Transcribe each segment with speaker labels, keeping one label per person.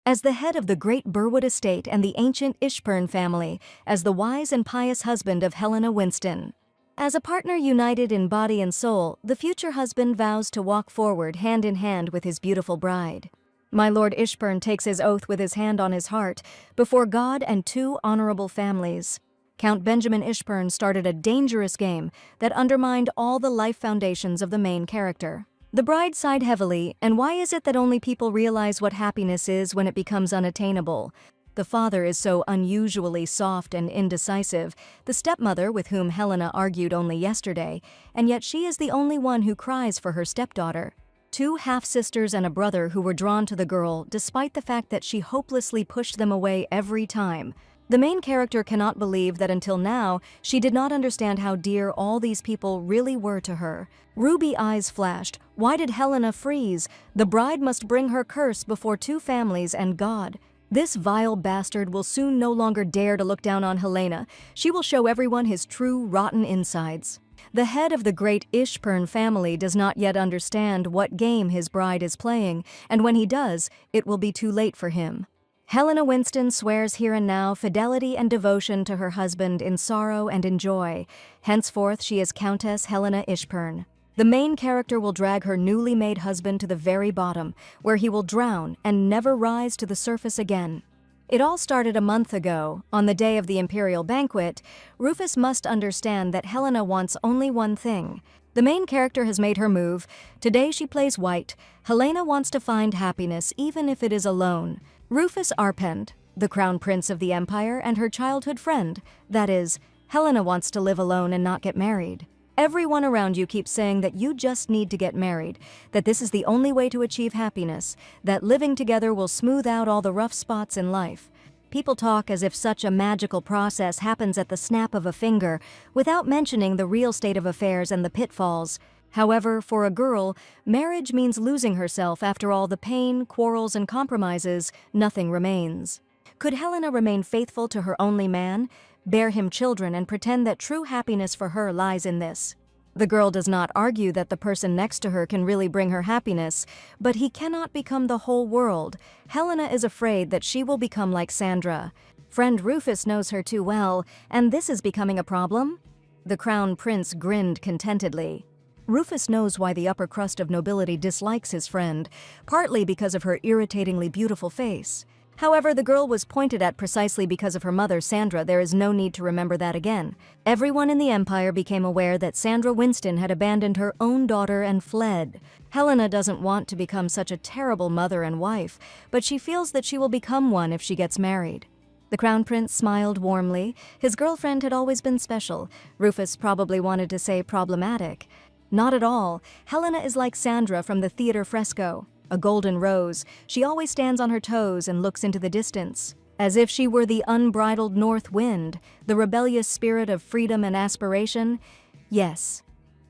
Speaker 1: As the head of the great Burwood estate and the ancient Ishburn family, as the wise and pious husband of Helena Winston. As a partner united in body and soul, the future husband vows to walk forward hand in hand with his beautiful bride. My Lord Ishburn takes his oath with his hand on his heart, before God and two honorable families. Count Benjamin Ishburn started a dangerous game that undermined all the life foundations of the main character. The bride sighed heavily, and why is it that only people realize what happiness is when it becomes unattainable? The father is so unusually soft and indecisive, the stepmother with whom Helena argued only yesterday, and yet she is the only one who cries for her stepdaughter. Two half-sisters and a brother who were drawn to the girl despite the fact that she hopelessly pushed them away every time. The main character cannot believe that until now she did not understand how dear all these people really were to her. Ruby eyes flashed. Why did Helena freeze? The bride must bring her curse before two families and God. This vile bastard will soon no longer dare to look down on Helena. She will show everyone his true rotten insides. The head of the great Ishburn family does not yet understand what game his bride is playing, and when he does, it will be too late for him. Helena Winston swears here and now fidelity and devotion to her husband in sorrow and in joy. Henceforth she is Countess Helena Ishburn. The main character will drag her newly made husband to the very bottom, where he will drown and never rise to the surface again. It all started a month ago. On the day of the imperial banquet, Rufus must understand that Helena wants only one thing. The main character has made her move. Today she plays white. Helena wants to find happiness, even if it is alone. Rufus Arpend, the crown prince of the empire and her childhood friend. That is, Helena wants to live alone and not get married. Everyone around you keeps saying that you just need to get married, that this is the only way to achieve happiness, that living together will smooth out all the rough spots in life. People talk as if such a magical process happens at the snap of a finger, without mentioning the real state of affairs and the pitfalls. However, for a girl, marriage means losing herself. After all the pain, quarrels, and compromises, nothing remains. Could Helena remain faithful to her only man, bear him children, and pretend that true happiness for her lies in this? The girl does not argue that the person next to her can really bring her happiness, but he cannot become the whole world. Helena is afraid that she will become like Sandra. Friend Rufus knows her too well, and this is becoming a problem? The crown prince grinned contentedly. Rufus knows why the upper crust of nobility dislikes his friend, partly because of her irritatingly beautiful face. However, the girl was pointed at precisely because of her mother, Sandra. There is no need to remember that again. Everyone in the empire became aware that Sandra Winston had abandoned her own daughter and fled. Helena doesn't want to become such a terrible mother and wife, but she feels that she will become one if she gets married. The crown prince smiled warmly. His girlfriend had always been special. Rufus probably wanted to say problematic. Not at all. Helena is like Sandra from the theater fresco. A golden rose, she always stands on her toes and looks into the distance, as if she were the unbridled north wind, the rebellious spirit of freedom and aspiration. Yes,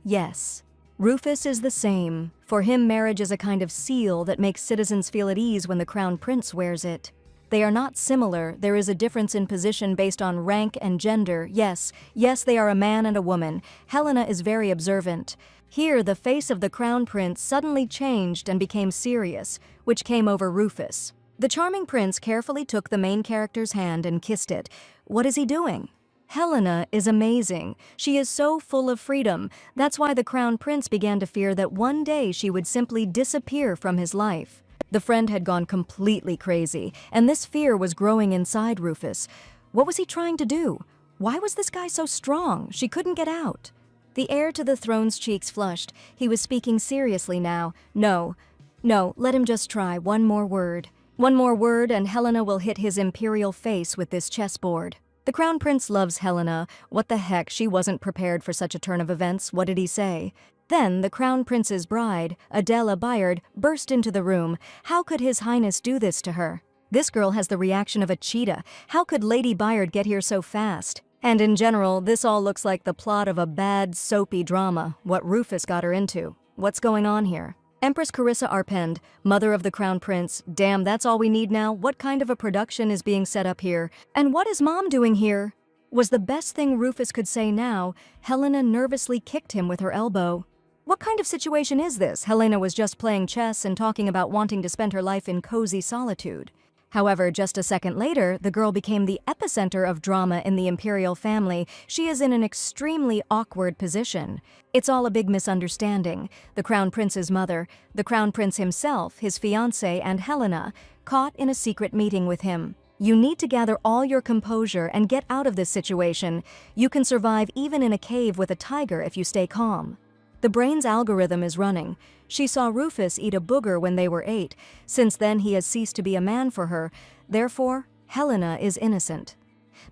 Speaker 1: yes. Rufus is the same. For him, marriage is a kind of seal that makes citizens feel at ease when the crown prince wears it. They are not similar. There is a difference in position based on rank and gender. Yes, they are a man and a woman. Helena is very observant. Here, the face of the crown prince suddenly changed and became serious, which came over Rufus. The charming prince carefully took the main character's hand and kissed it. What is he doing? Helena is amazing. She is so full of freedom. That's why the crown prince began to fear that one day she would simply disappear from his life. The friend had gone completely crazy, and this fear was growing inside Rufus. What was he trying to do? Why was this guy so strong? She couldn't get out. The heir to the throne's cheeks flushed. He was speaking seriously now. No, let him just try one more word. One more word and Helena will hit his imperial face with this chessboard. The crown prince loves Helena. What the heck, she wasn't prepared for such a turn of events. What did he say? Then the crown prince's bride, Adela Bayard, burst into the room. How could His Highness do this to her? This girl has the reaction of a cheetah. How could Lady Bayard get here so fast? And in general, this all looks like the plot of a bad, soapy drama, what Rufus got her into. What's going on here? Empress Carissa Arpend, mother of the crown prince. Damn, that's all we need now? What kind of a production is being set up here? And what is Mom doing here? Was the best thing Rufus could say now. Helena nervously kicked him with her elbow. What kind of situation is this? Helena was just playing chess and talking about wanting to spend her life in cozy solitude. However, just a second later, the girl became the epicenter of drama in the imperial family. She is in an extremely awkward position. It's all a big misunderstanding. The crown prince's mother, the crown prince himself, his fiancée, and Helena, caught in a secret meeting with him. You need to gather all your composure and get out of this situation. You can survive even in a cave with a tiger if you stay calm. The brain's algorithm is running. She saw Rufus eat a booger when they were 8. Since then, he has ceased to be a man for her. Therefore, Helena is innocent.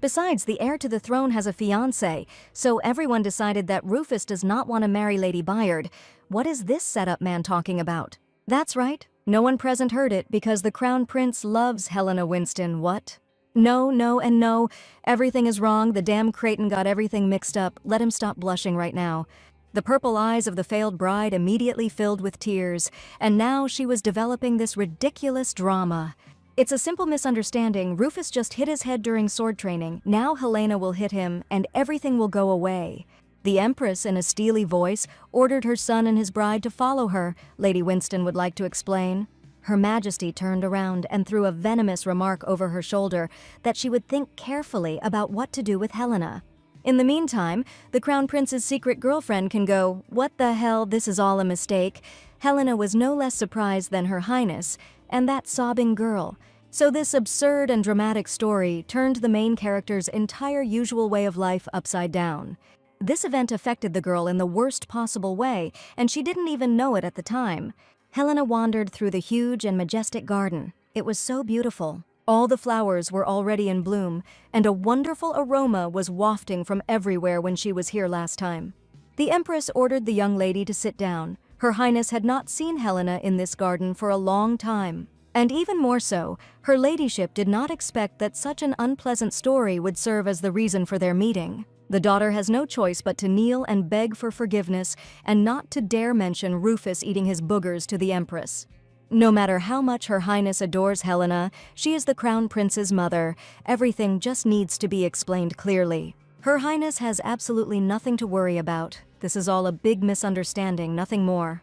Speaker 1: Besides, the heir to the throne has a fiancé, so everyone decided that Rufus does not want to marry Lady Bayard. What is this setup man talking about? That's right. No one present heard it because the crown prince loves Helena Winston. What? No, no, and no. Everything is wrong. The damn Creighton got everything mixed up. Let him stop blushing right now. The purple eyes of the failed bride immediately filled with tears, and now she was developing this ridiculous drama. It's a simple misunderstanding. Rufus just hit his head during sword training. Now Helena will hit him, and everything will go away. The Empress, in a steely voice, ordered her son and his bride to follow her, Lady Winston would like to explain. Her Majesty turned around and threw a venomous remark over her shoulder that she would think carefully about what to do with Helena. In the meantime, the Crown Prince's secret girlfriend can go, "What the hell, this is all a mistake." Helena was no less surprised than Her Highness, and that sobbing girl. So this absurd and dramatic story turned the main character's entire usual way of life upside down. This event affected the girl in the worst possible way, and she didn't even know it at the time. Helena wandered through the huge and majestic garden. It was so beautiful. All the flowers were already in bloom, and a wonderful aroma was wafting from everywhere when she was here last time. The Empress ordered the young lady to sit down. Her Highness had not seen Helena in this garden for a long time. And even more so, her ladyship did not expect that such an unpleasant story would serve as the reason for their meeting. The daughter has no choice but to kneel and beg for forgiveness and not to dare mention Rufus eating his boogers to the Empress. No matter how much Her Highness adores Helena, she is the Crown Prince's mother. Everything just needs to be explained clearly. Her Highness has absolutely nothing to worry about. This is all a big misunderstanding, nothing more.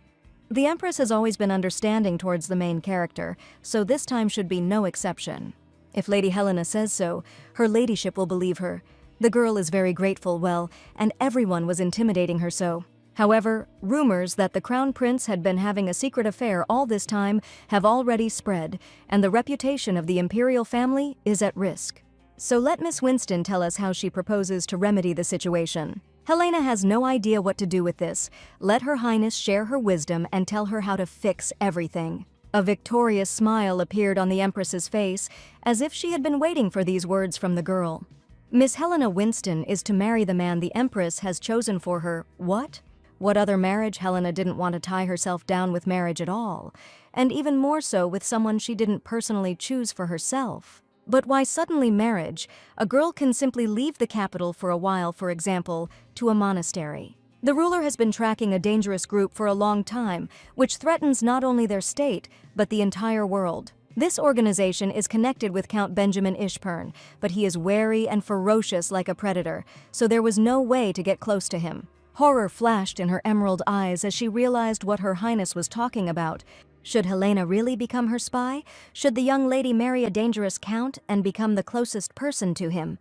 Speaker 1: The Empress has always been understanding towards the main character, so this time should be no exception. If Lady Helena says so, her ladyship will believe her. The girl is very grateful, well, and everyone was intimidating her so. However, rumors that the Crown Prince had been having a secret affair all this time have already spread, and the reputation of the imperial family is at risk. So let Miss Winston tell us how she proposes to remedy the situation. Helena has no idea what to do with this. Let Her Highness share her wisdom and tell her how to fix everything. A victorious smile appeared on the Empress's face, as if she had been waiting for these words from the girl. Miss Helena Winston is to marry the man the Empress has chosen for her. What? What other marriage? Helena didn't want to tie herself down with marriage at all, and even more so with someone she didn't personally choose for herself. But why suddenly marriage? A girl can simply leave the capital for a while, for example, to a monastery. The ruler has been tracking a dangerous group for a long time, which threatens not only their state, but the entire world. This organization is connected with Count Benjamin Ishpern, but he is wary and ferocious like a predator, so there was no way to get close to him. Horror flashed in her emerald eyes as she realized what Her Highness was talking about. Should Helena really become her spy? Should the young lady marry a dangerous count and become the closest person to him?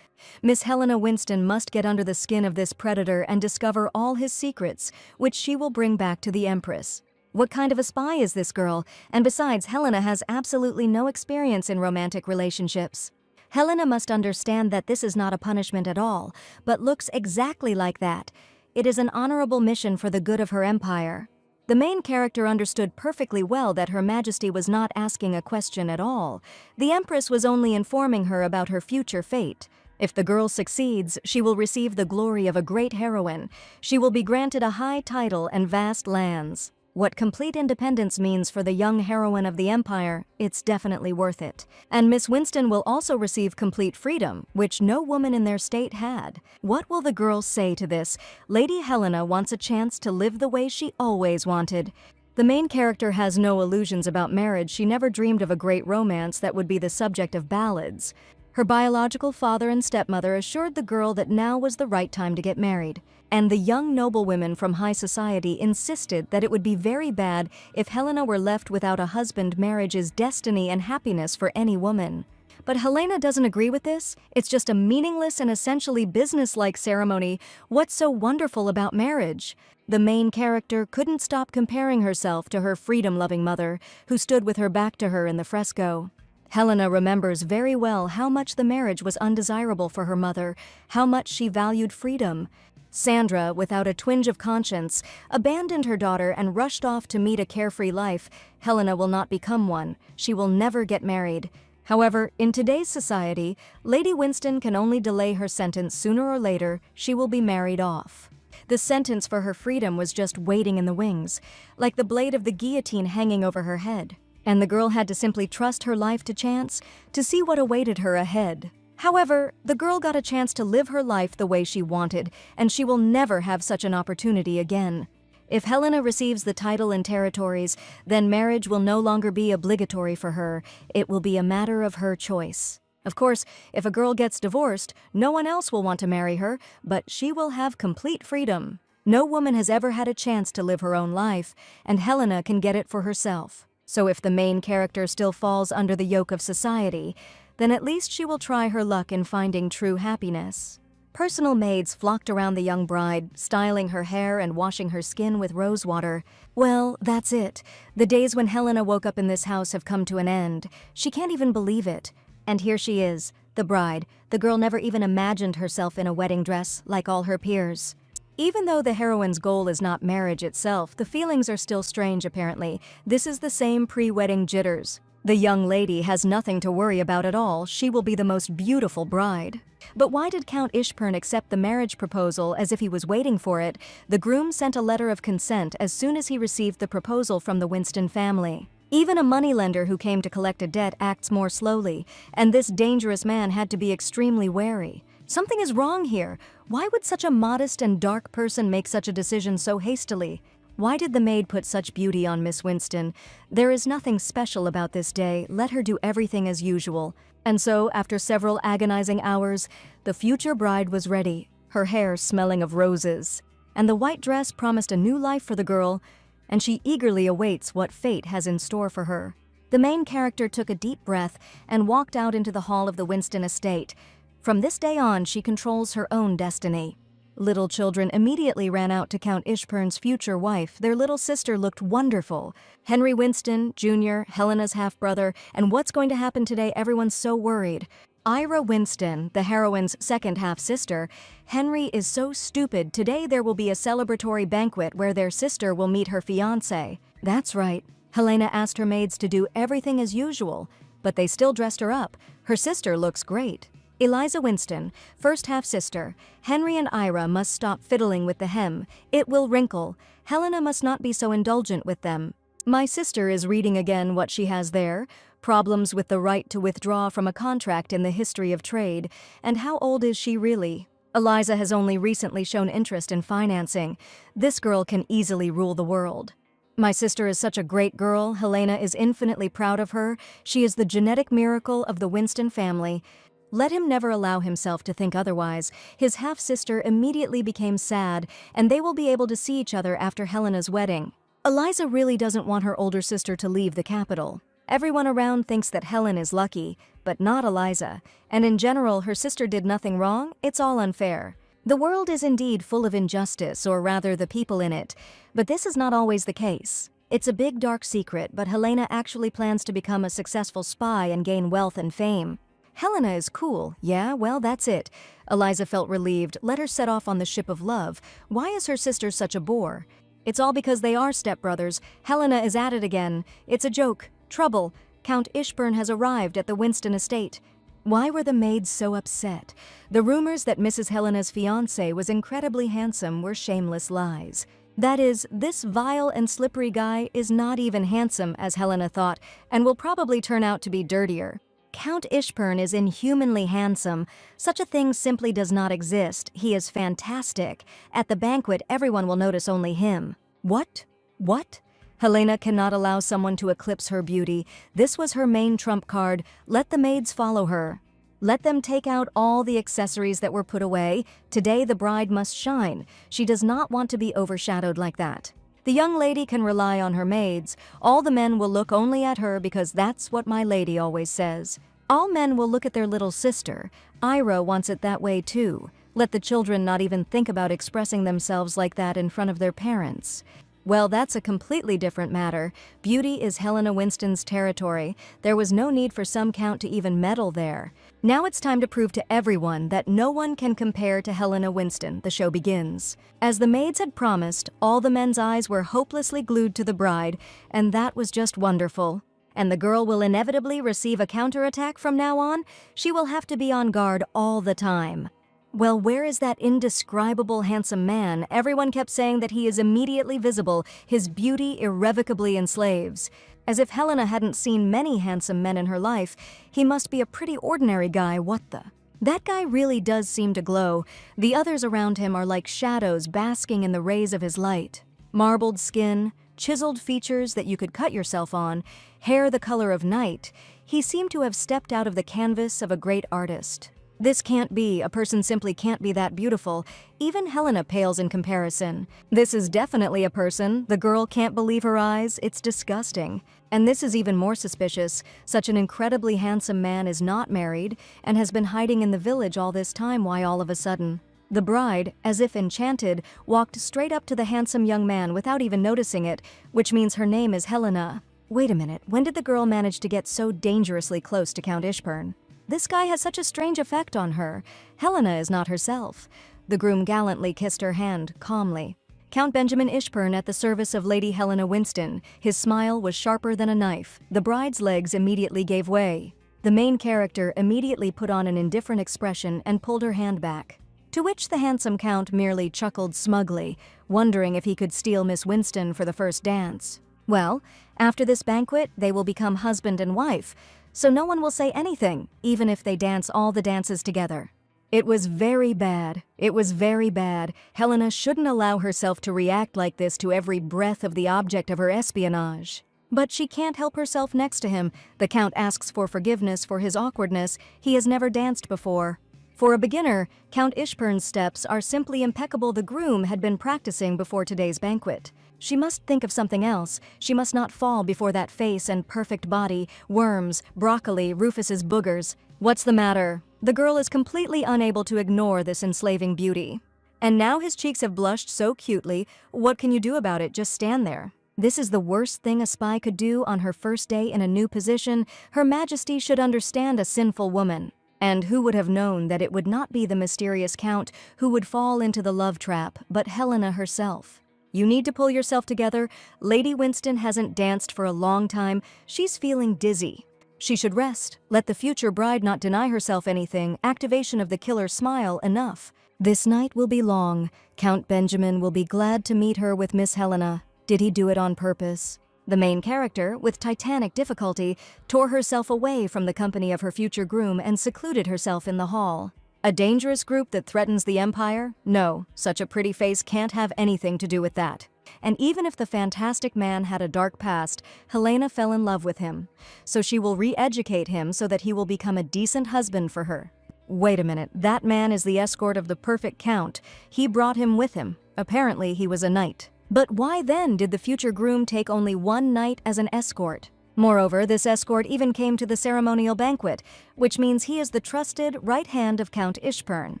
Speaker 1: Miss Helena Winston must get under the skin of this predator and discover all his secrets, which she will bring back to the Empress. What kind of a spy is this girl? And besides, Helena has absolutely no experience in romantic relationships. Helena must understand that this is not a punishment at all, but looks exactly like that. It is an honorable mission for the good of her empire. The main character understood perfectly well that Her Majesty was not asking a question at all. The Empress was only informing her about her future fate. If the girl succeeds, she will receive the glory of a great heroine. She will be granted a high title and vast lands. What complete independence means for the young heroine of the empire, it's definitely worth it. And Miss Winston will also receive complete freedom, which no woman in their state had. What will the girls say to this? Lady Helena wants a chance to live the way she always wanted. The main character has no illusions about marriage. She never dreamed of a great romance that would be the subject of ballads. Her biological father and stepmother assured the girl that now was the right time to get married, and the young noblewomen from high society insisted that it would be very bad if Helena were left without a husband. Marriage is destiny and happiness for any woman. But Helena doesn't agree with this. It's just a meaningless and essentially business-like ceremony. What's so wonderful about marriage? The main character couldn't stop comparing herself to her freedom-loving mother, who stood with her back to her in the fresco. Helena remembers very well how much the marriage was undesirable for her mother, how much she valued freedom. Sandra, without a twinge of conscience, abandoned her daughter and rushed off to meet a carefree life. Helena will not become one. She will never get married. However, in today's society, Lady Winston can only delay her sentence. Sooner or later, she will be married off. The sentence for her freedom was just waiting in the wings, like the blade of the guillotine hanging over her head. And the girl had to simply trust her life to chance to see what awaited her ahead. However, the girl got a chance to live her life the way she wanted, and she will never have such an opportunity again. If Helena receives the title and territories, then marriage will no longer be obligatory for her. It will be a matter of her choice. Of course, if a girl gets divorced, no one else will want to marry her, but she will have complete freedom. No woman has ever had a chance to live her own life, and Helena can get it for herself. So if the main character still falls under the yoke of society, then at least she will try her luck in finding true happiness. Personal maids flocked around the young bride, styling her hair and washing her skin with rose water. Well, that's it. The days when Helena woke up in this house have come to an end. She can't even believe it. And here she is, the bride. The girl never even imagined herself in a wedding dress, like all her peers. Even though the heroine's goal is not marriage itself, the feelings are still strange apparently. This is the same pre-wedding jitters. The young lady has nothing to worry about at all. She will be the most beautiful bride. But why did Count Ishpern accept the marriage proposal as if he was waiting for it? The groom sent a letter of consent as soon as he received the proposal from the Winston family. Even a moneylender who came to collect a debt acts more slowly, and this dangerous man had to be extremely wary. Something is wrong here. Why would such a modest and dark person make such a decision so hastily? Why did the maid put such beauty on Miss Winston? There is nothing special about this day. Let her do everything as usual. And so, after several agonizing hours, the future bride was ready, her hair smelling of roses. And the white dress promised a new life for the girl, and she eagerly awaits what fate has in store for her. The main character took a deep breath and walked out into the hall of the Winston estate. From this day on, she controls her own destiny. Little children immediately ran out to Count Ishpern's future wife. Their little sister looked wonderful. Henry Winston, Jr., Helena's half-brother, and what's going to happen today? Everyone's so worried. Ira Winston, the heroine's second half-sister. Henry is so stupid. Today there will be a celebratory banquet where their sister will meet her fiancé. That's right. Helena asked her maids to do everything as usual, but they still dressed her up. Her sister looks great. Eliza Winston, first half-sister. Henry and Ira must stop fiddling with the hem. It will wrinkle. Helena must not be so indulgent with them. My sister is reading again what she has there. Problems with the right to withdraw from a contract in the history of trade. And how old is she really? Eliza has only recently shown interest in financing. This girl can easily rule the world. My sister is such a great girl. Helena is infinitely proud of her. She is the genetic miracle of the Winston family. Let him never allow himself to think otherwise. His half-sister immediately became sad, and they will be able to see each other after Helena's wedding. Eliza really doesn't want her older sister to leave the capital. Everyone around thinks that Helen is lucky, but not Eliza. And in general, her sister did nothing wrong. It's all unfair. The world is indeed full of injustice, or rather the people in it. But this is not always the case. It's a big dark secret, but Helena actually plans to become a successful spy and gain wealth and fame. Helena is cool. Yeah, well, that's it. Eliza felt relieved. Let her set off on the ship of love. Why is her sister such a bore? It's all because they are stepbrothers. Helena is at it again. It's a joke. Trouble. Count Ishpern has arrived at the Winston estate. Why were the maids so upset? The rumors that Mrs. Helena's fiancé was incredibly handsome were shameless lies. That is, this vile and slippery guy is not even handsome, as Helena thought, and will probably turn out to be dirtier. Count Ishpern is inhumanly handsome. Such a thing simply does not exist. He is fantastic. At the banquet, everyone will notice only him. What? What? Helena cannot allow someone to eclipse her beauty. This was her main trump card. Let the maids follow her. Let them take out all the accessories that were put away. Today the bride must shine. She does not want to be overshadowed like that. The young lady can rely on her maids. All the men will look only at her because that's what my lady always says. All men will look at their little sister. Ira wants it that way too. Let the children not even think about expressing themselves like that in front of their parents. Well, that's a completely different matter. Beauty is Helena Winston's territory. There was no need for some count to even meddle there. Now it's time to prove to everyone that no one can compare to Helena Winston. The show begins. As the maids had promised, all the men's eyes were hopelessly glued to the bride, and that was just wonderful. And the girl will inevitably receive a counterattack from now on. She will have to be on guard all the time. Well, where is that indescribable handsome man? Everyone kept saying that he is immediately visible, his beauty irrevocably enslaves. As if Helena hadn't seen many handsome men in her life, he must be a pretty ordinary guy, what the? That guy really does seem to glow. The others around him are like shadows basking in the rays of his light. Marbled skin, chiseled features that you could cut yourself on, hair the color of night. He seemed to have stepped out of the canvas of a great artist. This can't be, a person simply can't be that beautiful. Even Helena pales in comparison. This is definitely a person. The girl can't believe her eyes. It's disgusting. And this is even more suspicious. Such an incredibly handsome man is not married and has been hiding in the village all this time. Why all of a sudden? The bride, as if enchanted, walked straight up to the handsome young man without even noticing it, which means her name is Helena. Wait a minute, when did the girl manage to get so dangerously close to Count Ishpern? This guy has such a strange effect on her. Helena is not herself. The groom gallantly kissed her hand, calmly. Count Benjamin Ishpern at the service of Lady Helena Winston. His smile was sharper than a knife. The bride's legs immediately gave way. The main character immediately put on an indifferent expression and pulled her hand back. To which the handsome count merely chuckled smugly, wondering if he could steal Miss Winston for the first dance. Well, after this banquet, they will become husband and wife, so no one will say anything, even if they dance all the dances together. It was very bad. It was very bad. Helena shouldn't allow herself to react like this to every breath of the object of her espionage. But she can't help herself next to him. The count asks for forgiveness for his awkwardness. He has never danced before. For a beginner, Count Ishpern's steps are simply impeccable. The groom had been practicing before today's banquet. She must think of something else. She must not fall before that face and perfect body, worms, broccoli, Rufus's boogers. What's the matter? The girl is completely unable to ignore this enslaving beauty. And now his cheeks have blushed so cutely. What can you do about it? Just stand there. This is the worst thing a spy could do on her first day in a new position. Her Majesty should understand a sinful woman. And who would have known that it would not be the mysterious count who would fall into the love trap, but Helena herself? You need to pull yourself together. Lady Winston hasn't danced for a long time. She's feeling dizzy. She should rest. Let the future bride not deny herself anything. Activation of the killer smile, enough. This night will be long. Count Benjamin will be glad to meet her with Miss Helena. Did he do it on purpose? The main character, with titanic difficulty, tore herself away from the company of her future groom and secluded herself in the hall. A dangerous group that threatens the Empire? No, such a pretty face can't have anything to do with that. And even if the fantastic man had a dark past, Helena fell in love with him. So she will re-educate him so that he will become a decent husband for her. Wait a minute, that man is the escort of the perfect count. He brought him with him. Apparently he was a knight. But why then did the future groom take only one knight as an escort? Moreover, this escort even came to the ceremonial banquet, which means he is the trusted right hand of Count Ishpern.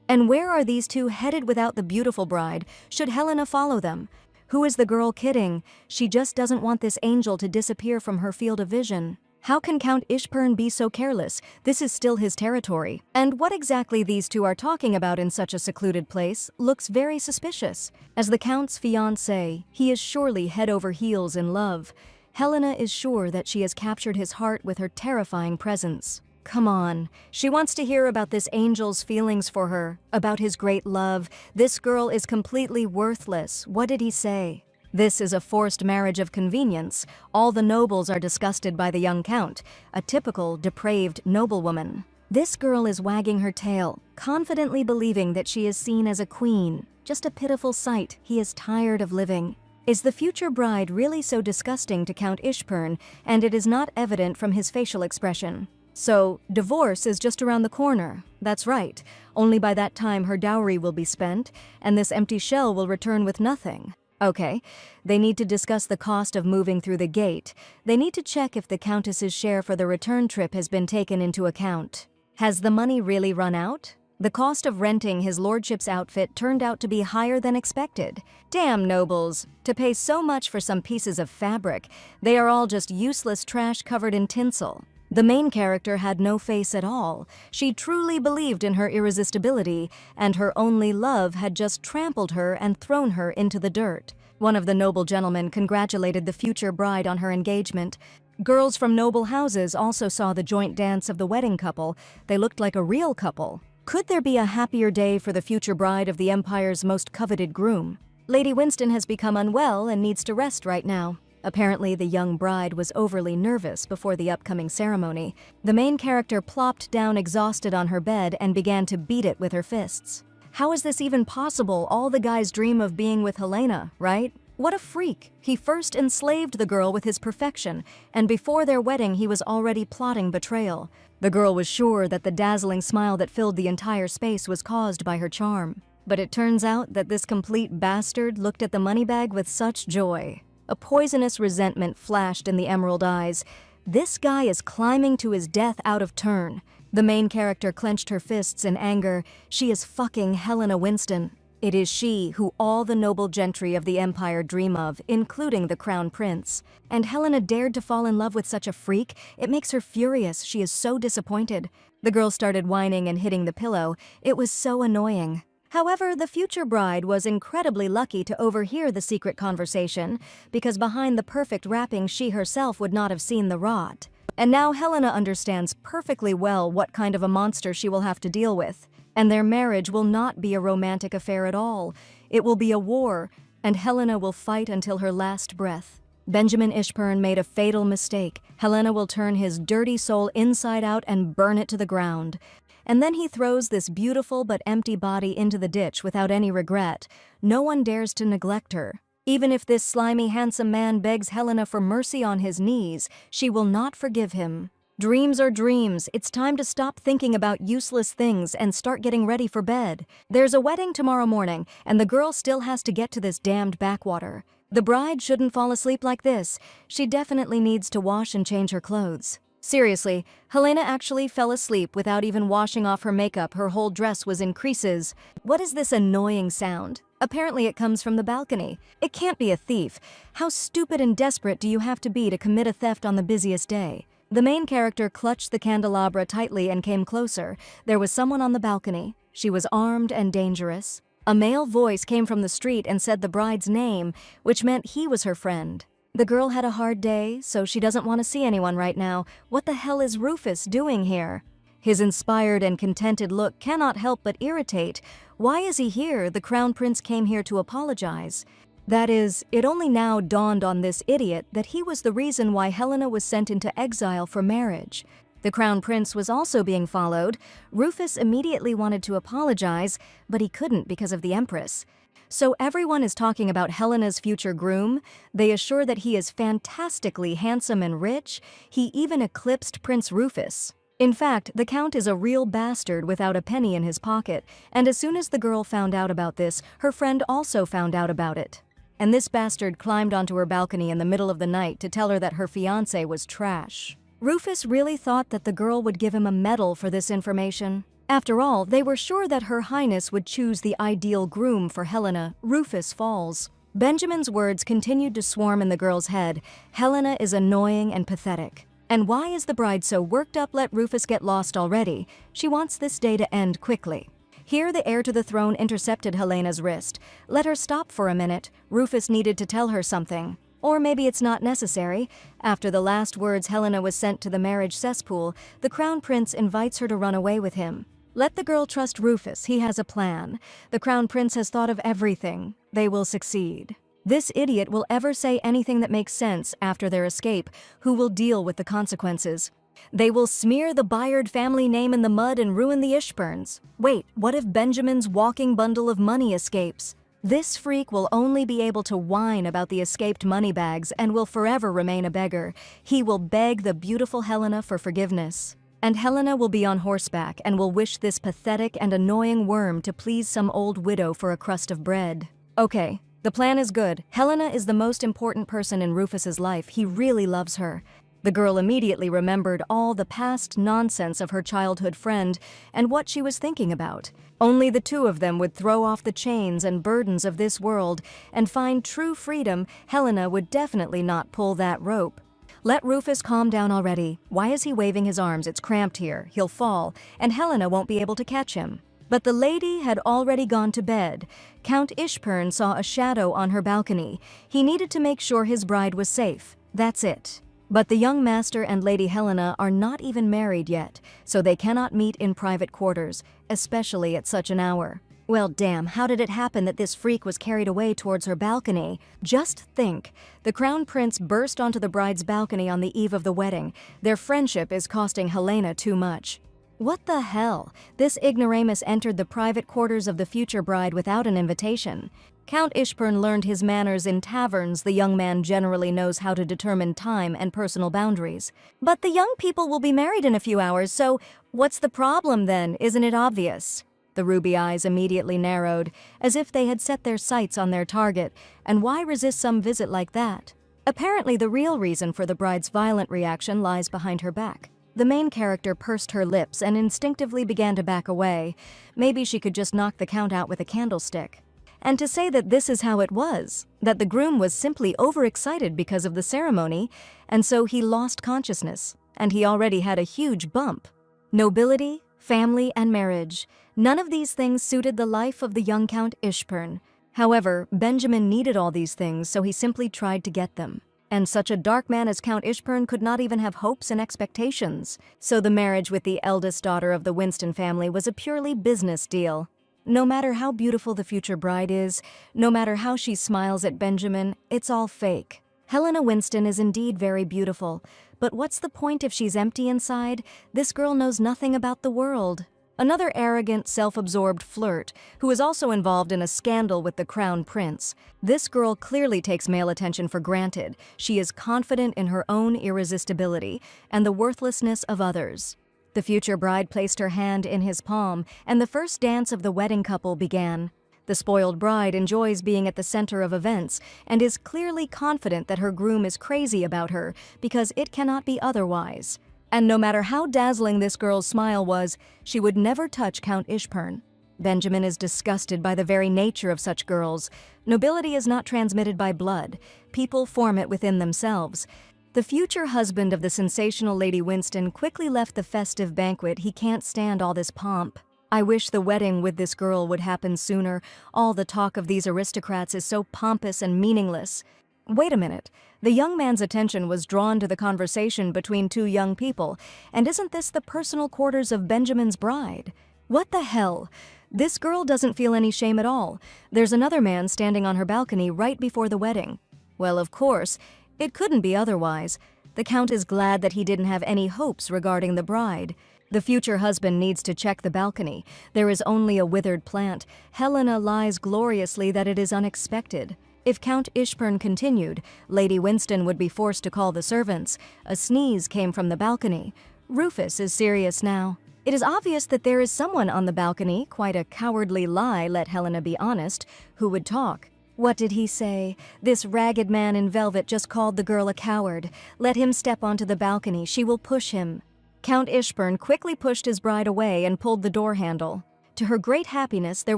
Speaker 1: And where are these two headed without the beautiful bride? Should Helena follow them? Who is the girl kidding? She just doesn't want this angel to disappear from her field of vision. How can Count Ishpern be so careless? This is still his territory. And what exactly these two are talking about in such a secluded place looks very suspicious. As the Count's fiancé, he is surely head over heels in love. Helena is sure that she has captured his heart with her terrifying presence. Come on. She wants to hear about this angel's feelings for her, about his great love. This girl is completely worthless. What did he say? This is a forced marriage of convenience. All the nobles are disgusted by the young count, a typical depraved noblewoman. This girl is wagging her tail, confidently believing that she is seen as a queen. Just a pitiful sight. He is tired of living. Is the future bride really so disgusting to Count Ishpern, and it is not evident from his facial expression? So, divorce is just around the corner. That's right. Only by that time her dowry will be spent, and this empty shell will return with nothing. Okay, they need to discuss the cost of moving through the gate. They need to check if the Countess's share for the return trip has been taken into account. Has the money really run out? The cost of renting his lordship's outfit turned out to be higher than expected. Damn nobles, to pay so much for some pieces of fabric, they are all just useless trash covered in tinsel. The main character had no face at all. She truly believed in her irresistibility, and her only love had just trampled her and thrown her into the dirt. One of the noble gentlemen congratulated the future bride on her engagement. Girls from noble houses also saw the joint dance of the wedding couple. They looked like a real couple. Could there be a happier day for the future bride of the Empire's most coveted groom? Lady Winston has become unwell and needs to rest right now. Apparently, the young bride was overly nervous before the upcoming ceremony. The main character plopped down exhausted on her bed and began to beat it with her fists. How is this even possible? All the guys dream of being with Helena, right? What a freak! He first enslaved the girl with his perfection, and before their wedding he was already plotting betrayal. The girl was sure that the dazzling smile that filled the entire space was caused by her charm. But it turns out that this complete bastard looked at the money bag with such joy. A poisonous resentment flashed in the emerald eyes. This guy is climbing to his death out of turn. The main character clenched her fists in anger. She is fucking Helena Winston. It is she who all the noble gentry of the Empire dream of, including the Crown Prince. And Helena dared to fall in love with such a freak. It makes her furious. She is so disappointed. The girl started whining and hitting the pillow. It was so annoying. However, the future bride was incredibly lucky to overhear the secret conversation, because behind the perfect wrapping she herself would not have seen the rot. And now Helena understands perfectly well what kind of a monster she will have to deal with. And their marriage will not be a romantic affair at all. It will be a war, and Helena will fight until her last breath. Benjamin Ishburn made a fatal mistake. Helena will turn his dirty soul inside out and burn it to the ground. And then he throws this beautiful but empty body into the ditch without any regret. No one dares to neglect her. Even if this slimy, handsome man begs Helena for mercy on his knees, she will not forgive him. Dreams are dreams. It's time to stop thinking about useless things and start getting ready for bed. There's a wedding tomorrow morning, and the girl still has to get to this damned backwater. The bride shouldn't fall asleep like this. She definitely needs to wash and change her clothes. Seriously, Helena actually fell asleep without even washing off her makeup. Her whole dress was in creases. What is this annoying sound? Apparently it comes from the balcony. It can't be a thief. How stupid and desperate do you have to be to commit a theft on the busiest day? The main character clutched the candelabra tightly and came closer. There was someone on the balcony. She was armed and dangerous. A male voice came from the street and said the bride's name, which meant he was her friend. The girl had a hard day, so she doesn't want to see anyone right now. What the hell is Rufus doing here? His inspired and contented look cannot help but irritate. Why is he here? The Crown Prince came here to apologize. That is, it only now dawned on this idiot that he was the reason why Helena was sent into exile for marriage. The Crown Prince was also being followed. Rufus immediately wanted to apologize, but he couldn't because of the Empress. So everyone is talking about Helena's future groom. They assure that he is fantastically handsome and rich. He even eclipsed Prince Rufus. In fact, the Count is a real bastard without a penny in his pocket, and as soon as the girl found out about this, her friend also found out about it. And this bastard climbed onto her balcony in the middle of the night to tell her that her fiancé was trash. Rufus really thought that the girl would give him a medal for this information. After all, they were sure that Her Highness would choose the ideal groom for Helena. Rufus falls. Benjamin's words continued to swarm in the girl's head. Helena is annoying and pathetic. And why is the bride so worked up? Let Rufus get lost already. She wants this day to end quickly. Here, the heir to the throne intercepted Helena's wrist. Let her stop for a minute. Rufus needed to tell her something. Or maybe it's not necessary. After the last words, Helena was sent to the marriage cesspool. The Crown Prince invites her to run away with him. Let the girl trust Rufus. He has a plan. The Crown Prince has thought of everything. They will succeed. This idiot will ever say anything that makes sense after their escape. Who will deal with the consequences? They will smear the Byard family name in the mud and ruin the Ishburns. Wait, what if Benjamin's walking bundle of money escapes? This freak will only be able to whine about the escaped money bags and will forever remain a beggar. He will beg the beautiful Helena for forgiveness. And Helena will be on horseback and will wish this pathetic and annoying worm to please some old widow for a crust of bread. Okay, the plan is good. Helena is the most important person in Rufus's life. He really loves her. The girl immediately remembered all the past nonsense of her childhood friend and what she was thinking about. Only the two of them would throw off the chains and burdens of this world and find true freedom. Helena would definitely not pull that rope. Let Rufus calm down already. Why is he waving his arms? It's cramped here. He'll fall, and Helena won't be able to catch him. But the lady had already gone to bed. Count Ishpern saw a shadow on her balcony. He needed to make sure his bride was safe. That's it. But the young master and Lady Helena are not even married yet, so they cannot meet in private quarters, especially at such an hour. Well, damn, how did it happen that this freak was carried away towards her balcony? Just think. The crown prince burst onto the bride's balcony on the eve of the wedding. Their friendship is costing Helena too much. What the hell? This ignoramus entered the private quarters of the future bride without an invitation. Count Ishpern learned his manners in taverns. The young man generally knows how to determine time and personal boundaries. But the young people will be married in a few hours, so what's the problem then? Isn't it obvious? The ruby eyes immediately narrowed, as if they had set their sights on their target, and why resist some visit like that? Apparently the real reason for the bride's violent reaction lies behind her back. The main character pursed her lips and instinctively began to back away. Maybe she could just knock the count out with a candlestick. And to say that this is how it was, that the groom was simply overexcited because of the ceremony, and so he lost consciousness, and he already had a huge bump. Nobility, family, and marriage. None of these things suited the life of the young Count Ishpern. However, Benjamin needed all these things, so he simply tried to get them. And such a dark man as Count Ishpern could not even have hopes and expectations. So the marriage with the eldest daughter of the Winston family was a purely business deal. No matter how beautiful the future bride is, no matter how she smiles at Benjamin, it's all fake. Helena Winston is indeed very beautiful, but what's the point if she's empty inside? This girl knows nothing about the world. Another arrogant, self-absorbed flirt, who is also involved in a scandal with the crown prince. This girl clearly takes male attention for granted. She is confident in her own irresistibility and the worthlessness of others. The future bride placed her hand in his palm, and the first dance of the wedding couple began. The spoiled bride enjoys being at the center of events and is clearly confident that her groom is crazy about her because it cannot be otherwise. And no matter how dazzling this girl's smile was, she would never touch Count Ishpern. Benjamin is disgusted by the very nature of such girls. Nobility is not transmitted by blood. People form it within themselves. The future husband of the sensational Lady Winston quickly left the festive banquet. He can't stand all this pomp. I wish the wedding with this girl would happen sooner. All the talk of these aristocrats is so pompous and meaningless. Wait a minute. The young man's attention was drawn to the conversation between two young people, and isn't this the personal quarters of Benjamin's bride? What the hell? This girl doesn't feel any shame at all. There's another man standing on her balcony right before the wedding. Well, of course, it couldn't be otherwise. The Count is glad that he didn't have any hopes regarding the bride. The future husband needs to check the balcony. There is only a withered plant. Helena lies gloriously that it is unexpected. If Count Ishpern continued, Lady Winston would be forced to call the servants. A sneeze came from the balcony. Rufus is serious now. It is obvious that there is someone on the balcony, quite a cowardly lie, let Helena be honest, who would talk. What did he say? This ragged man in velvet just called the girl a coward. Let him step onto the balcony. She will push him. Count Ishpern quickly pushed his bride away and pulled the door handle. To her great happiness, there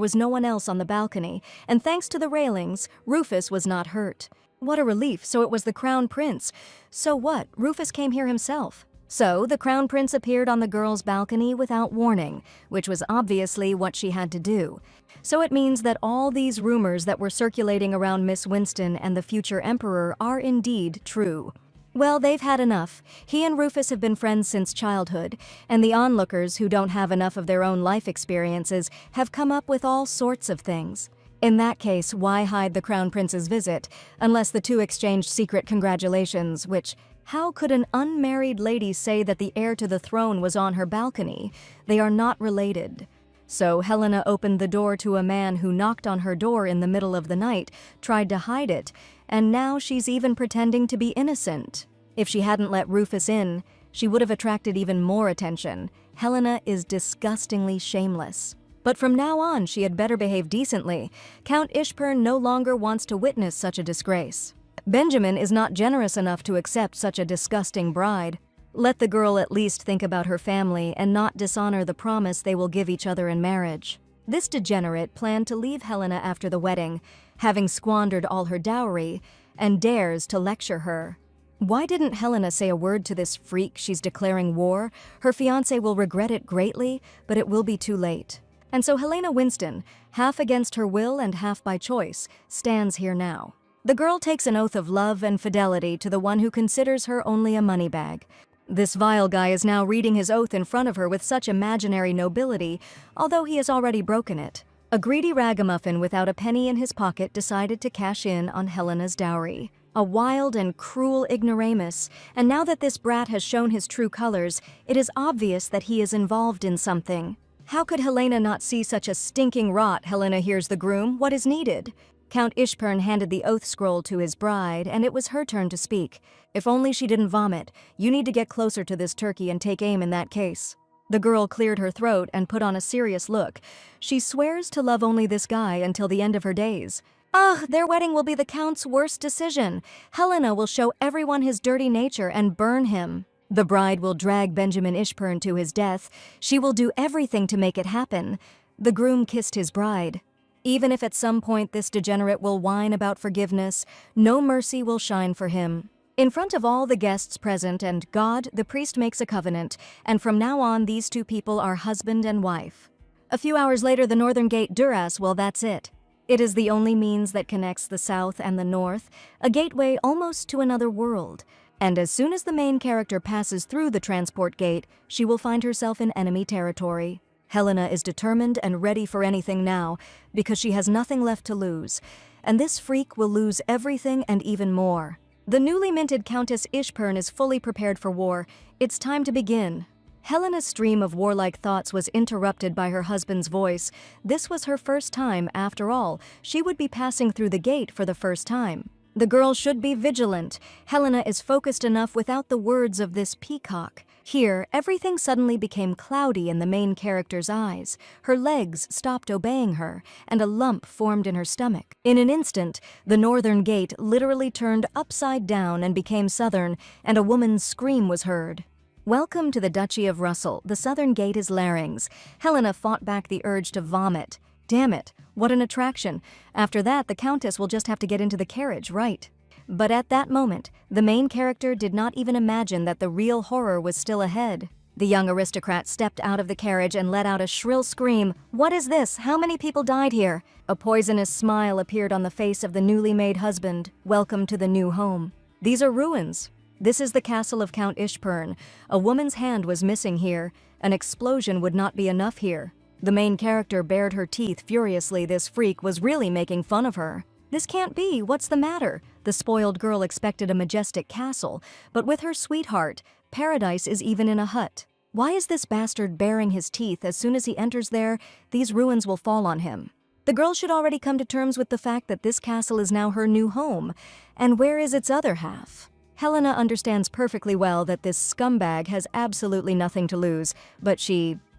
Speaker 1: was no one else on the balcony, and thanks to the railings, Rufus was not hurt. What a relief, so it was the Crown Prince. So what? Rufus came here himself. So the Crown Prince appeared on the girl's balcony without warning, which was obviously what she had to do. So it means that all these rumors that were circulating around Miss Winston and the future emperor are indeed true. Well, they've had enough. He and Rufus have been friends since childhood, and the onlookers who don't have enough of their own life experiences have come up with all sorts of things. In that case, why hide the Crown Prince's visit, unless the two exchanged secret congratulations, which, how could an unmarried lady say that the heir to the throne was on her balcony? They are not related. So Helena opened the door to a man who knocked on her door in the middle of the night, tried to hide it, and now she's even pretending to be innocent. If she hadn't let Rufus in, she would have attracted even more attention. Helena is disgustingly shameless. But from now on, she had better behave decently. Count Ishpern no longer wants to witness such a disgrace. Benjamin is not generous enough to accept such a disgusting bride. Let the girl at least think about her family and not dishonor the promise they will give each other in marriage. This degenerate planned to leave Helena after the wedding, having squandered all her dowry, and dares to lecture her. Why didn't Helena say a word to this freak she's declaring war? Her fiancé will regret it greatly, but it will be too late. And so Helena Winston, half against her will and half by choice, stands here now. The girl takes an oath of love and fidelity to the one who considers her only a money bag. This vile guy is now reading his oath in front of her with such imaginary nobility, although he has already broken it. A greedy ragamuffin without a penny in his pocket decided to cash in on Helena's dowry. A wild and cruel ignoramus, and now that this brat has shown his true colors, it is obvious that he is involved in something. How could Helena not see such a stinking rot? Helena hears the groom. What is needed? Count Ishpern handed the oath scroll to his bride, and it was her turn to speak. If only she didn't vomit. You need to get closer to this turkey and take aim in that case. The girl cleared her throat and put on a serious look. She swears to love only this guy until the end of her days. Ugh, their wedding will be the Count's worst decision. Helena will show everyone his dirty nature and burn him. The bride will drag Benjamin Ishpern to his death. She will do everything to make it happen. The groom kissed his bride. Even if at some point this degenerate will whine about forgiveness, no mercy will shine for him. In front of all the guests present and God, the priest makes a covenant, and from now on these two people are husband and wife. A few hours later, the northern gate Duras, well, that's it. It is the only means that connects the south and the north, a gateway almost to another world. And as soon as the main character passes through the transport gate, she will find herself in enemy territory. Helena is determined and ready for anything now, because she has nothing left to lose. And this freak will lose everything and even more. The newly minted Countess Ishpern is fully prepared for war. It's time to begin. Helena's stream of warlike thoughts was interrupted by her husband's voice. This was her first time, after all. She would be passing through the gate for the first time. The girl should be vigilant. Helena is focused enough without the words of this peacock. Here, everything suddenly became cloudy in the main character's eyes. Her legs stopped obeying her, and a lump formed in her stomach. In an instant, the northern gate literally turned upside down and became southern, and a woman's scream was heard. Welcome to the Duchy of Russell. The southern gate is Larynx. Helena fought back the urge to vomit. Damn it, what an attraction. After that, the Countess will just have to get into the carriage, right? But at that moment, the main character did not even imagine that the real horror was still ahead. The young aristocrat stepped out of the carriage and let out a shrill scream. What is this? How many people died here? A poisonous smile appeared on the face of the newly made husband. Welcome to the new home. These are ruins. This is the castle of Count Ishpern. A woman's hand was missing here. An explosion would not be enough here. The main character bared her teeth furiously. This freak was really making fun of her. This can't be. What's the matter? The spoiled girl expected a majestic castle, but with her sweetheart, paradise is even in a hut. Why is this bastard baring his teeth? As soon as he enters there, these ruins will fall on him. The girl should already come to terms with the fact that this castle is now her new home. And where is its other half? Helena understands perfectly well that this scumbag has absolutely nothing to lose, but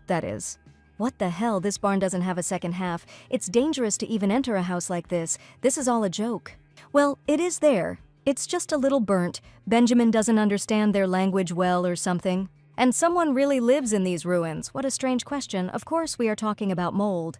Speaker 1: that is. What the hell, this barn doesn't have a second half. It's dangerous to even enter a house like this. This is all a joke. Well, it is there. It's just a little burnt. Benjamin doesn't understand their language well or something. And someone really lives in these ruins. What a strange question. Of course we are talking about mold.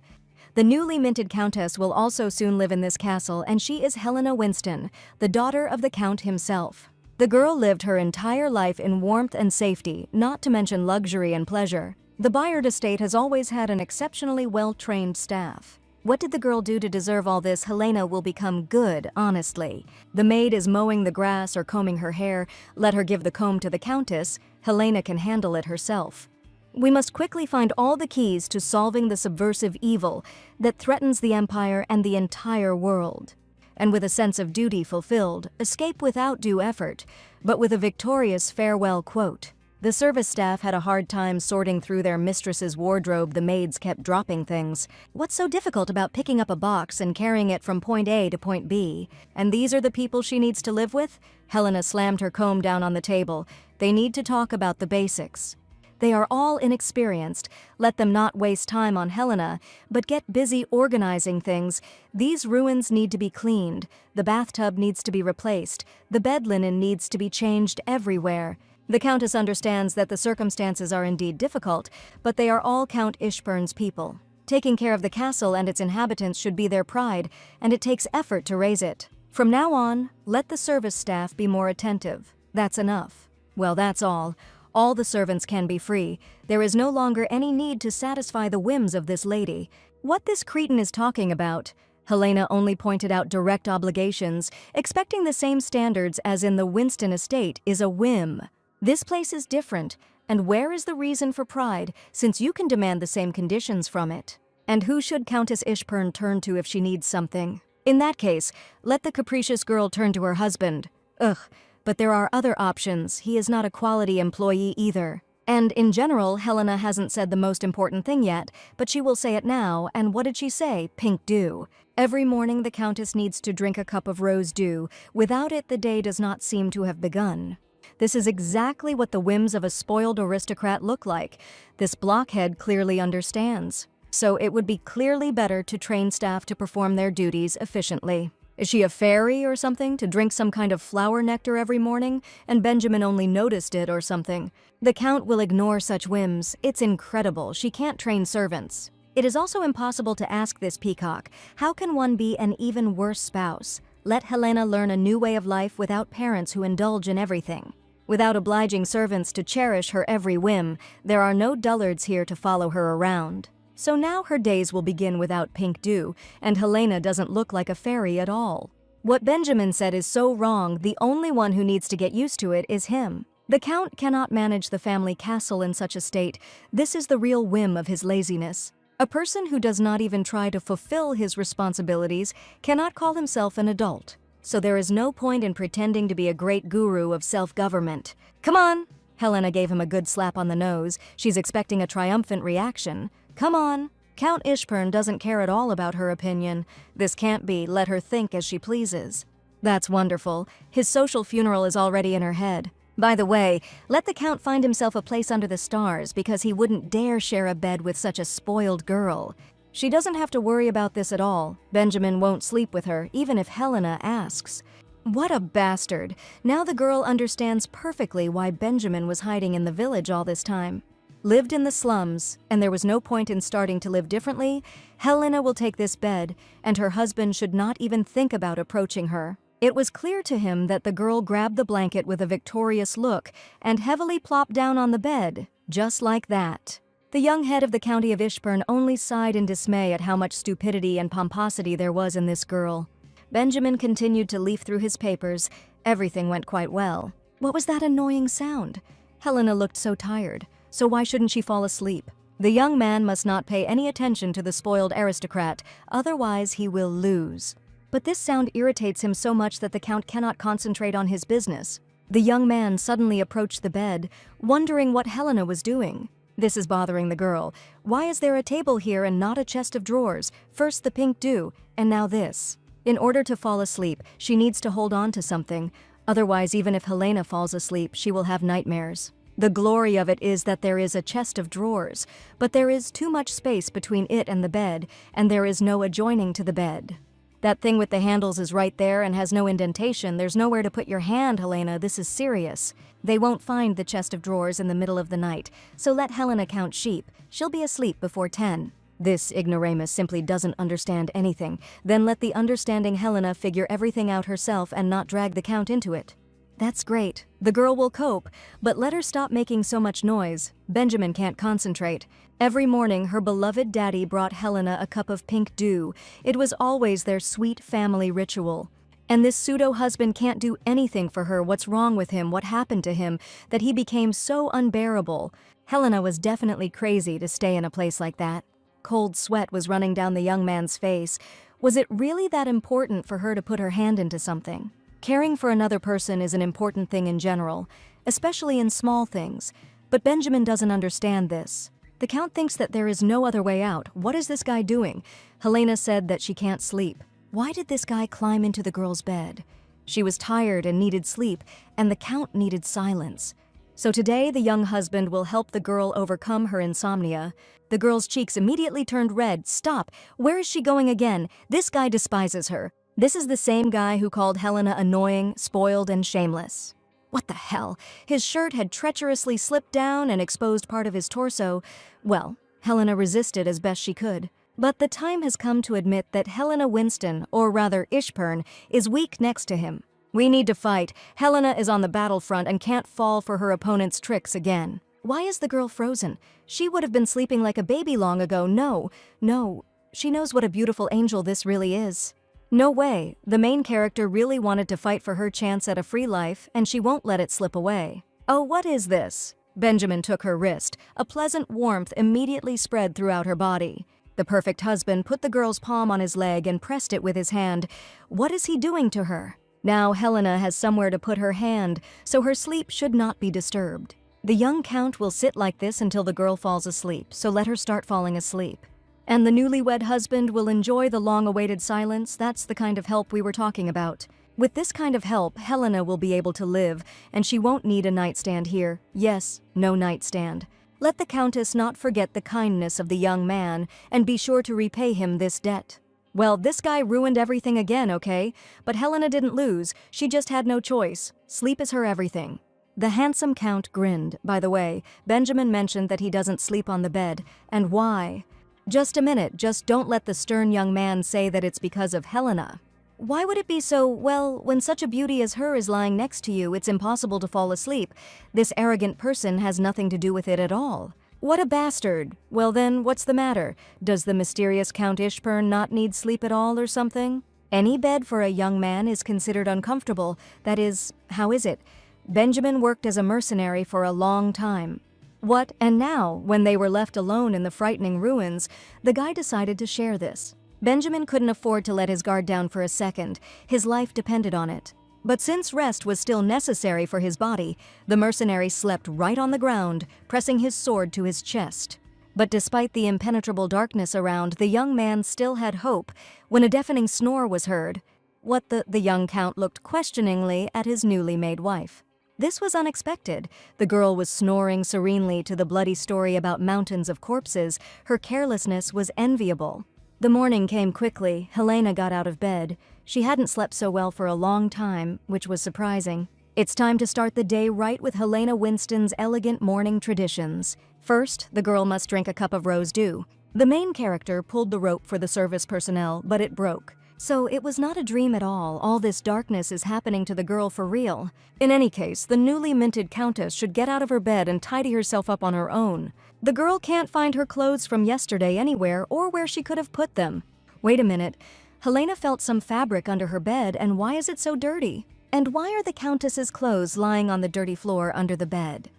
Speaker 1: The newly minted countess will also soon live in this castle, and she is Helena Winston, the daughter of the Count himself. The girl lived her entire life in warmth and safety, not to mention luxury and pleasure. The Byard estate has always had an exceptionally well-trained staff. What did the girl do to deserve all this? Helena will become good, honestly. The maid is mowing the grass or combing her hair. Let her give the comb to the countess. Helena can handle it herself. We must quickly find all the keys to solving the subversive evil that threatens the empire and the entire world. And with a sense of duty fulfilled, escape without due effort, but with a victorious farewell quote. The service staff had a hard time sorting through their mistress's wardrobe. The maids kept dropping things. What's so difficult about picking up a box and carrying it from point A to point B? And these are the people she needs to live with? Helena slammed her comb down on the table. They need to talk about the basics. They are all inexperienced. Let them not waste time on Helena, but get busy organizing things. These ruins need to be cleaned. The bathtub needs to be replaced. The bed linen needs to be changed everywhere. The Countess understands that the circumstances are indeed difficult, but they are all Count Ishburn's people. Taking care of the castle and its inhabitants should be their pride, and it takes effort to raise it. From now on, let the service staff be more attentive. That's enough. Well, that's all. All the servants can be free. There is no longer any need to satisfy the whims of this lady. What this cretin is talking about? Helena only pointed out direct obligations. Expecting the same standards as in the Winston estate is a whim. This place is different, and where is the reason for pride, since you can demand the same conditions from it? And who should Countess Ishburn turn to if she needs something? In that case, let the capricious girl turn to her husband. Ugh. But there are other options. He is not a quality employee either. And in general, Helena hasn't said the most important thing yet, but she will say it now, and what did she say? Pink dew. Every morning the Countess needs to drink a cup of rose dew. Without it, the day does not seem to have begun. This is exactly what the whims of a spoiled aristocrat look like. This blockhead clearly understands. So it would be clearly better to train staff to perform their duties efficiently. Is she a fairy or something to drink some kind of flower nectar every morning, and Benjamin only noticed it or something? The Count will ignore such whims. It's incredible. She can't train servants. It is also impossible to ask this peacock, how can one be an even worse spouse? Let Helena learn a new way of life without parents who indulge in everything. Without obliging servants to cherish her every whim, there are no dullards here to follow her around. So now her days will begin without pink dew, and Helena doesn't look like a fairy at all. What Benjamin said is so wrong, the only one who needs to get used to it is him. The Count cannot manage the family castle in such a state. This is the real whim of his laziness. A person who does not even try to fulfill his responsibilities cannot call himself an adult. So there is no point in pretending to be a great guru of self-government. Come on! Helena gave him a good slap on the nose. She's expecting a triumphant reaction. Come on. Count Ishburn doesn't care at all about her opinion. This can't be. Let her think as she pleases. That's wonderful. His social funeral is already in her head. By the way, let the Count find himself a place under the stars because he wouldn't dare share a bed with such a spoiled girl. She doesn't have to worry about this at all. Benjamin won't sleep with her, even if Helena asks. What a bastard. Now the girl understands perfectly why Benjamin was hiding in the village all this time. Lived in the slums, and there was no point in starting to live differently. Helena will take this bed, and her husband should not even think about approaching her. It was clear to him that the girl grabbed the blanket with a victorious look and heavily plopped down on the bed, just like that. The young head of the county of Ishburn only sighed in dismay at how much stupidity and pomposity there was in this girl. Benjamin continued to leaf through his papers. Everything went quite well. What was that annoying sound? Helena looked so tired. So why shouldn't she fall asleep? The young man must not pay any attention to the spoiled aristocrat, otherwise he will lose. But this sound irritates him so much that the Count cannot concentrate on his business. The young man suddenly approached the bed, wondering what Helena was doing. This is bothering the girl. Why is there a table here and not a chest of drawers? First the pink dew, and now this. In order to fall asleep, she needs to hold on to something. Otherwise, even if Helena falls asleep, she will have nightmares. The glory of it is that there is a chest of drawers, but there is too much space between it and the bed, and there is no adjoining to the bed. That thing with the handles is right there and has no indentation. There's nowhere to put your hand, Helena. This is serious. They won't find the chest of drawers in the middle of the night, so let Helena count sheep. She'll be asleep before 10. This ignoramus simply doesn't understand anything. Then let the understanding Helena figure everything out herself and not drag the Count into it. That's great. The girl will cope, but let her stop making so much noise. Benjamin can't concentrate. Every morning, her beloved daddy brought Helena a cup of pink dew. It was always their sweet family ritual. And this pseudo-husband can't do anything for her. What's wrong with him? What happened to him? That he became so unbearable. Helena was definitely crazy to stay in a place like that. Cold sweat was running down the young man's face. Was it really that important for her to put her hand into something? Caring for another person is an important thing in general, especially in small things, but Benjamin doesn't understand this. The Count thinks that there is no other way out. What is this guy doing? Helena said that she can't sleep. Why did this guy climb into the girl's bed? She was tired and needed sleep, and the Count needed silence. So today, the young husband will help the girl overcome her insomnia. The girl's cheeks immediately turned red. Stop! Where is she going again? This guy despises her. This is the same guy who called Helena annoying, spoiled, and shameless. What the hell? His shirt had treacherously slipped down and exposed part of his torso. Well, Helena resisted as best she could. But the time has come to admit that Helena Winston, or rather Ishpern, is weak next to him. We need to fight. Helena is on the battlefront and can't fall for her opponent's tricks again. Why is the girl frozen? She would have been sleeping like a baby long ago. No. She knows what a beautiful angel this really is. No way. The main character really wanted to fight for her chance at a free life, and she won't let it slip away. Oh, what is this? Benjamin took her wrist. A pleasant warmth immediately spread throughout her body. The perfect husband put the girl's palm on his leg and pressed it with his hand. What is he doing to her? Now Helena has somewhere to put her hand, so her sleep should not be disturbed. The young count will sit like this until the girl falls asleep, so let her start falling asleep. And the newlywed husband will enjoy the long-awaited silence. That's the kind of help we were talking about. With this kind of help, Helena will be able to live, and she won't need a nightstand here. Yes, no nightstand. Let the Countess not forget the kindness of the young man, and be sure to repay him this debt. Well, this guy ruined everything again, okay? But Helena didn't lose, she just had no choice. Sleep is her everything. The handsome Count grinned. By the way, Benjamin mentioned that he doesn't sleep on the bed. And why? Just a minute, just don't let the stern young man say that it's because of Helena. Why would it be so, well, when such a beauty as her is lying next to you, it's impossible to fall asleep. This arrogant person has nothing to do with it at all. What a bastard. Well then, what's the matter? Does the mysterious Count Ishpern not need sleep at all or something? Any bed for a young man is considered uncomfortable. That is, how is it? Benjamin worked as a mercenary for a long time. What, and now, when they were left alone in the frightening ruins, the guy decided to share this. Benjamin couldn't afford to let his guard down for a second. His life depended on it. But since rest was still necessary for his body, the mercenary slept right on the ground, pressing his sword to his chest. But despite the impenetrable darkness around, the young man still had hope when a deafening snore was heard. What the young count looked questioningly at his newly made wife. This was unexpected. The girl was snoring serenely to the bloody story about mountains of corpses. Her carelessness was enviable. The morning came quickly. Helena got out of bed. She hadn't slept so well for a long time, which was surprising. It's time to start the day right with Helena Winston's elegant morning traditions. First, the girl must drink a cup of rose dew. The main character pulled the rope for the service personnel, but it broke. So it was not a dream at all. All this darkness is happening to the girl for real. In any case, the newly minted countess should get out of her bed and tidy herself up on her own. The girl can't find her clothes from yesterday anywhere or where she could have put them. Wait a minute. Helena felt some fabric under her bed, and why is it so dirty? And why are the countess's clothes lying on the dirty floor under the bed?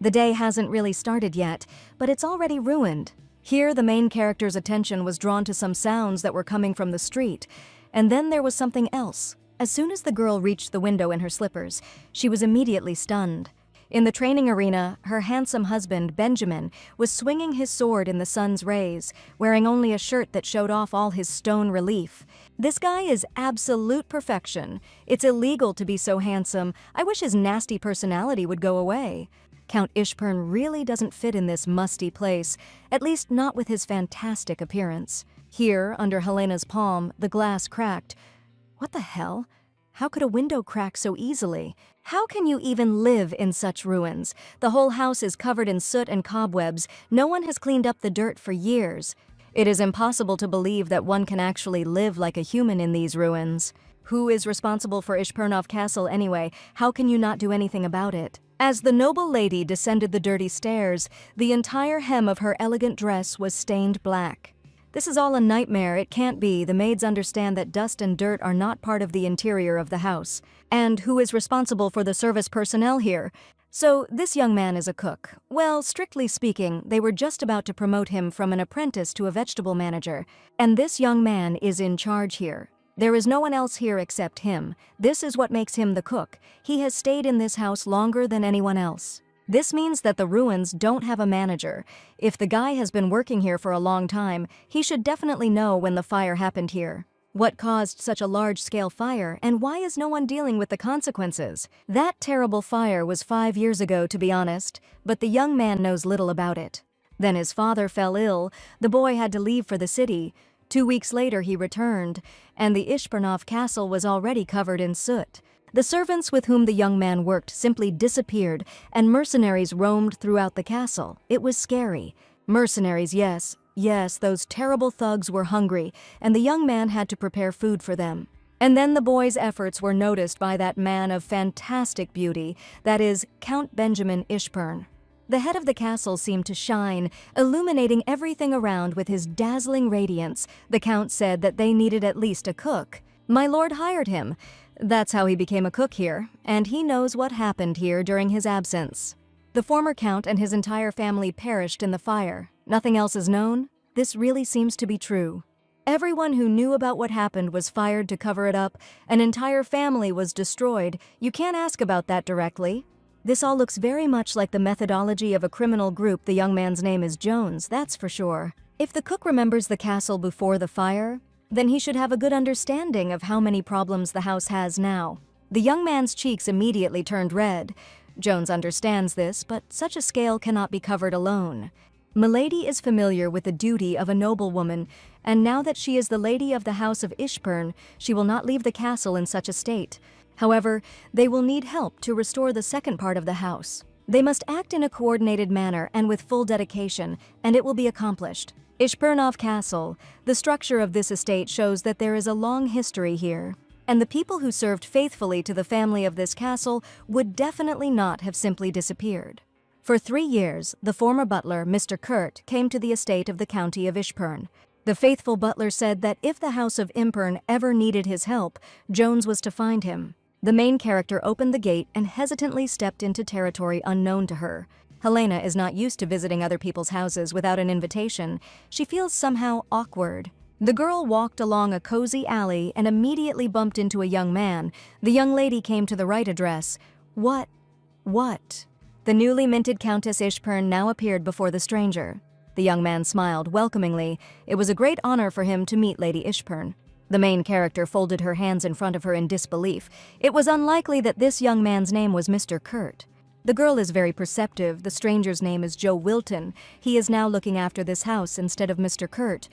Speaker 1: The day hasn't really started yet, but it's already ruined. Here, the main character's attention was drawn to some sounds that were coming from the street, and then there was something else. As soon as the girl reached the window in her slippers, she was immediately stunned. In the training arena, her handsome husband, Benjamin, was swinging his sword in the sun's rays, wearing only a shirt that showed off all his stone relief. This guy is absolute perfection. It's illegal to be so handsome. I wish his nasty personality would go away. Count Ishpern really doesn't fit in this musty place, at least not with his fantastic appearance. Here, under Helena's palm, the glass cracked. What the hell? How could a window crack so easily? How can you even live in such ruins? The whole house is covered in soot and cobwebs. No one has cleaned up the dirt for years. It is impossible to believe that one can actually live like a human in these ruins. Who is responsible for Ishpernov Castle anyway? How can you not do anything about it? As the noble lady descended the dirty stairs, the entire hem of her elegant dress was stained black. This is all a nightmare. It can't be. The maids understand that dust and dirt are not part of the interior of the house. And who is responsible for the service personnel here? So this young man is a cook. Well, strictly speaking, they were just about to promote him from an apprentice to a vegetable manager. And this young man is in charge here. There is no one else here except him. This is what makes him the cook. He has stayed in this house longer than anyone else. This means that the ruins don't have a manager. If the guy has been working here for a long time, he should definitely know when the fire happened here. What caused such a large-scale fire, and why is no one dealing with the consequences? That terrible fire was 5 years ago, to be honest, but the young man knows little about it. Then his father fell ill, the boy had to leave for the city. 2 weeks later he returned, and the Ishpernov castle was already covered in soot. The servants with whom the young man worked simply disappeared, and mercenaries roamed throughout the castle. It was scary. Mercenaries, yes. Yes, those terrible thugs were hungry, and the young man had to prepare food for them. And then the boy's efforts were noticed by that man of fantastic beauty, that is, Count Benjamin Ishpern. The head of the castle seemed to shine, illuminating everything around with his dazzling radiance. The count said that they needed at least a cook. My lord hired him. That's how he became a cook here, and he knows what happened here during his absence. The former count and his entire family perished in the fire. Nothing else is known? This really seems to be true. Everyone who knew about what happened was fired to cover it up. An entire family was destroyed. You can't ask about that directly. This all looks very much like the methodology of a criminal group. The young man's name is Jones, that's for sure. If the cook remembers the castle before the fire, then he should have a good understanding of how many problems the house has now. The young man's cheeks immediately turned red. Jones understands this, but such a scale cannot be covered alone. Milady is familiar with the duty of a noblewoman, and now that she is the lady of the house of Ishpern, she will not leave the castle in such a state. However, they will need help to restore the second part of the house. They must act in a coordinated manner and with full dedication, and it will be accomplished. Ishpernov Castle. The structure of this estate shows that there is a long history here, and the people who served faithfully to the family of this castle would definitely not have simply disappeared. For 3 years, the former butler, Mr. Kurt, came to the estate of the county of Ishpern. The faithful butler said that if the house of Impern ever needed his help, Jones was to find him. The main character opened the gate and hesitantly stepped into territory unknown to her. Helena is not used to visiting other people's houses without an invitation. She feels somehow awkward. The girl walked along a cozy alley and immediately bumped into a young man. The young lady came to the right address. What? The newly minted Countess Ishpern now appeared before the stranger. The young man smiled welcomingly. It was a great honor for him to meet Lady Ishpern. The main character folded her hands in front of her in disbelief. It was unlikely that this young man's name was Mr. Kurt. The girl is very perceptive. The stranger's name is Joe Wilton. He is now looking after this house instead of Mr. Kurt.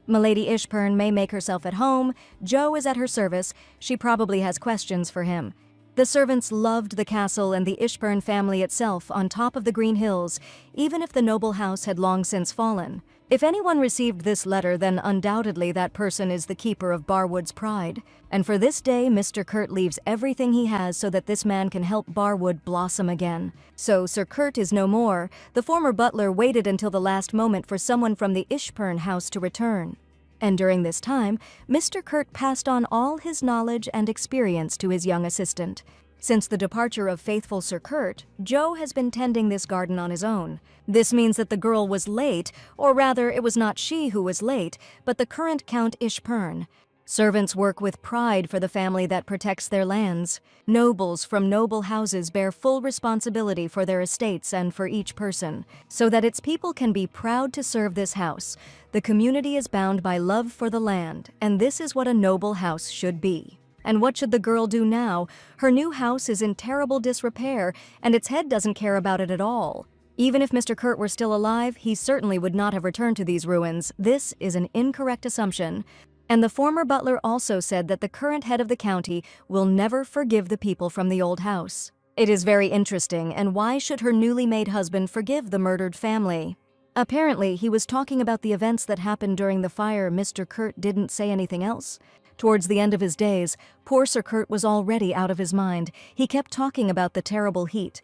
Speaker 1: Milady Ishpern may make herself at home. Joe is at her service. She probably has questions for him. The servants loved the castle and the Ishpern family itself on top of the green hills, even if the noble house had long since fallen. If anyone received this letter, then undoubtedly that person is the keeper of Barwood's pride. And for this day, Mr. Kurt leaves everything he has so that this man can help Barwood blossom again. So Sir Kurt is no more. The former butler waited until the last moment for someone from the Ishpern house to return. And during this time, Mr. Kurt passed on all his knowledge and experience to his young assistant. Since the departure of faithful Sir Kurt, Joe has been tending this garden on his own. This means that the girl was late, or rather, it was not she who was late, but the current Count Ishpern. Servants work with pride for the family that protects their lands. Nobles from noble houses bear full responsibility for their estates and for each person, so that its people can be proud to serve this house. The community is bound by love for the land, and this is what a noble house should be. And what should the girl do now? Her new house is in terrible disrepair, and its head doesn't care about it at all. Even if Mr. Kurt were still alive, he certainly would not have returned to these ruins. This is an incorrect assumption. And the former butler also said that the current head of the county will never forgive the people from the old house. It is very interesting, and why should her newly made husband forgive the murdered family? Apparently, he was talking about the events that happened during the fire. Mr. Kurt didn't say anything else. Towards the end of his days, poor Sir Kurt was already out of his mind. He kept talking about the terrible heat.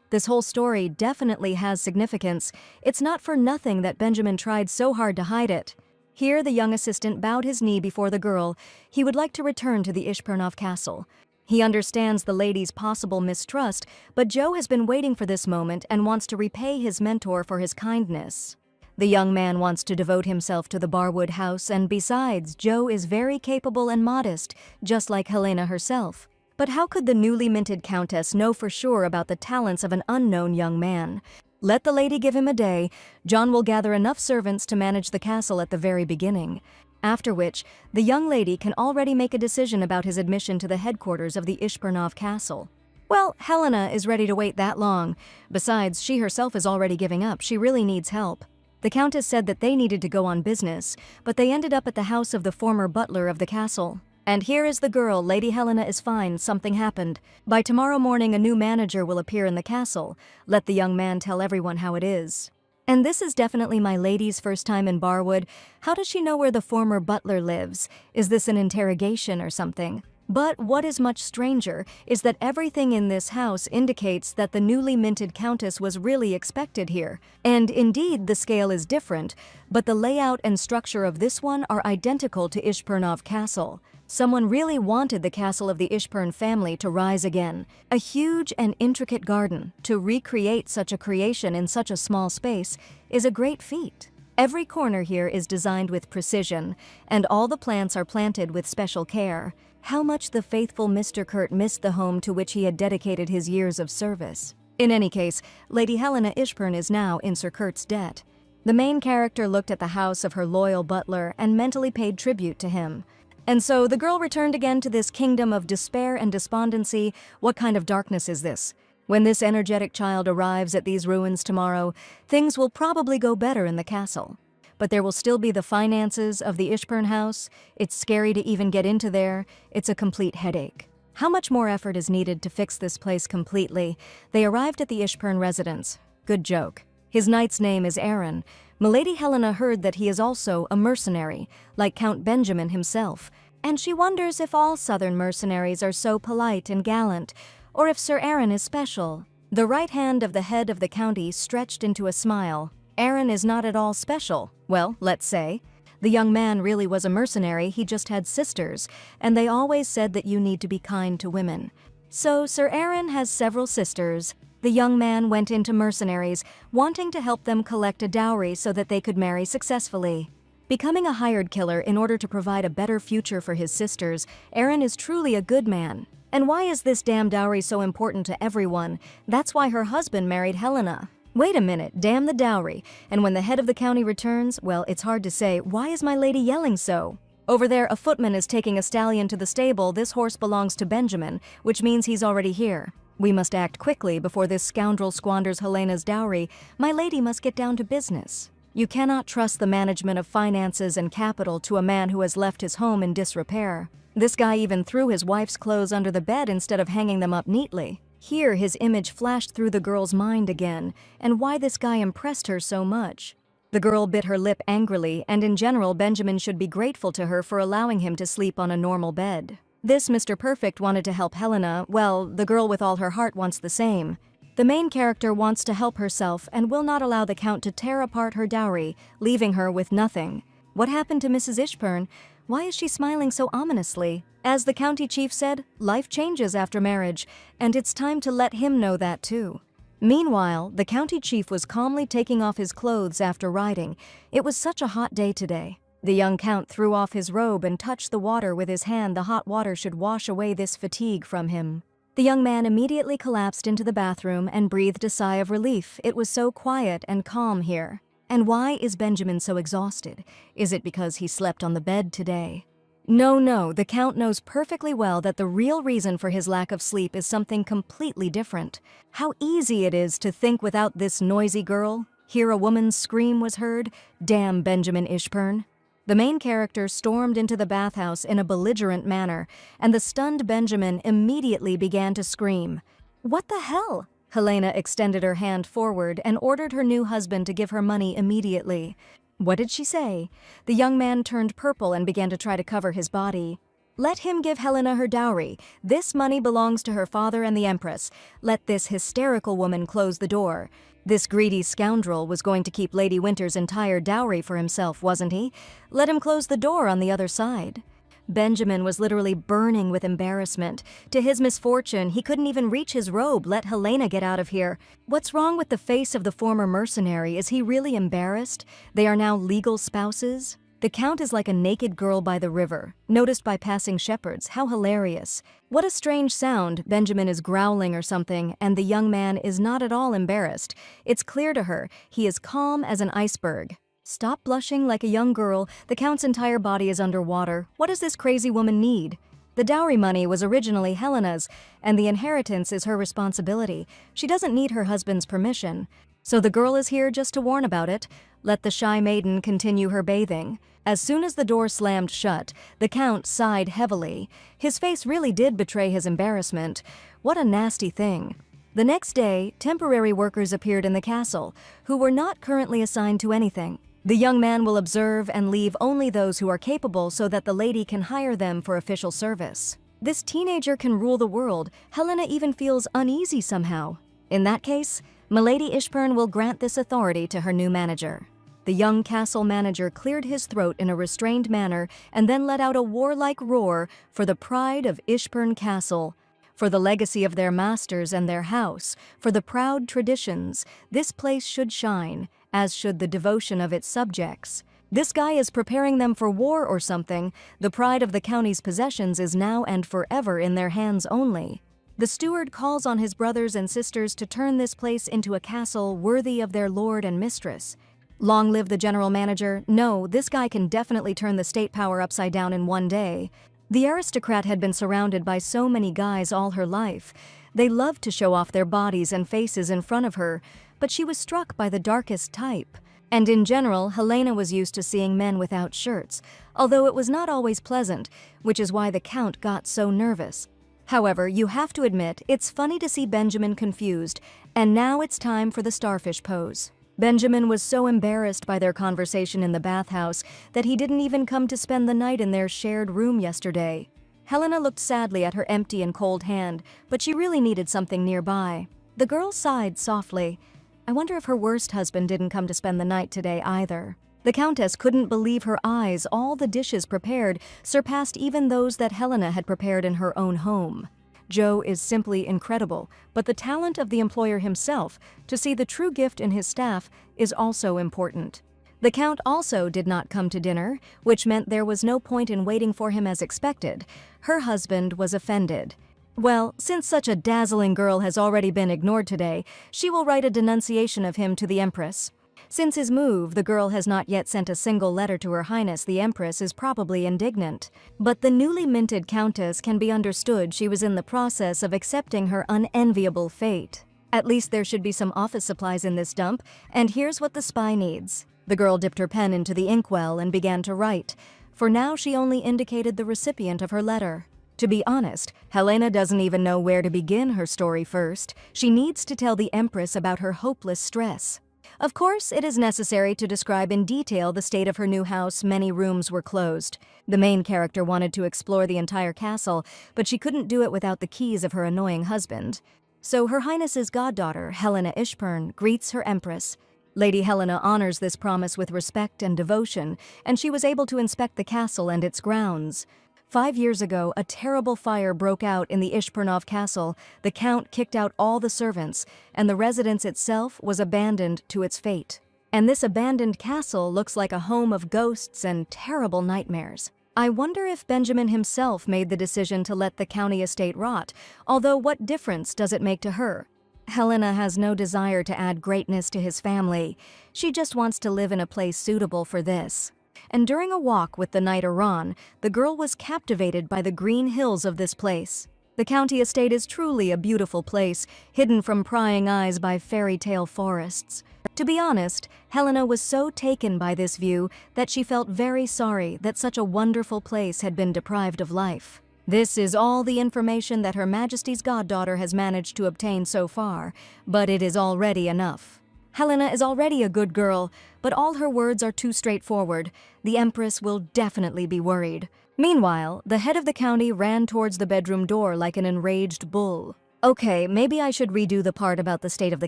Speaker 1: This whole story definitely has significance. It's not for nothing that Benjamin tried so hard to hide it. Here, the young assistant bowed his knee before the girl. He would like to return to the Ishpernov castle. He understands the lady's possible mistrust, but Joe has been waiting for this moment and wants to repay his mentor for his kindness. The young man wants to devote himself to the Barwood house, and besides, Joe is very capable and modest, just like Helena herself. But how could the newly minted countess know for sure about the talents of an unknown young man? Let the lady give him a day. John will gather enough servants to manage the castle at the very beginning. after which the young lady can already make a decision about his admission to the headquarters of the Ishpernov castle. Well, Helena is ready to wait that long. Besides, she herself is already giving up. She really needs help. The Countess said that they needed to go on business, but they ended up at the house of the former butler of the castle. And here is the girl. Lady Helena is fine. Something happened. By tomorrow morning, a new manager will appear in the castle. Let the young man tell everyone how it is. And this is definitely my lady's first time in Barwood. How does she know where the former butler lives? Is this an interrogation or something? But what is much stranger is that everything in this house indicates that the newly minted countess was really expected here. And indeed, the scale is different, but the layout and structure of this one are identical to Ishpernov Castle. Someone really wanted the castle of the Ishpern family to rise again. A huge and intricate garden. To recreate such a creation in such a small space is a great feat. Every corner here is designed with precision, and all the plants are planted with special care. How much the faithful Mr. Kurt missed the home to which he had dedicated his years of service. In any case, Lady Helena Ishpern is now in Sir Kurt's debt. The main character looked at the house of her loyal butler and mentally paid tribute to him. And so the girl returned again to this kingdom of despair and despondency. What kind of darkness is this? When this energetic child arrives at these ruins tomorrow, things will probably go better in the castle. But there will still be the finances of the Ishpern house. It's scary to even get into there. It's a complete headache. How much more effort is needed to fix this place completely? They arrived at the Ishpern residence. Good joke. His knight's name is Aaron. Milady Helena heard that he is also a mercenary, like Count Benjamin himself, and she wonders if all southern mercenaries are so polite and gallant, or if Sir Aaron is special. The right hand of the head of the county stretched into a smile. Aaron is not at all special. Well, let's say. The young man really was a mercenary. He just had sisters, and they always said that you need to be kind to women. So Sir Aaron has several sisters. The young man went into mercenaries, wanting to help them collect a dowry so that they could marry successfully. Becoming a hired killer in order to provide a better future for his sisters, Aaron is truly a good man. And why is this damn dowry so important to everyone? That's why her husband married Helena. Wait a minute, damn the dowry. And when the head of the county returns, well, it's hard to say, why is my lady yelling so? Over there, a footman is taking a stallion to the stable. This horse belongs to Benjamin, which means he's already here. We must act quickly before this scoundrel squanders Helena's dowry. My lady must get down to business. You cannot trust the management of finances and capital to a man who has left his home in disrepair. This guy even threw his wife's clothes under the bed instead of hanging them up neatly. Here, his image flashed through the girl's mind again, and why this guy impressed her so much. The girl bit her lip angrily, and in general, Benjamin should be grateful to her for allowing him to sleep on a normal bed. This Mr. Perfect wanted to help Helena. Well, the girl with all her heart wants the same. The main character wants to help herself and will not allow the Count to tear apart her dowry, leaving her with nothing. What happened to Mrs. Ishpern? Why is she smiling so ominously? As the county chief said, life changes after marriage, and it's time to let him know that too. Meanwhile, the county chief was calmly taking off his clothes after riding. It was such a hot day today. The young count threw off his robe and touched the water with his hand. The hot water should wash away this fatigue from him. The young man immediately collapsed into the bathroom and breathed a sigh of relief. It was so quiet and calm here. And why is Benjamin so exhausted? Is it because he slept on the bed today? No, the Count knows perfectly well that the real reason for his lack of sleep is something completely different. How easy it is to think without this noisy girl. Here a woman's scream was heard. Damn Benjamin Ishpern. The main character stormed into the bathhouse in a belligerent manner, and the stunned Benjamin immediately began to scream. What the hell? Helena extended her hand forward and ordered her new husband to give her money immediately. What did she say? The young man turned purple and began to try to cover his body. Let him give Helena her dowry. This money belongs to her father and the Empress. Let this hysterical woman close the door. This greedy scoundrel was going to keep Lady Winter's entire dowry for himself, wasn't he? Let him close the door on the other side. Benjamin was literally burning with embarrassment. To his misfortune, he couldn't even reach his robe. Let Helena get out of here. What's wrong with the face of the former mercenary? Is he really embarrassed? They are now legal spouses? The Count is like a naked girl by the river, noticed by passing shepherds. How hilarious. What a strange sound. Benjamin is growling or something, and the young man is not at all embarrassed. It's clear to her. He is calm as an iceberg. Stop blushing like a young girl. The Count's entire body is underwater. What does this crazy woman need? The dowry money was originally Helena's, and the inheritance is her responsibility. She doesn't need her husband's permission. So the girl is here just to warn about it. Let the shy maiden continue her bathing. As soon as the door slammed shut, the Count sighed heavily. His face really did betray his embarrassment. What a nasty thing. The next day, temporary workers appeared in the castle, who were not currently assigned to anything. The young man will observe and leave only those who are capable so that the lady can hire them for official service. This teenager can rule the world. Helena even feels uneasy somehow. In that case, Milady Ishpern will grant this authority to her new manager. The young castle manager cleared his throat in a restrained manner and then let out a warlike roar for the pride of Ishpern Castle. For the legacy of their masters and their house, for the proud traditions, this place should shine, as should the devotion of its subjects. This guy is preparing them for war or something. The pride of the county's possessions is now and forever in their hands only. The steward calls on his brothers and sisters to turn this place into a castle worthy of their lord and mistress. Long live the general manager. No, this guy can definitely turn the state power upside down in one day. The aristocrat had been surrounded by so many guys all her life. They loved to show off their bodies and faces in front of her, but she was struck by the darkest type. And in general, Helena was used to seeing men without shirts, although it was not always pleasant, which is why the Count got so nervous. However, you have to admit, it's funny to see Benjamin confused, and now it's time for the starfish pose. Benjamin was so embarrassed by their conversation in the bathhouse that he didn't even come to spend the night in their shared room yesterday. Helena looked sadly at her empty and cold hand, but she really needed something nearby. The girl sighed softly. I wonder if her worst husband didn't come to spend the night today either. The Countess couldn't believe her eyes. All the dishes prepared surpassed even those that Helena had prepared in her own home. Joe is simply incredible, but the talent of the employer himself to see the true gift in his staff is also important. The Count also did not come to dinner, which meant there was no point in waiting for him as expected. Her husband was offended. Well, since such a dazzling girl has already been ignored today, she will write a denunciation of him to the Empress. Since his move, the girl has not yet sent a single letter to Her Highness. The Empress is probably indignant. But the newly minted Countess can be understood. She was in the process of accepting her unenviable fate. At least there should be some office supplies in this dump, and here's what the spy needs. The girl dipped her pen into the inkwell and began to write. For now, she only indicated the recipient of her letter. To be honest, Helena doesn't even know where to begin her story first. She needs to tell the Empress about her hopeless stress. Of course, it is necessary to describe in detail the state of her new house. Many rooms were closed. The main character wanted to explore the entire castle, but she couldn't do it without the keys of her annoying husband. So Her Highness's goddaughter, Helena Ishpern, greets her Empress. Lady Helena honors this promise with respect and devotion, and she was able to inspect the castle and its grounds. 5 years ago, a terrible fire broke out in the Ishpernov castle. The Count kicked out all the servants, and the residence itself was abandoned to its fate. And this abandoned castle looks like a home of ghosts and terrible nightmares. I wonder if Benjamin himself made the decision to let the county estate rot, although what difference does it make to her? Helena has no desire to add greatness to his family. She just wants to live in a place suitable for this. And during a walk with the knight Iran, the girl was captivated by the green hills of this place. The county estate is truly a beautiful place, hidden from prying eyes by fairy tale forests. To be honest, Helena was so taken by this view that she felt very sorry that such a wonderful place had been deprived of life. This is all the information that Her Majesty's goddaughter has managed to obtain so far, but it is already enough. Helena is already a good girl, but all her words are too straightforward. The Empress will definitely be worried. Meanwhile, the head of the county ran towards the bedroom door like an enraged bull. Okay, maybe I should redo the part about the state of the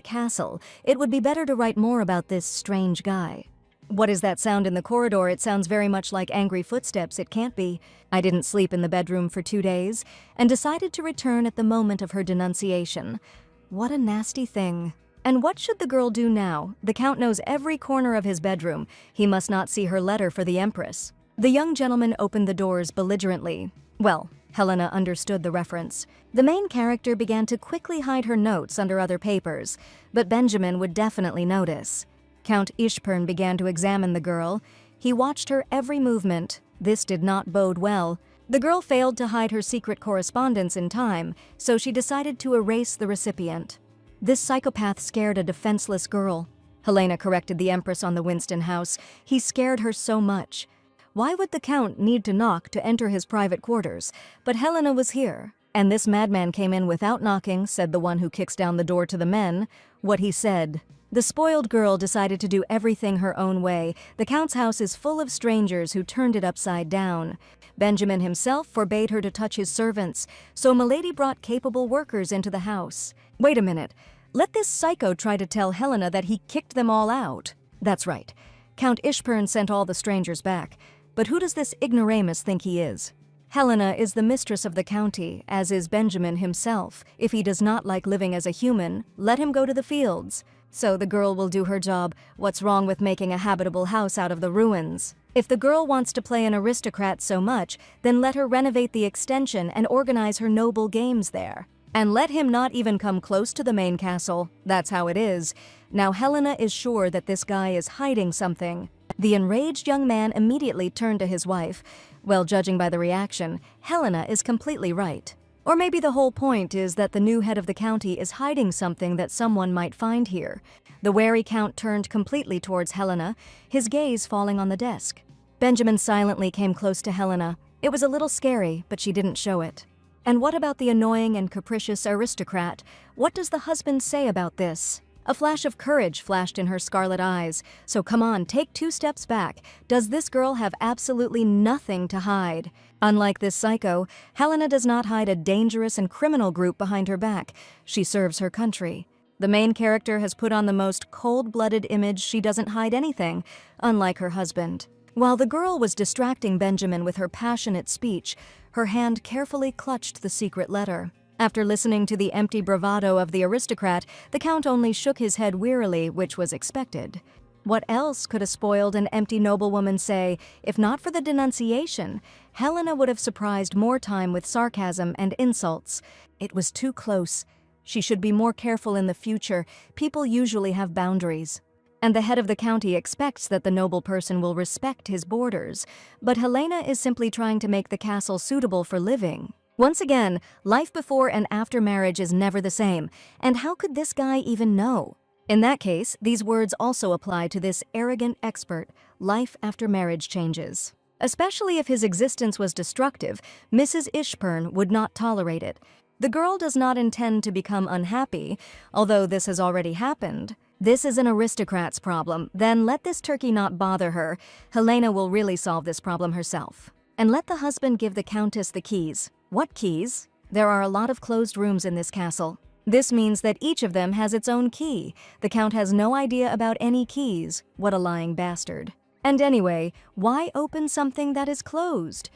Speaker 1: castle. It would be better to write more about this strange guy. What is that sound in the corridor? It sounds very much like angry footsteps. It can't be. I didn't sleep in the bedroom for 2 days, and decided to return at the moment of her denunciation. What a nasty thing. And what should the girl do now? The Count knows every corner of his bedroom. He must not see her letter for the Empress. The young gentleman opened the doors belligerently. Well, Helena understood the reference. The main character began to quickly hide her notes under other papers, but Benjamin would definitely notice. Count Ishpern began to examine the girl. He watched her every movement. This did not bode well. The girl failed to hide her secret correspondence in time, so she decided to erase the recipient. This psychopath scared a defenseless girl. Helena corrected the Empress on the Winston house. He scared her so much. Why would the Count need to knock to enter his private quarters? But Helena was here, and this madman came in without knocking, said the one who kicks down the door to the men. What he said. The spoiled girl decided to do everything her own way. The Count's house is full of strangers who turned it upside down. Benjamin himself forbade her to touch his servants, so Milady brought capable workers into the house. Wait a minute. Let this psycho try to tell Helena that he kicked them all out. That's right. Count Ishpern sent all the strangers back. But who does this ignoramus think he is? Helena is the mistress of the county, as is Benjamin himself. If he does not like living as a human, let him go to the fields. So the girl will do her job. What's wrong with making a habitable house out of the ruins? If the girl wants to play an aristocrat so much, then let her renovate the extension and organize her noble games there. And let him not even come close to the main castle. That's how it is. Now Helena is sure that this guy is hiding something. The enraged young man immediately turned to his wife. Well, judging by the reaction, Helena is completely right. Or maybe the whole point is that the new head of the county is hiding something that someone might find here. The wary Count turned completely towards Helena, his gaze falling on the desk. Benjamin silently came close to Helena. It was a little scary, but she didn't show it. And what about the annoying and capricious aristocrat? What does the husband say about this? A flash of courage flashed in her scarlet eyes. So come on, take 2 steps back. Does this girl have absolutely nothing to hide? Unlike this psycho, Helena does not hide a dangerous and criminal group behind her back. She serves her country. The main character has put on the most cold-blooded image. She doesn't hide anything, unlike her husband. While the girl was distracting Benjamin with her passionate speech, her hand carefully clutched the secret letter. After listening to the empty bravado of the aristocrat, the Count only shook his head wearily, which was expected. What else could a spoiled and empty noblewoman say? If not for the denunciation, Helena would have surprised more time with sarcasm and insults. It was too close. She should be more careful in the future. People usually have boundaries. And the head of the county expects that the noble person will respect his borders. But Helena is simply trying to make the castle suitable for living. Once again, life before and after marriage is never the same. And how could this guy even know? In that case, these words also apply to this arrogant expert. Life after marriage changes. Especially if his existence was destructive, Mrs. Ishpern would not tolerate it. The girl does not intend to become unhappy, although this has already happened. This is an aristocrat's problem. Then let this turkey not bother her. Helena will really solve this problem herself. And let the husband give the Countess the keys. What keys? There are a lot of closed rooms in this castle. This means that each of them has its own key. The Count has no idea about any keys. What a lying bastard. And anyway, why open something that is closed?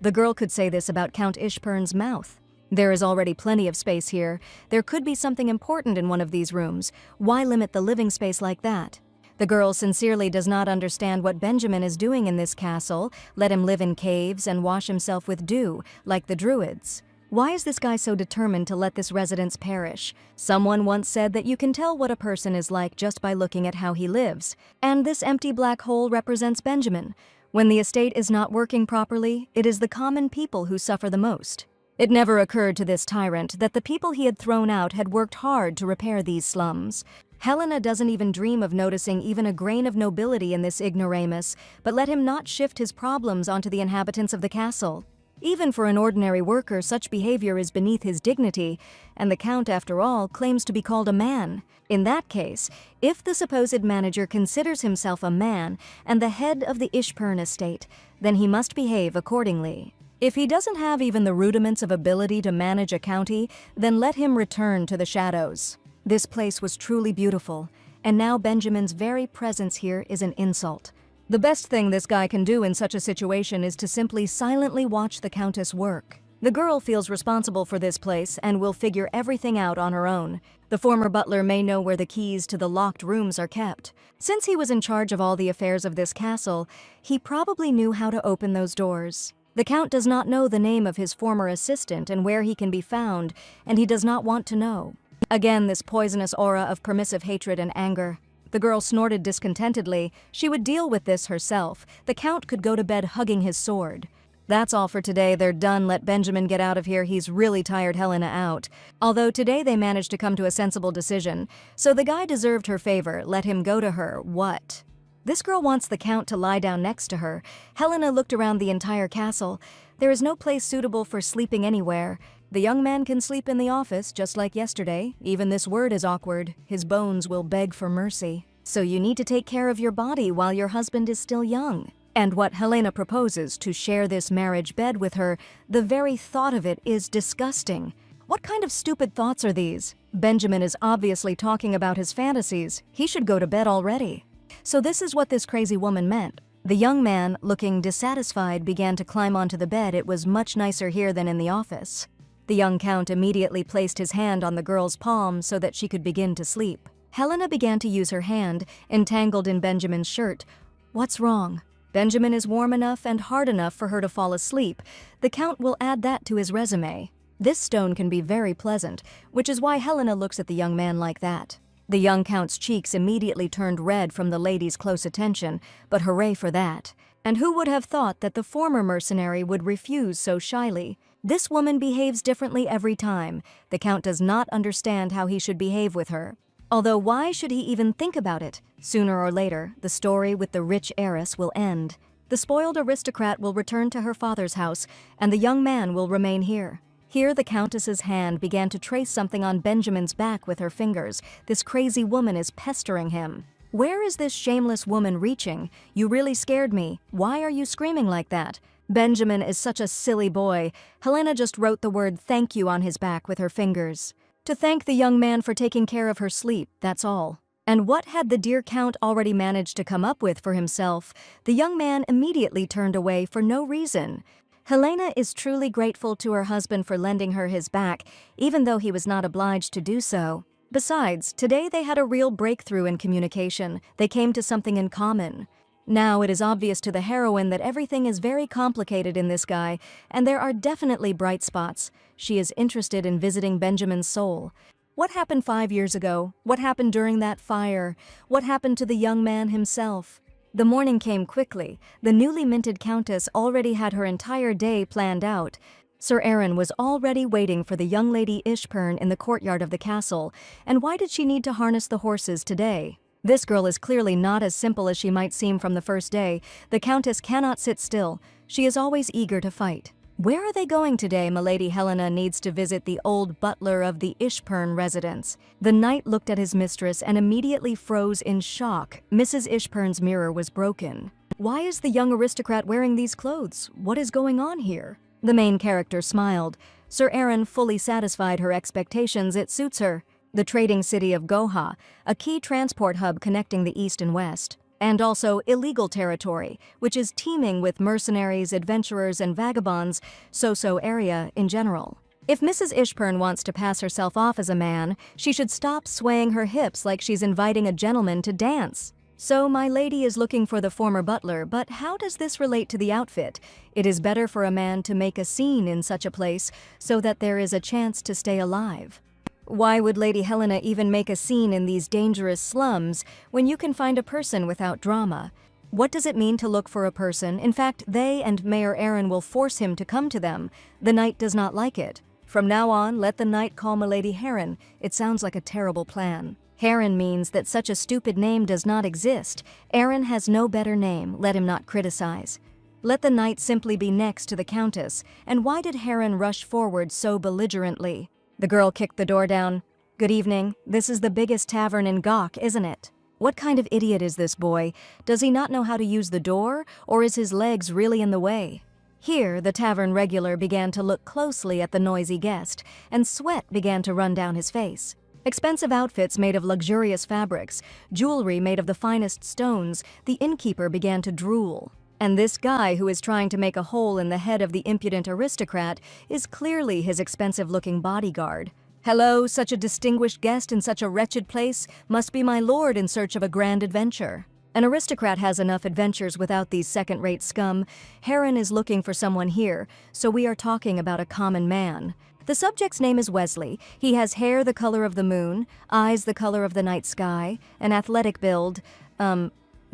Speaker 1: The girl could say this about Count Ishpern's mouth. There is already plenty of space here. There could be something important in one of these rooms. Why limit the living space like that? The girl sincerely does not understand what Benjamin is doing in this castle. Let him live in caves and wash himself with dew, like the Druids. Why is this guy so determined to let this residence perish? Someone once said that you can tell what a person is like just by looking at how he lives. And this empty black hole represents Benjamin. When the estate is not working properly, it is the common people who suffer the most. It never occurred to this tyrant that the people he had thrown out had worked hard to repair these slums. Helena doesn't even dream of noticing even a grain of nobility in this ignoramus, but let him not shift his problems onto the inhabitants of the castle. Even for an ordinary worker, such behavior is beneath his dignity, and the Count, after all, claims to be called a man. In that case, if the supposed manager considers himself a man and the head of the Ishpern estate, then he must behave accordingly. If he doesn't have even the rudiments of ability to manage a county, then let him return to the shadows. This place was truly beautiful, and now Benjamin's very presence here is an insult. The best thing this guy can do in such a situation is to simply silently watch the Countess work. The girl feels responsible for this place and will figure everything out on her own. The former butler may know where the keys to the locked rooms are kept. Since he was in charge of all the affairs of this castle, he probably knew how to open those doors. The Count does not know the name of his former assistant and where he can be found, and he does not want to know. Again, this poisonous aura of permissive hatred and anger. The girl snorted discontentedly. She would deal with this herself. The Count could go to bed hugging his sword. That's all for today. They're done. Let Benjamin get out of here. He's really tired Helena out. Although today they managed to come to a sensible decision. So the guy deserved her favor. Let him go to her. What? This girl wants the Count to lie down next to her. Helena looked around the entire castle. There is no place suitable for sleeping anywhere. The young man can sleep in the office, just like yesterday. Even this word is awkward. His bones will beg for mercy. So you need to take care of your body while your husband is still young. And what Helena proposes, to share this marriage bed with her, the very thought of it is disgusting. What kind of stupid thoughts are these? Benjamin is obviously talking about his fantasies. He should go to bed already. So this is what this crazy woman meant. The young man, looking dissatisfied, began to climb onto the bed. It was much nicer here than in the office. The young Count immediately placed his hand on the girl's palm so that she could begin to sleep. Helena began to use her hand, entangled in Benjamin's shirt. What's wrong? Benjamin is warm enough and hard enough for her to fall asleep. The Count will add that to his resume. This stone can be very pleasant, which is why Helena looks at the young man like that. The young Count's cheeks immediately turned red from the lady's close attention, but hooray for that. And who would have thought that the former mercenary would refuse so shyly? This woman behaves differently every time. The Count does not understand how he should behave with her. Although why should he even think about it? Sooner or later, the story with the rich heiress will end. The spoiled aristocrat will return to her father's house, and the young man will remain here. Here the Countess's hand began to trace something on Benjamin's back with her fingers. This crazy woman is pestering him. Where is this shameless woman reaching? You really scared me. Why are you screaming like that? Benjamin is such a silly boy. Helena just wrote the word thank you on his back with her fingers. To thank the young man for taking care of her sleep, that's all. And what had the dear Count already managed to come up with for himself? The young man immediately turned away for no reason. Helena is truly grateful to her husband for lending her his back, even though he was not obliged to do so. Besides, today they had a real breakthrough in communication. They came to something in common. Now it is obvious to the heroine that everything is very complicated in this guy, and there are definitely bright spots. She is interested in visiting Benjamin's soul. What happened 5 years ago? What happened during that fire? What happened to the young man himself? The morning came quickly. The newly minted countess already had her entire day planned out. Sir Aaron was already waiting for the young lady Ishpern in the courtyard of the castle. And why did she need to harness the horses today? This girl is clearly not as simple as she might seem from the first day. The countess cannot sit still. She is always eager to fight. Where are they going today? Milady Helena needs to visit the old butler of the Ishpern residence. The knight looked at his mistress and immediately froze in shock. Mrs. Ishpern's mirror was broken. Why is the young aristocrat wearing these clothes? What is going on here? The main character smiled. Sir Aaron fully satisfied her expectations. It suits her. The trading city of Goha, a key transport hub connecting the east and west, and also illegal territory, which is teeming with mercenaries, adventurers, and vagabonds, so area in general. If Mrs. Ishpern wants to pass herself off as a man, she should stop swaying her hips like she's inviting a gentleman to dance. So my lady is looking for the former butler, but how does this relate to the outfit? It is better for a man to make a scene in such a place so that there is a chance to stay alive. Why would Lady Helena even make a scene in these dangerous slums when you can find a person without drama? What does it mean to look for a person? In fact, they and Mayor Aaron will force him to come to them. The knight does not like it. From now on, let the knight call Milady Heron. It sounds like a terrible plan. Heron means that such a stupid name does not exist. Aaron has no better name. Let him not criticize. Let the knight simply be next to the countess. And why did Heron rush forward so belligerently? The girl kicked the door down. Good evening. This is the biggest tavern in Gok, isn't it? What kind of idiot is this boy? Does he not know how to use the door, or is his legs really in the way? Here, the tavern regular began to look closely at the noisy guest, and sweat began to run down his face. Expensive outfits made of luxurious fabrics, jewelry made of the finest stones, the innkeeper began to drool. And this guy who is trying to make a hole in the head of the impudent aristocrat is clearly his expensive-looking bodyguard. Hello, such a distinguished guest in such a wretched place must be my lord in search of a grand adventure. An aristocrat has enough adventures without these second-rate scum. Heron is looking for someone here, so we are talking about a common man. The subject's name is Wesley. He has hair the color of the moon, eyes the color of the night sky, an athletic build. The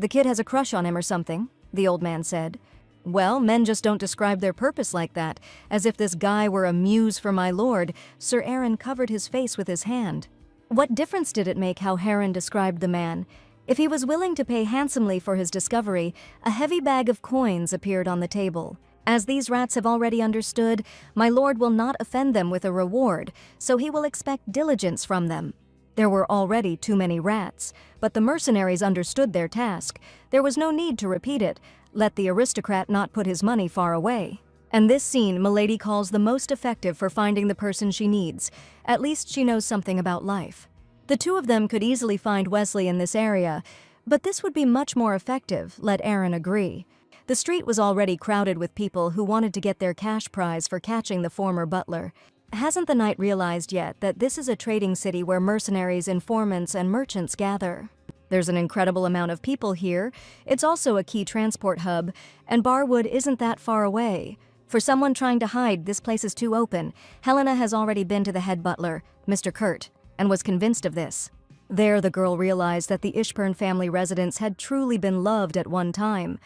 Speaker 1: kid has a crush on him or something, the old man said. Well, men just don't describe their purpose like that, as if this guy were a muse for my lord. Sir Aaron covered his face with his hand. What difference did it make how Heron described the man? If he was willing to pay handsomely for his discovery, a heavy bag of coins appeared on the table. As these rats have already understood, my lord will not offend them with a reward, so he will expect diligence from them. There were already too many rats, but the mercenaries understood their task. There was no need to repeat it. Let the aristocrat not put his money far away. And this scene Milady calls the most effective for finding the person she needs. At least she knows something about life. The two of them could easily find Wesley in this area, but this would be much more effective, let Aaron agree. The street was already crowded with people who wanted to get their cash prize for catching the former butler. Hasn't the knight realized yet that this is a trading city where mercenaries, informants, and merchants gather? There's an incredible amount of people here. It's also a key transport hub, and Barwood isn't that far away. For someone trying to hide, this place is too open. Helena has already been to the head butler, Mr. Kurt, and was convinced of this. There, the girl realized that the Ishburn family residence had truly been loved at one time.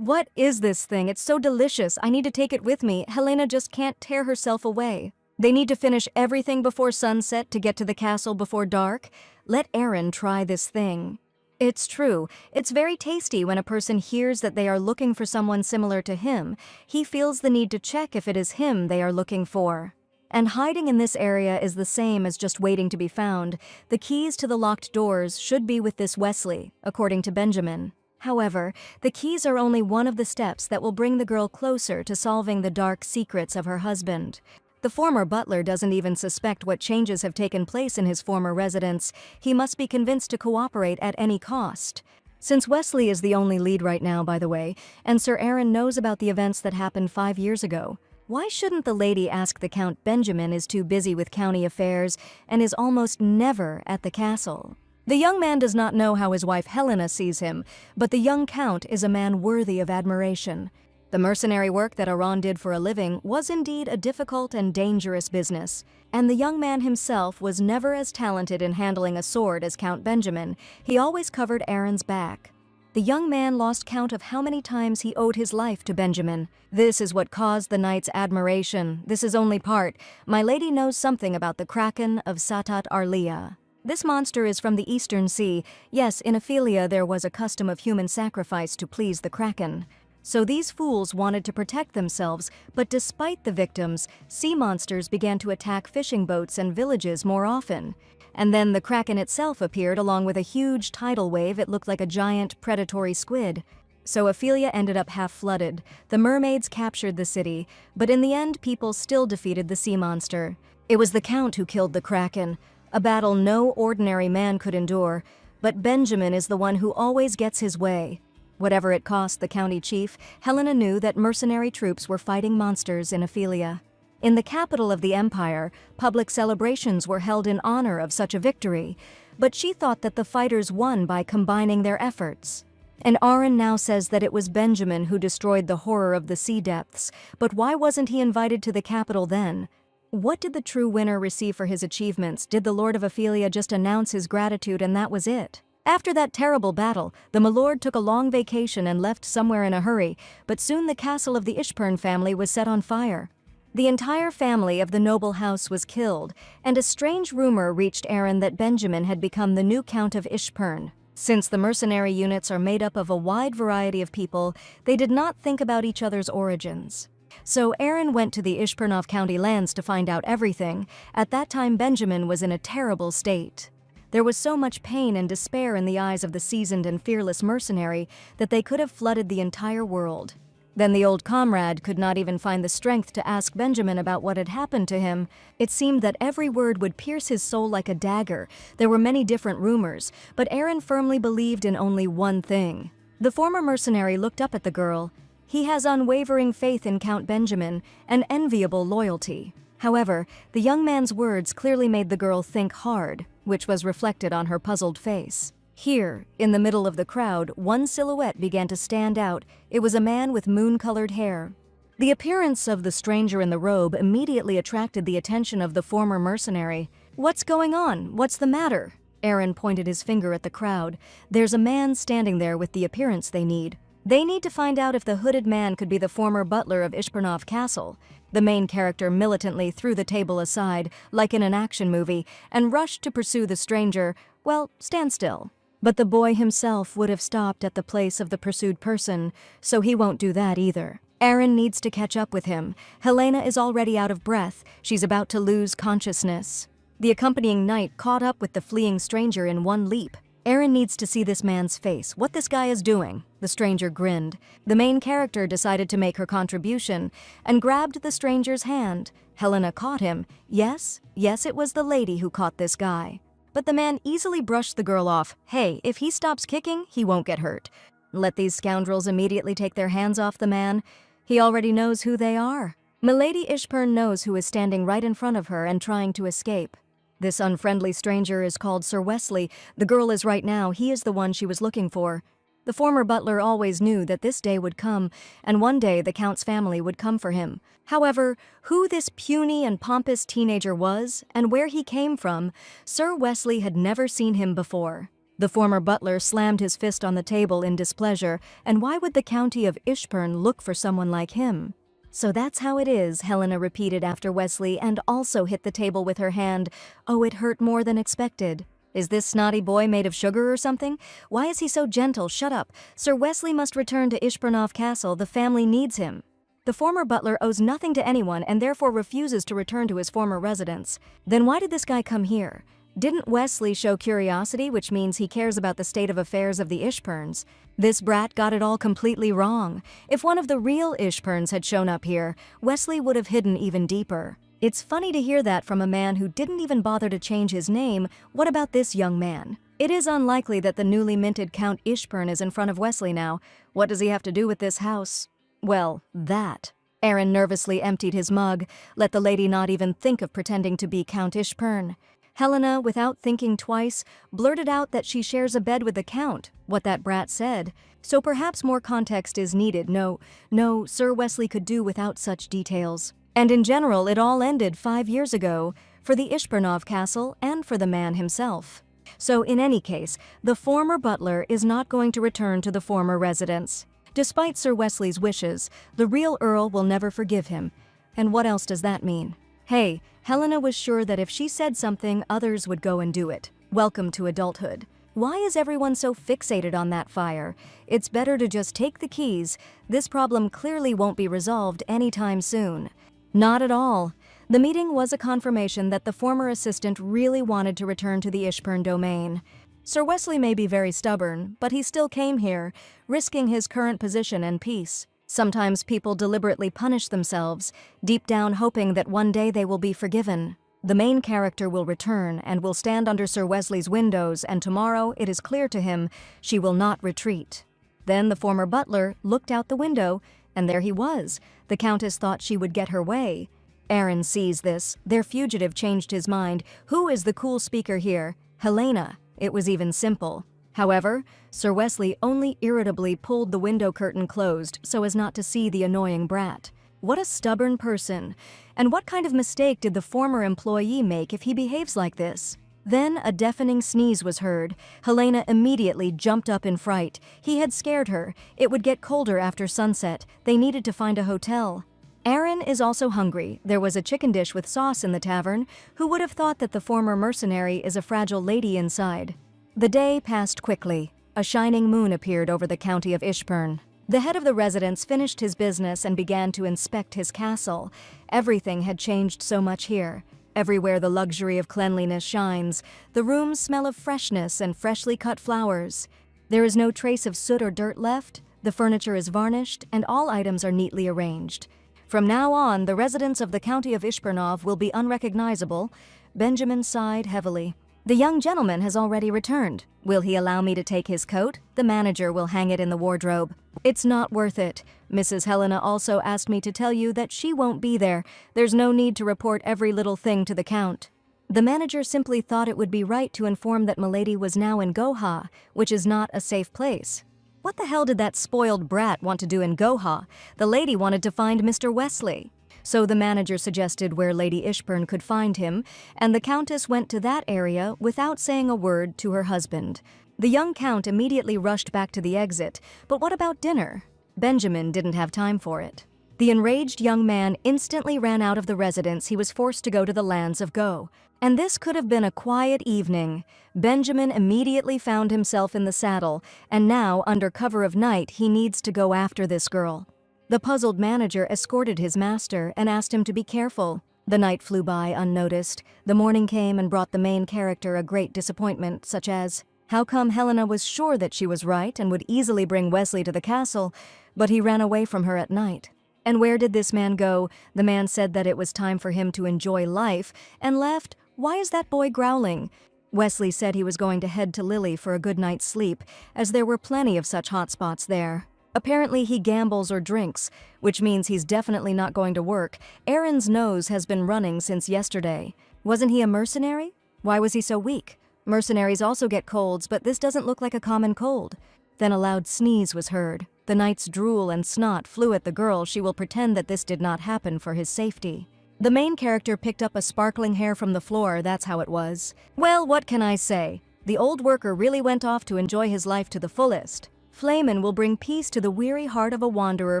Speaker 1: What is this thing? It's so delicious. I need to take it with me. Helena just can't tear herself away. They need to finish everything before sunset to get to the castle before dark. Let Aaron try this thing. It's true. It's very tasty when a person hears that they are looking for someone similar to him. He feels the need to check if it is him they are looking for. And hiding in this area is the same as just waiting to be found. The keys to the locked doors should be with this Wesley, according to Benjamin. However, the keys are only one of the steps that will bring the girl closer to solving the dark secrets of her husband. The former butler doesn't even suspect what changes have taken place in his former residence. He must be convinced to cooperate at any cost. Since Wesley is the only lead right now, by the way, and Sir Aaron knows about the events that happened 5 years ago, why shouldn't the lady ask the Count Benjamin is too busy with county affairs and is almost never at the castle? The young man does not know how his wife Helena sees him, but the young count is a man worthy of admiration. The mercenary work that Aran did for a living was indeed a difficult and dangerous business, and the young man himself was never as talented in handling a sword as Count Benjamin. He always covered Aaron's back. The young man lost count of how many times he owed his life to Benjamin. This is what caused the knight's admiration. This is only part. My lady knows something about the Kraken of Satat Arlia. This monster is from the Eastern Sea. Yes, in Ophelia there was a custom of human sacrifice to please the Kraken. So these fools wanted to protect themselves, but despite the victims, sea monsters began to attack fishing boats and villages more often. And then the Kraken itself appeared along with a huge tidal wave. It looked like a giant predatory squid. So Ophelia ended up half-flooded. The mermaids captured the city, but in the end people still defeated the sea monster. It was the Count who killed the Kraken, a battle no ordinary man could endure, but Benjamin is the one who always gets his way. Whatever it cost the county chief, Helena knew that mercenary troops were fighting monsters in Ophelia. In the capital of the empire, public celebrations were held in honor of such a victory, but she thought that the fighters won by combining their efforts. And Aaron now says that it was Benjamin who destroyed the horror of the sea depths, but why wasn't he invited to the capital then? What did the true winner receive for his achievements? Did the Lord of Ophelia just announce his gratitude and that was it? After that terrible battle, the milord took a long vacation and left somewhere in a hurry, but soon the castle of the Ishburn family was set on fire. The entire family of the noble house was killed, and a strange rumor reached Aaron that Benjamin had become the new Count of Ishburn. Since the mercenary units are made up of a wide variety of people, they did not think about each other's origins. So Aaron went to the Ishburnov County lands to find out everything. At that time Benjamin was in a terrible state. There was so much pain and despair in the eyes of the seasoned and fearless mercenary that they could have flooded the entire world. Then the old comrade could not even find the strength to ask Benjamin about what had happened to him. It seemed that every word would pierce his soul like a dagger. There were many different rumors, but Aaron firmly believed in only one thing. The former mercenary looked up at the girl. He has unwavering faith in Count Benjamin, an enviable loyalty. However, the young man's words clearly made the girl think hard, which was reflected on her puzzled face. Here, in the middle of the crowd, one silhouette began to stand out. It was a man with moon-colored hair. The appearance of the stranger in the robe immediately attracted the attention of the former mercenary. "What's going on? What's the matter?" Aaron pointed his finger at the crowd. "There's a man standing there with the appearance they need. They need to find out if the hooded man could be the former butler of Ishpernov Castle." The main character militantly threw the table aside, like in an action movie, and rushed to pursue the stranger. Well, stand still. But the boy himself would have stopped at the place of the pursued person, so he won't do that either. Aaron needs to catch up with him. Helena is already out of breath. She's about to lose consciousness. The accompanying knight caught up with the fleeing stranger in one leap. Aaron needs to see this man's face, what this guy is doing. The stranger grinned. The main character decided to make her contribution and grabbed the stranger's hand. Helena caught him. Yes, it was the lady who caught this guy. But the man easily brushed the girl off. Hey, if he stops kicking, he won't get hurt. Let these scoundrels immediately take their hands off the man. He already knows who they are. Milady Ishpern knows who is standing right in front of her and trying to escape. This unfriendly stranger is called Sir Wesley. The girl is right now. He is the one she was looking for. The former butler always knew that this day would come, and one day the Count's family would come for him. However, who this puny and pompous teenager was, and where he came from, Sir Wesley had never seen him before. The former butler slammed his fist on the table in displeasure, and why would the County of Ishpern look for someone like him? "So that's how it is," Helena repeated after Wesley, and also hit the table with her hand. Oh, it hurt more than expected. "Is this snotty boy made of sugar or something? Why is he so gentle? Shut up. Sir Wesley must return to Ishpernov Castle. The family needs him." The former butler owes nothing to anyone and therefore refuses to return to his former residence. Then why did this guy come here? Didn't Wesley show curiosity, which means he cares about the state of affairs of the Ishperns? This brat got it all completely wrong. If one of the real Ishperns had shown up here, Wesley would have hidden even deeper. It's funny to hear that from a man who didn't even bother to change his name. What about this young man? It is unlikely that the newly minted Count Ishpern is in front of Wesley now. What does he have to do with this house? Well, that. Aaron nervously emptied his mug. Let the lady not even think of pretending to be Count Ishpern. Helena, without thinking twice, blurted out that she shares a bed with the Count, what that brat said. So perhaps more context is needed. No, Sir Wesley could do without such details. And in general, it all ended 5 years ago, for the Ishpernov Castle and for the man himself. So in any case, the former butler is not going to return to the former residence. Despite Sir Wesley's wishes, the real Earl will never forgive him. And what else does that mean? Hey, Helena was sure that if she said something, others would go and do it. Welcome to adulthood. Why is everyone so fixated on that fire? It's better to just take the keys. This problem clearly won't be resolved anytime soon. Not at all. The meeting was a confirmation that the former assistant really wanted to return to the Ishpern domain. Sir Wesley may be very stubborn, but he still came here, risking his current position and peace. Sometimes people deliberately punish themselves, deep down hoping that one day they will be forgiven. The main character will return and will stand under Sir Wesley's windows, and tomorrow it is clear to him she will not retreat. Then the former butler looked out the window, and there he was. The Countess thought she would get her way. Aaron sees this. Their fugitive changed his mind. Who is the cool speaker here? Helena. It was even simple. However, Sir Wesley only irritably pulled the window curtain closed so as not to see the annoying brat. What a stubborn person. And what kind of mistake did the former employee make if he behaves like this? Then a deafening sneeze was heard. Helena immediately jumped up in fright. He had scared her. It would get colder after sunset. They needed to find a hotel. Aaron is also hungry. There was a chicken dish with sauce in the tavern. Who would have thought that the former mercenary is a fragile lady inside? The day passed quickly. A shining moon appeared over the county of Ishpern. The head of the residence finished his business and began to inspect his castle. Everything had changed so much here. Everywhere the luxury of cleanliness shines. The rooms smell of freshness and freshly cut flowers. There is no trace of soot or dirt left. The furniture is varnished, and all items are neatly arranged. From now on, the residents of the county of Ishpernov will be unrecognizable. Benjamin sighed heavily. The young gentleman has already returned. Will he allow me to take his coat? The manager will hang it in the wardrobe. It's not worth it. Mrs. Helena also asked me to tell you that she won't be there. There's no need to report every little thing to the Count. The manager simply thought it would be right to inform that Milady was now in Goha, which is not a safe place. What the hell did that spoiled brat want to do in Goha? The lady wanted to find Mr. Wesley. So the manager suggested where Lady Ishburn could find him, and the Countess went to that area without saying a word to her husband. The young Count immediately rushed back to the exit, but what about dinner? Benjamin didn't have time for it. The enraged young man instantly ran out of the residence. He was forced to go to the lands of Go. And this could have been a quiet evening. Benjamin immediately found himself in the saddle, and now, under cover of night, he needs to go after this girl. The puzzled manager escorted his master and asked him to be careful. The night flew by unnoticed. The morning came and brought the main character a great disappointment, such as, how come Helena was sure that she was right and would easily bring Wesley to the castle, but he ran away from her at night? And where did this man go? The man said that it was time for him to enjoy life and left. Why is that boy growling? Wesley said he was going to head to Lily for a good night's sleep, as there were plenty of such hot spots there. Apparently he gambles or drinks, which means he's definitely not going to work. Aaron's nose has been running since yesterday. Wasn't he a mercenary? Why was he so weak? Mercenaries also get colds, but this doesn't look like a common cold. Then a loud sneeze was heard. The knight's drool and snot flew at the girl. She will pretend that this did not happen for his safety. The main character picked up a sparkling hair from the floor. That's how it was. Well, what can I say? The old worker really went off to enjoy his life to the fullest. Flamen will bring peace to the weary heart of a wanderer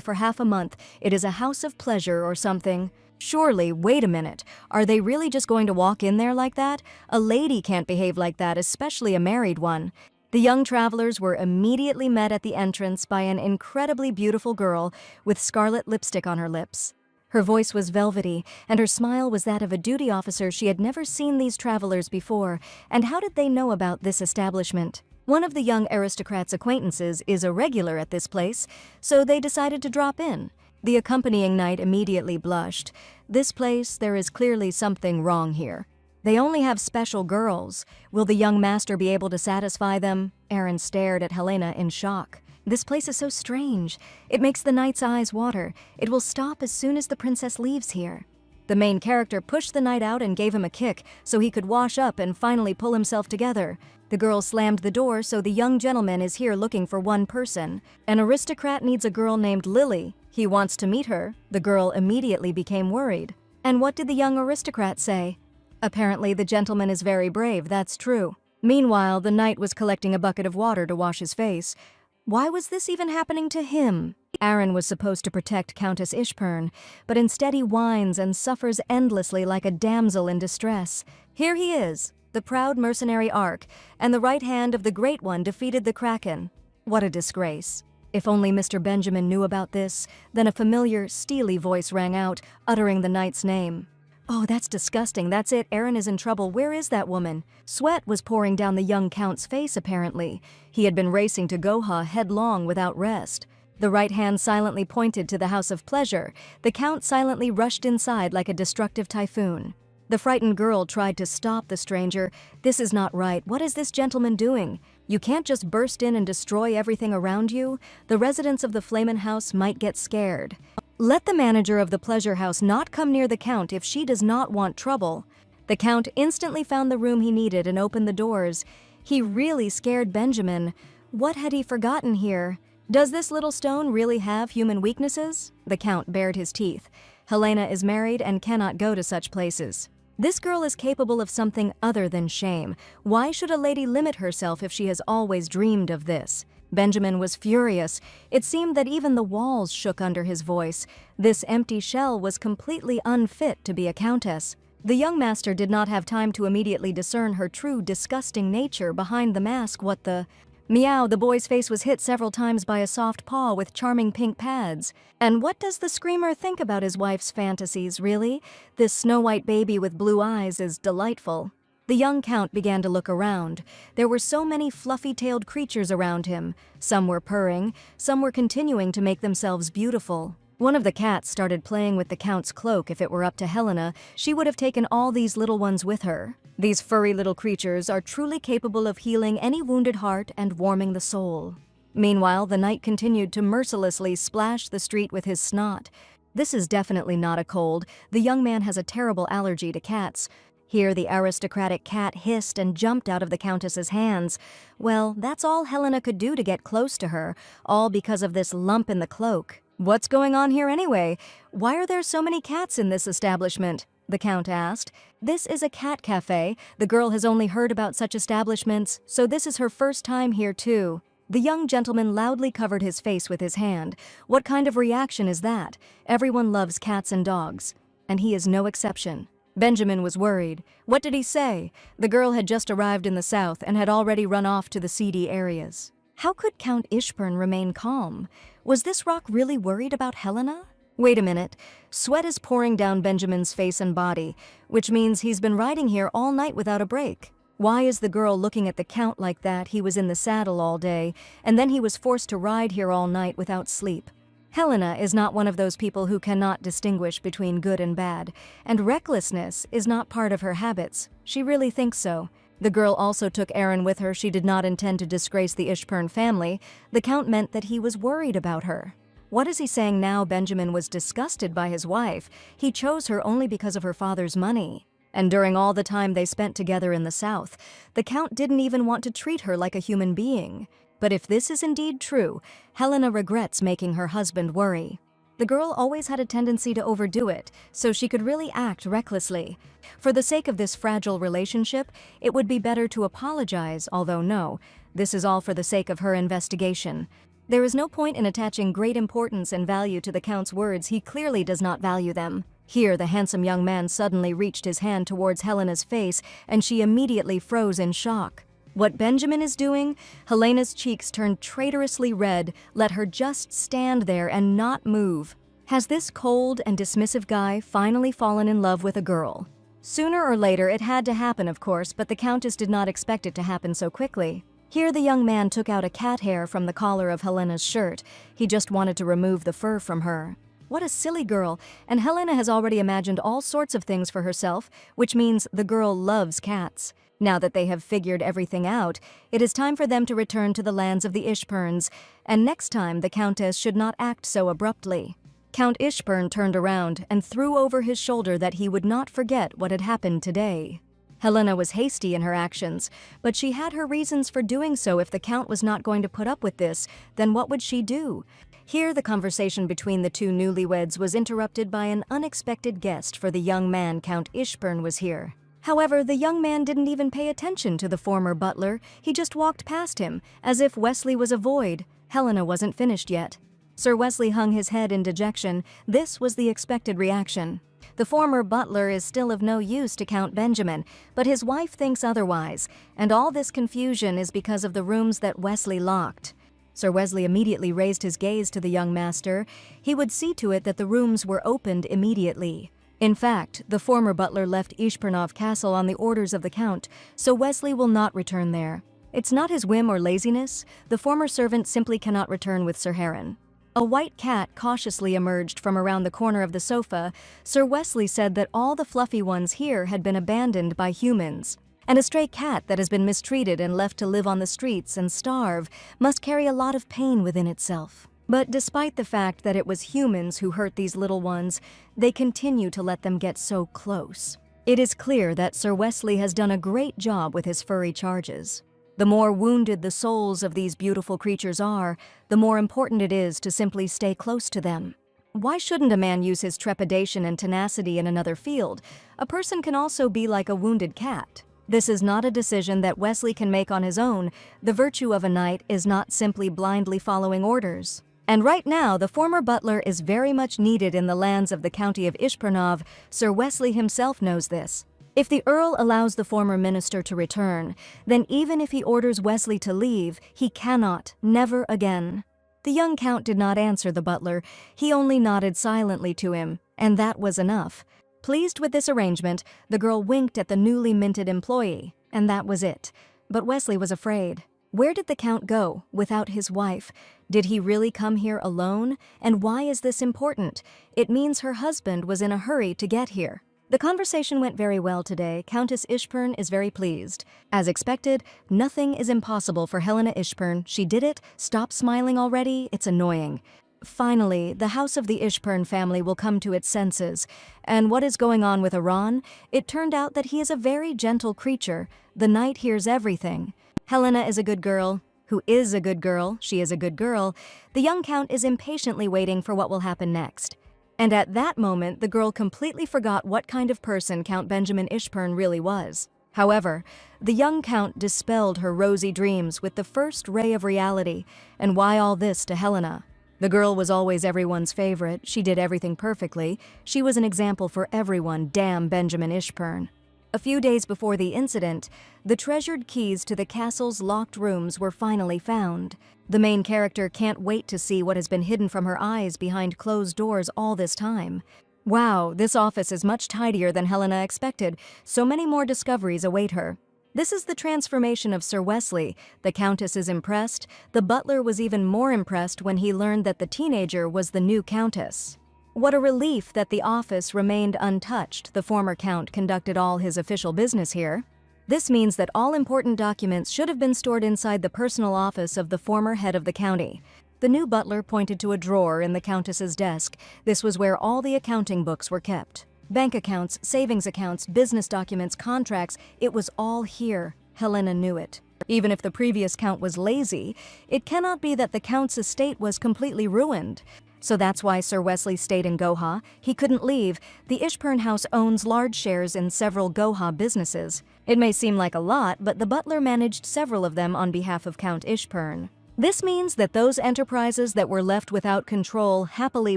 Speaker 1: for half a month. It is a house of pleasure or something. Surely, wait a minute. Are they really just going to walk in there like that? A lady can't behave like that, especially a married one. The young travelers were immediately met at the entrance by an incredibly beautiful girl with scarlet lipstick on her lips. Her voice was velvety, and her smile was that of a duty officer. She had never seen these travelers before, and how did they know about this establishment? One of the young aristocrat's acquaintances is a regular at this place, so they decided to drop in. The accompanying knight immediately blushed. This place, there is clearly something wrong here. They only have special girls. Will the young master be able to satisfy them? Aaron stared at Helena in shock. This place is so strange. It makes the knight's eyes water. It will stop as soon as the princess leaves here. The main character pushed the knight out and gave him a kick so he could wash up and finally pull himself together. The girl slammed the door, so the young gentleman is here looking for one person. An aristocrat needs a girl named Lily. He wants to meet her. The girl immediately became worried. And what did the young aristocrat say? Apparently the gentleman is very brave, that's true. Meanwhile, the knight was collecting a bucket of water to wash his face. Why was this even happening to him? Aaron was supposed to protect Countess Ishburn, but instead he whines and suffers endlessly like a damsel in distress. Here he is, the proud mercenary Ark, and the right hand of the Great One defeated the Kraken. What a disgrace. If only Mr. Benjamin knew about this. Then a familiar, steely voice rang out, uttering the knight's name. Oh, that's disgusting. That's it. Aaron is in trouble. Where is that woman? Sweat was pouring down the young count's face, apparently. He had been racing to Goha headlong without rest. The right hand silently pointed to the house of pleasure. The count silently rushed inside like a destructive typhoon. The frightened girl tried to stop the stranger. This is not right. What is this gentleman doing? You can't just burst in and destroy everything around you. The residents of the Flamen house might get scared. Let the manager of the pleasure house not come near the count if she does not want trouble. The count instantly found the room he needed and opened the doors. He really scared Benjamin. What had he forgotten here? Does this little stone really have human weaknesses? The count bared his teeth. Helena is married and cannot go to such places. This girl is capable of something other than shame. Why should a lady limit herself if she has always dreamed of this? Benjamin was furious. It seemed that even the walls shook under his voice. This empty shell was completely unfit to be a countess. The young master did not have time to immediately discern her true, disgusting nature behind the mask. What the... Meow, the boy's face was hit several times by a soft paw with charming pink pads. And what does the screamer think about his wife's fantasies, really? This snow-white baby with blue eyes is delightful. The young count began to look around. There were so many fluffy-tailed creatures around him. Some were purring, some were continuing to make themselves beautiful. One of the cats started playing with the count's cloak. If it were up to Helena, she would have taken all these little ones with her. These furry little creatures are truly capable of healing any wounded heart and warming the soul. Meanwhile, the knight continued to mercilessly splash the street with his snot. This is definitely not a cold. The young man has a terrible allergy to cats. Here the aristocratic cat hissed and jumped out of the Countess's hands. Well, that's all Helena could do to get close to her, all because of this lump in the cloak. "What's going on here anyway? Why are there so many cats in this establishment?" the Count asked. "This is a cat cafe. The girl has only heard about such establishments, so this is her first time here too." The young gentleman loudly covered his face with his hand. What kind of reaction is that? Everyone loves cats and dogs, and he is no exception. Benjamin was worried. What did he say? The girl had just arrived in the south and had already run off to the seedy areas. How could Count Ishburn remain calm? Was this rock really worried about Helena? Wait a minute. Sweat is pouring down Benjamin's face and body, which means he's been riding here all night without a break. Why is the girl looking at the Count like that? He was in the saddle all day, and then he was forced to ride here all night without sleep. Helena is not one of those people who cannot distinguish between good and bad, and recklessness is not part of her habits. She really thinks so. The girl also took Aaron with her. She did not intend to disgrace the Ishburn family. The Count meant that he was worried about her. What is he saying now? Benjamin was disgusted by his wife. He chose her only because of her father's money. And during all the time they spent together in the south, the Count didn't even want to treat her like a human being. But if this is indeed true, Helena regrets making her husband worry. The girl always had a tendency to overdo it, so she could really act recklessly. For the sake of this fragile relationship, it would be better to apologize, although no, this is all for the sake of her investigation. There is no point in attaching great importance and value to the Count's words. He clearly does not value them. Here, the handsome young man suddenly reached his hand towards Helena's face, and she immediately froze in shock. What Benjamin is doing? Helena's cheeks turned traitorously red. Let her just stand there and not move. Has this cold and dismissive guy finally fallen in love with a girl? Sooner or later, it had to happen, of course, but the Countess did not expect it to happen so quickly. Here the young man took out a cat hair from the collar of Helena's shirt. He just wanted to remove the fur from her. What a silly girl, and Helena has already imagined all sorts of things for herself, which means the girl loves cats. Now that they have figured everything out, it is time for them to return to the lands of the Ishburns, and next time the Countess should not act so abruptly. Count Ishburn turned around and threw over his shoulder that he would not forget what had happened today. Helena was hasty in her actions, but she had her reasons for doing so. If the Count was not going to put up with this, then what would she do? Here the conversation between the two newlyweds was interrupted by an unexpected guest, for the young man Count Ishburn was here. However, the young man didn't even pay attention to the former butler. He just walked past him, as if Wesley was a void. Helena wasn't finished yet. Sir Wesley hung his head in dejection. This was the expected reaction. The former butler is still of no use to Count Benjamin, but his wife thinks otherwise, and all this confusion is because of the rooms that Wesley locked. Sir Wesley immediately raised his gaze to the young master. He would see to it that the rooms were opened immediately. In fact, the former butler left Ishburnov Castle on the orders of the Count, so Wesley will not return there. It's not his whim or laziness. The former servant simply cannot return with Sir Heron. A white cat cautiously emerged from around the corner of the sofa. Sir Wesley said that all the fluffy ones here had been abandoned by humans. And a stray cat that has been mistreated and left to live on the streets and starve must carry a lot of pain within itself. But despite the fact that it was humans who hurt these little ones, they continue to let them get so close. It is clear that Sir Wesley has done a great job with his furry charges. The more wounded the souls of these beautiful creatures are, the more important it is to simply stay close to them. Why shouldn't a man use his trepidation and tenacity in another field? A person can also be like a wounded cat. This is not a decision that Wesley can make on his own. The virtue of a knight is not simply blindly following orders. And right now, the former butler is very much needed in the lands of the county of Ishburnov. Sir Wesley himself knows this. If the Earl allows the former minister to return, then even if he orders Wesley to leave, he cannot, never again. The young count did not answer the butler. He only nodded silently to him, and that was enough. Pleased with this arrangement, the girl winked at the newly minted employee, and that was it. But Wesley was afraid. Where did the Count go without his wife? Did he really come here alone? And why is this important? It means her husband was in a hurry to get here. The conversation went very well today. Countess Ishburn is very pleased. As expected, nothing is impossible for Helena Ishburn. She did it. Stop smiling already. It's annoying. Finally, the house of the Ishpern family will come to its senses. And what is going on with Iran? It turned out that he is a very gentle creature. The knight hears everything. Helena is a good girl. Who is a good girl? She is a good girl. The young count is impatiently waiting for what will happen next. And at that moment, the girl completely forgot what kind of person Count Benjamin Ishpern really was. However, the young count dispelled her rosy dreams with the first ray of reality. And why all this to Helena? The girl was always everyone's favorite. She did everything perfectly. She was an example for everyone, damn Benjamin Ishpern. A few days before the incident, the treasured keys to the castle's locked rooms were finally found. The main character can't wait to see what has been hidden from her eyes behind closed doors all this time. Wow, this office is much tidier than Helena expected. So many more discoveries await her. This is the transformation of Sir Wesley. The Countess is impressed. The butler was even more impressed when he learned that the teenager was the new Countess. What a relief that the office remained untouched. The former Count conducted all his official business here. This means that all important documents should have been stored inside the personal office of the former head of the county. The new butler pointed to a drawer in the Countess's desk. This was where all the accounting books were kept. Bank accounts, savings accounts, business documents, contracts, it was all here. Helena knew it. Even if the previous count was lazy, it cannot be that the count's estate was completely ruined. So that's why Sir Wesley stayed in Goha. He couldn't leave. The Ishpern house owns large shares in several Goha businesses. It may seem like a lot, but the butler managed several of them on behalf of Count Ishpern. This means that those enterprises that were left without control happily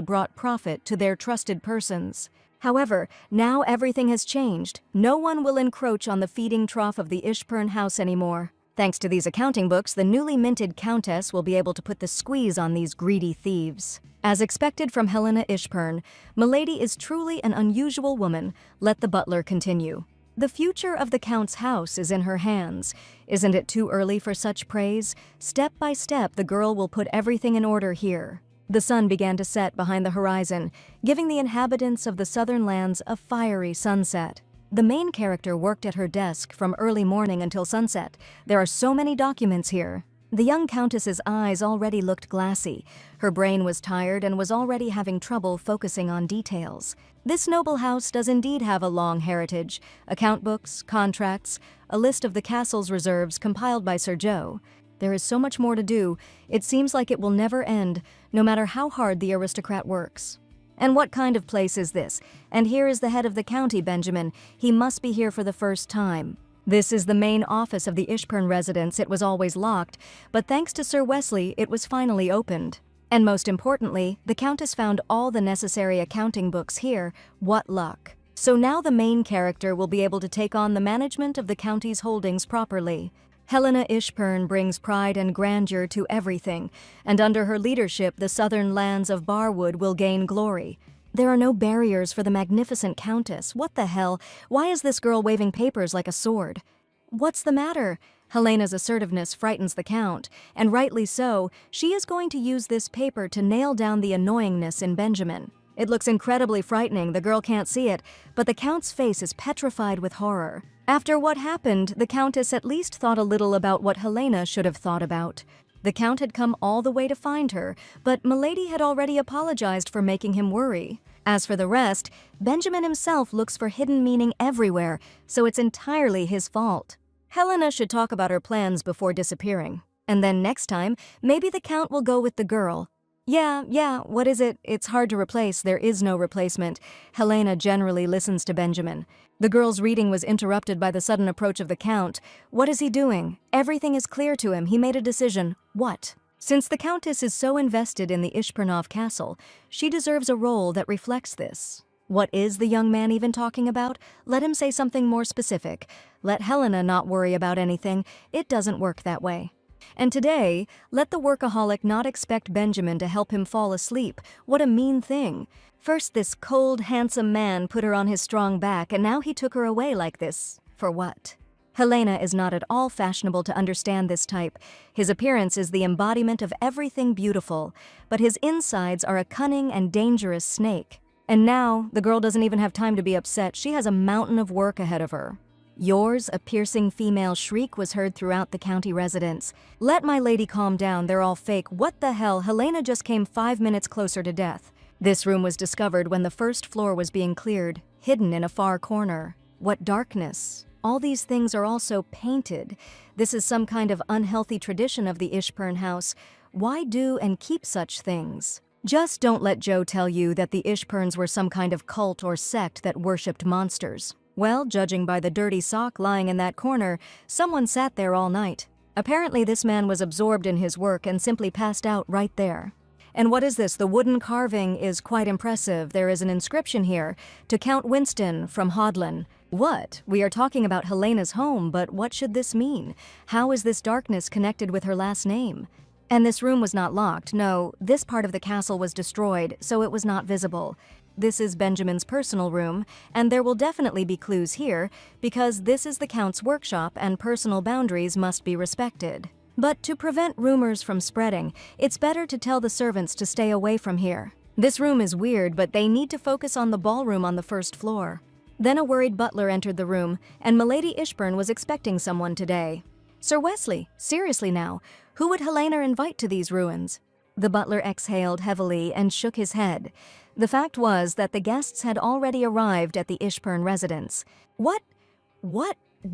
Speaker 1: brought profit to their trusted persons. However, now everything has changed. No one will encroach on the feeding trough of the Ishpern house anymore. Thanks to these accounting books, the newly minted countess will be able to put the squeeze on these greedy thieves. As expected from Helena Ishpern, Milady is truly an unusual woman. Let the butler continue. The future of the Count's house is in her hands. Isn't it too early for such praise? Step by step, the girl will put everything in order here. The sun began to set behind the horizon, giving the inhabitants of the southern lands a fiery sunset. The main character worked at her desk from early morning until sunset. There are so many documents here. The young countess's eyes already looked glassy. Her brain was tired and was already having trouble focusing on details. This noble house does indeed have a long heritage. Account books, contracts, a list of the castle's reserves compiled by Sir Joe. There is so much more to do. It seems like it will never end, no matter how hard the aristocrat works. And what kind of place is this? And here is the head of the county, Benjamin. He must be here for the first time. This is the main office of the Ishpern residence. It was always locked, but thanks to Sir Wesley, it was finally opened. And most importantly, the Countess found all the necessary accounting books here. What luck. So now the main character will be able to take on the management of the county's holdings properly. Helena Ishpern brings pride and grandeur to everything, and under her leadership, the southern lands of Barwood will gain glory. There are no barriers for the magnificent Countess. What the hell? Why is this girl waving papers like a sword? What's the matter? Helena's assertiveness frightens the Count, and rightly so. She is going to use this paper to nail down the annoyingness in Benjamin. It looks incredibly frightening. The girl can't see it, but the Count's face is petrified with horror. After what happened, the Countess at least thought a little about what Helena should have thought about. The Count had come all the way to find her, but Milady had already apologized for making him worry. As for the rest, Benjamin himself looks for hidden meaning everywhere, so it's entirely his fault. Helena should talk about her plans before disappearing. And then next time, maybe the Count will go with the girl. Yeah, what is it? It's hard to replace. There is no replacement. Helena generally listens to Benjamin. The girl's reading was interrupted by the sudden approach of the Count. What is he doing? Everything is clear to him. He made a decision. What? Since the Countess is so invested in the Ishpernov castle, she deserves a role that reflects this. What is the young man even talking about? Let him say something more specific. Let Helena not worry about anything. It doesn't work that way. And today, let the workaholic not expect Benjamin to help him fall asleep. What a mean thing. First, this cold, handsome man put her on his strong back, and now he took her away like this. For what? Helena is not at all fashionable to understand this type. His appearance is the embodiment of everything beautiful, but his insides are a cunning and dangerous snake. And now, the girl doesn't even have time to be upset. She has a mountain of work ahead of her. Yours, a piercing female shriek was heard throughout the county residence. Let my lady calm down, they're all fake. What the hell, Helena just came 5 minutes closer to death. This room was discovered when the first floor was being cleared, hidden in a far corner. What darkness. All these things are also painted. This is some kind of unhealthy tradition of the Ishpern house. Why do and keep such things? Just don't let Joe tell you that the Ishperns were some kind of cult or sect that worshipped monsters. Well, judging by the dirty sock lying in that corner, someone sat there all night. Apparently this man was absorbed in his work and simply passed out right there. And what is this? The wooden carving is quite impressive. There is an inscription here, to Count Winston from Hodlin. What? We are talking about Helena's home, but what should this mean? How is this darkness connected with her last name? And this room was not locked. No, this part of the castle was destroyed, so it was not visible. This is Benjamin's personal room, and there will definitely be clues here, because this is the Count's workshop and personal boundaries must be respected. But to prevent rumors from spreading, it's better to tell the servants to stay away from here. This room is weird, but they need to focus on the ballroom on the first floor. Then a worried butler entered the room, and Milady Ishpern was expecting someone today. Sir Wesley, seriously now, who would Helena invite to these ruins? The butler exhaled heavily and shook his head. The fact was that the guests had already arrived at the Ishpern residence. What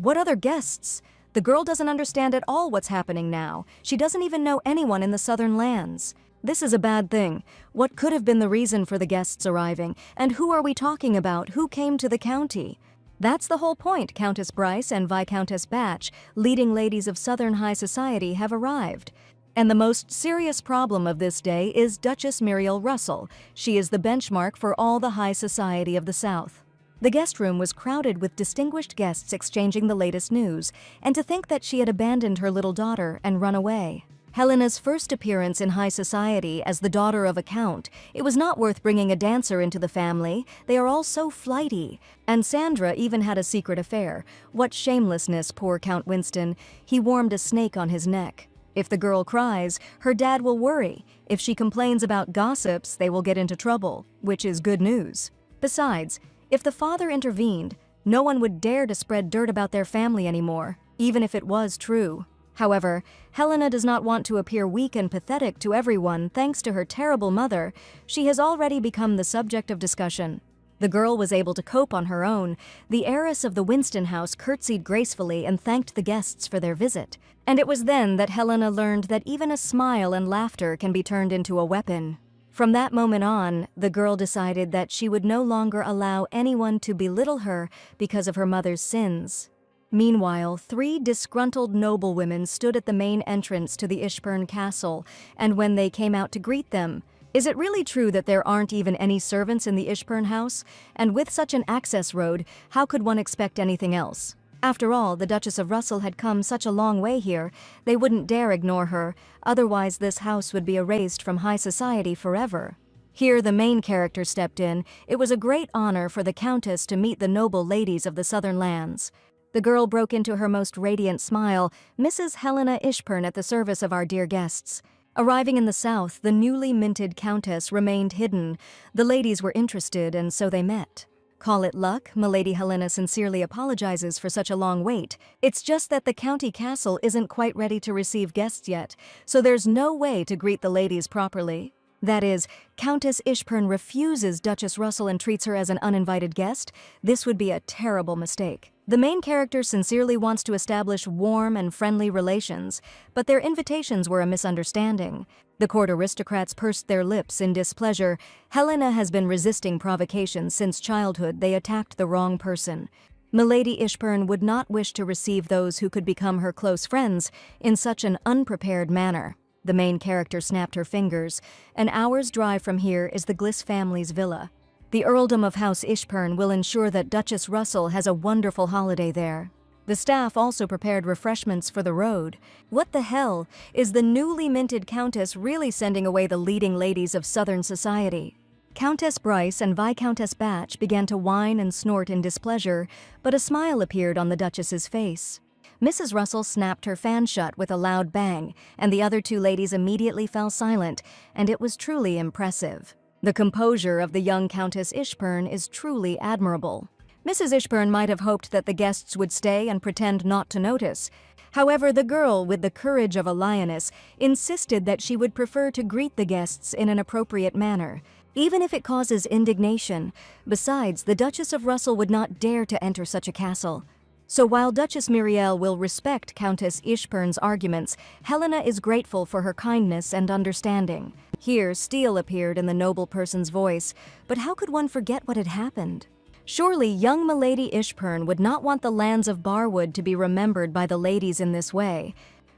Speaker 1: other guests? The girl doesn't understand at all what's happening now. She doesn't even know anyone in the southern lands. This is a bad thing. What could have been the reason for the guests arriving? And who are we talking about? Who came to the county? That's the whole point. Countess Bryce and Viscountess Batch, leading ladies of Southern high society, have arrived. And the most serious problem of this day is Duchess Muriel Russell. She is the benchmark for all the high society of the South. The guest room was crowded with distinguished guests exchanging the latest news, and to think that she had abandoned her little daughter and run away. Helena's first appearance in high society as the daughter of a count, it was not worth bringing a dancer into the family. They are all so flighty. And Sandra even had a secret affair. What shamelessness, poor Count Winston. He warmed a snake on his neck. If the girl cries, her dad will worry. If she complains about gossips, they will get into trouble, which is good news. Besides, if the father intervened, no one would dare to spread dirt about their family anymore, even if it was true. However, Helena does not want to appear weak and pathetic to everyone thanks to her terrible mother. She has already become the subject of discussion. The girl was able to cope on her own. The heiress of the Winston house curtsied gracefully and thanked the guests for their visit. And it was then that Helena learned that even a smile and laughter can be turned into a weapon. From that moment on, the girl decided that she would no longer allow anyone to belittle her because of her mother's sins. Meanwhile, 3 disgruntled noblewomen stood at the main entrance to the Ishpern castle, and when they came out to greet them, is it really true that there aren't even any servants in the Ishpern house? And with such an access road, how could one expect anything else? After all, the Duchess of Russell had come such a long way here, they wouldn't dare ignore her, otherwise this house would be erased from high society forever. Here the main character stepped in. It was a great honor for the Countess to meet the noble ladies of the southern lands. The girl broke into her most radiant smile, Mrs. Helena Ishpern at the service of our dear guests. Arriving in the south, the newly minted Countess remained hidden. The ladies were interested, and so they met. Call it luck, Milady Helena sincerely apologizes for such a long wait. It's just that the county castle isn't quite ready to receive guests yet, so there's no way to greet the ladies properly. That is, Countess Ishpern refuses Duchess Russell and treats her as an uninvited guest. This would be a terrible mistake. The main character sincerely wants to establish warm and friendly relations, but their invitations were a misunderstanding. The court aristocrats pursed their lips in displeasure. Helena has been resisting provocation since childhood. They attacked the wrong person. Milady Ishpern would not wish to receive those who could become her close friends in such an unprepared manner. The main character snapped her fingers. An hour's drive from here is the Gliss family's villa. The earldom of House Ishpern will ensure that Duchess Russell has a wonderful holiday there. The staff also prepared refreshments for the road. What the hell? Is the newly minted Countess really sending away the leading ladies of Southern society? Countess Bryce and Viscountess Batch began to whine and snort in displeasure, but a smile appeared on the Duchess's face. Mrs. Russell snapped her fan shut with a loud bang, and the other 2 ladies immediately fell silent, and it was truly impressive. The composure of the young Countess Ishpern is truly admirable. Mrs. Ishburn might have hoped that the guests would stay and pretend not to notice. However, the girl, with the courage of a lioness, insisted that she would prefer to greet the guests in an appropriate manner, even if it causes indignation. Besides, the Duchess of Russell would not dare to enter such a castle. So while Duchess Muriel will respect Countess Ishburn's arguments, Helena is grateful for her kindness and understanding. Here, steel appeared in the noble person's voice, but how could one forget what had happened? Surely young Milady Ishburn would not want the lands of Barwood to be remembered by the ladies in this way.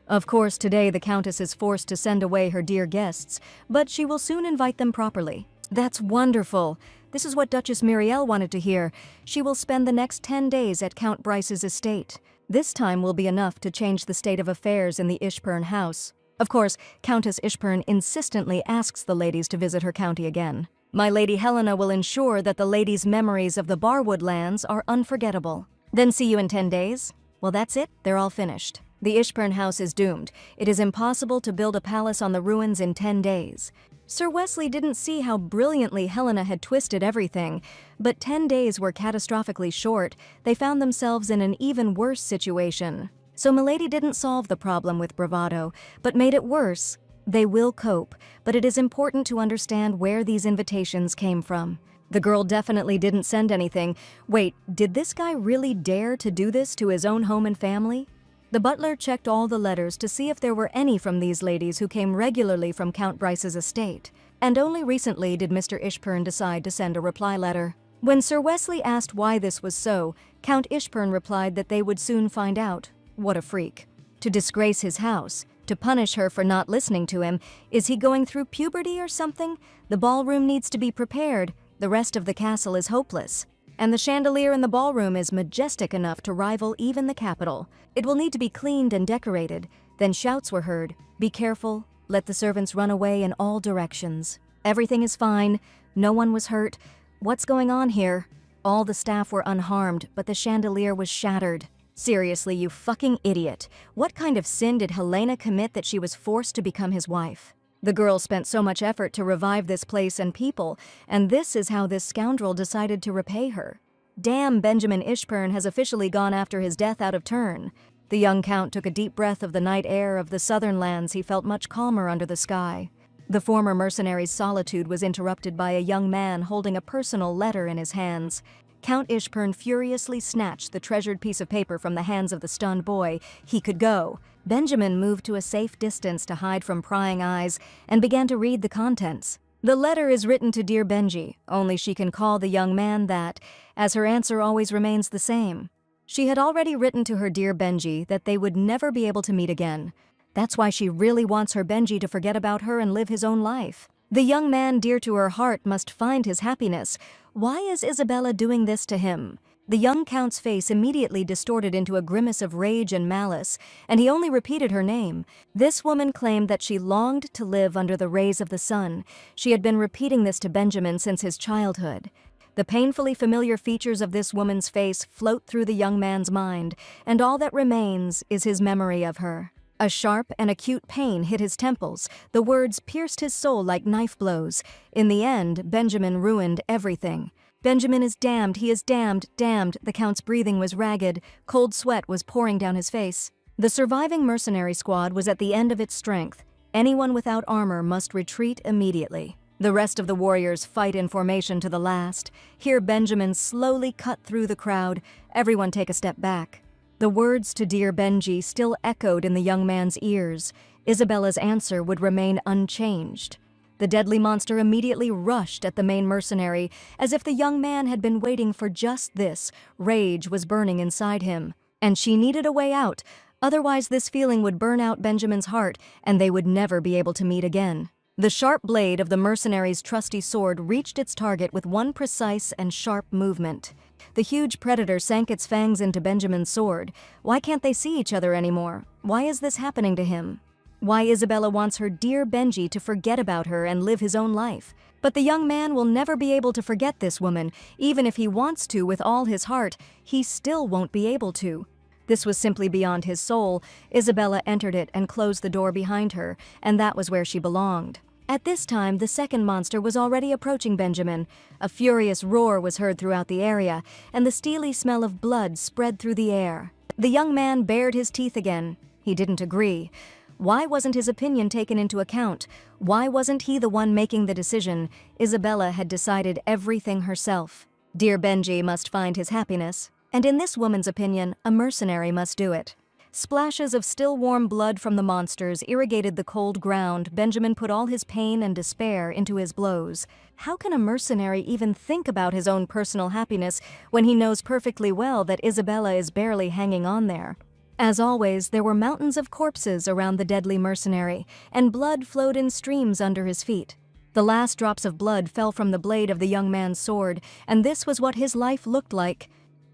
Speaker 1: Of course, today the Countess is forced to send away her dear guests, but she will soon invite them properly. That's wonderful. This is what Duchess Muriel wanted to hear. She will spend the next 10 days at Count Bryce's estate. This time will be enough to change the state of affairs in the Ishburn house. Of course, Countess Ishburn insistently asks the ladies to visit her county again. My Lady Helena will ensure that the ladies' memories of the Barwood lands are unforgettable. Then see you in 10 days? Well, that's it. They're all finished. The Ishburn house is doomed. It is impossible to build a palace on the ruins in 10 days. Sir Wesley didn't see how brilliantly Helena had twisted everything, but 10 days were catastrophically short. They found themselves in an even worse situation. So Milady didn't solve the problem with bravado, but made it worse. They will cope, but it is important to understand where these invitations came from. The girl definitely didn't send anything. Wait, did this guy really dare to do this to his own home and family? The butler checked all the letters to see if there were any from these ladies who came regularly from Count Bryce's estate, and only recently did Mr. Ishburn decide to send a reply letter. When Sir Wesley asked why this was so, Count Ishburn replied that they would soon find out. What a freak. To disgrace his house, to punish her for not listening to him. Is he going through puberty or something? The ballroom needs to be prepared. The rest of the castle is hopeless. And the chandelier in the ballroom is majestic enough to rival even the Capitol. It will need to be cleaned and decorated. Then shouts were heard. Be careful. Let the servants run away in all directions. Everything is fine. No one was hurt. What's going on here? All the staff were unharmed, but the chandelier was shattered. Seriously, you fucking idiot. What kind of sin did Helena commit that she was forced to become his wife? The girl spent so much effort to revive this place and people, and this is how this scoundrel decided to repay her. Damn, Benjamin Ishburn has officially gone after his death out of turn. The young count took a deep breath of the night air of the southern lands. He felt much calmer under the sky. The former mercenary's solitude was interrupted by a young man holding a personal letter in his hands. Count Ishburn furiously snatched the treasured piece of paper from the hands of the stunned boy. He could go. Benjamin moved to a safe distance to hide from prying eyes and began to read the contents. The letter is written to dear Benji, only she can call the young man that, as her answer always remains the same. She had already written to her dear Benji that they would never be able to meet again. That's why she really wants her Benji to forget about her and live his own life. The young man dear to her heart must find his happiness. Why is Isabella doing this to him? The young count's face immediately distorted into a grimace of rage and malice, and he only repeated her name. This woman claimed that she longed to live under the rays of the sun. She had been repeating this to Benjamin since his childhood. The painfully familiar features of this woman's face float through the young man's mind, and all that remains is his memory of her. A sharp and acute pain hit his temples. The words pierced his soul like knife blows. In the end, Benjamin ruined everything. Benjamin is damned, he is damned, damned. The count's breathing was ragged. Cold sweat was pouring down his face. The surviving mercenary squad was at the end of its strength. Anyone without armor must retreat immediately. The rest of the warriors fight in formation to the last. Here Benjamin slowly cut through the crowd. Everyone take a step back. The words to dear Benji still echoed in the young man's ears. Isabella's answer would remain unchanged. The deadly monster immediately rushed at the main mercenary, as if the young man had been waiting for just this. Rage was burning inside him, and she needed a way out. Otherwise, this feeling would burn out Benjamin's heart, and they would never be able to meet again. The sharp blade of the mercenary's trusty sword reached its target with one precise and sharp movement. The huge predator sank its fangs into Benjamin's sword. Why can't they see each other anymore? Why is this happening to him? Why Isabella wants her dear Benji to forget about her and live his own life. But the young man will never be able to forget this woman. Even if he wants to with all his heart, he still won't be able to. This was simply beyond his soul. Isabella entered it and closed the door behind her, and that was where she belonged. At this time, the second monster was already approaching Benjamin. A furious roar was heard throughout the area, and the steely smell of blood spread through the air. The young man bared his teeth again. He didn't agree. Why wasn't his opinion taken into account? Why wasn't he the one making the decision? Isabella had decided everything herself. Dear Benji must find his happiness, and in this woman's opinion, a mercenary must do it. Splashes of still warm blood from the monsters irrigated the cold ground. Benjamin put all his pain and despair into his blows. How can a mercenary even think about his own personal happiness when he knows perfectly well that Isabella is barely hanging on there? As always, there were mountains of corpses around the deadly mercenary, and blood flowed in streams under his feet. The last drops of blood fell from the blade of the young man's sword, and this was what his life looked like.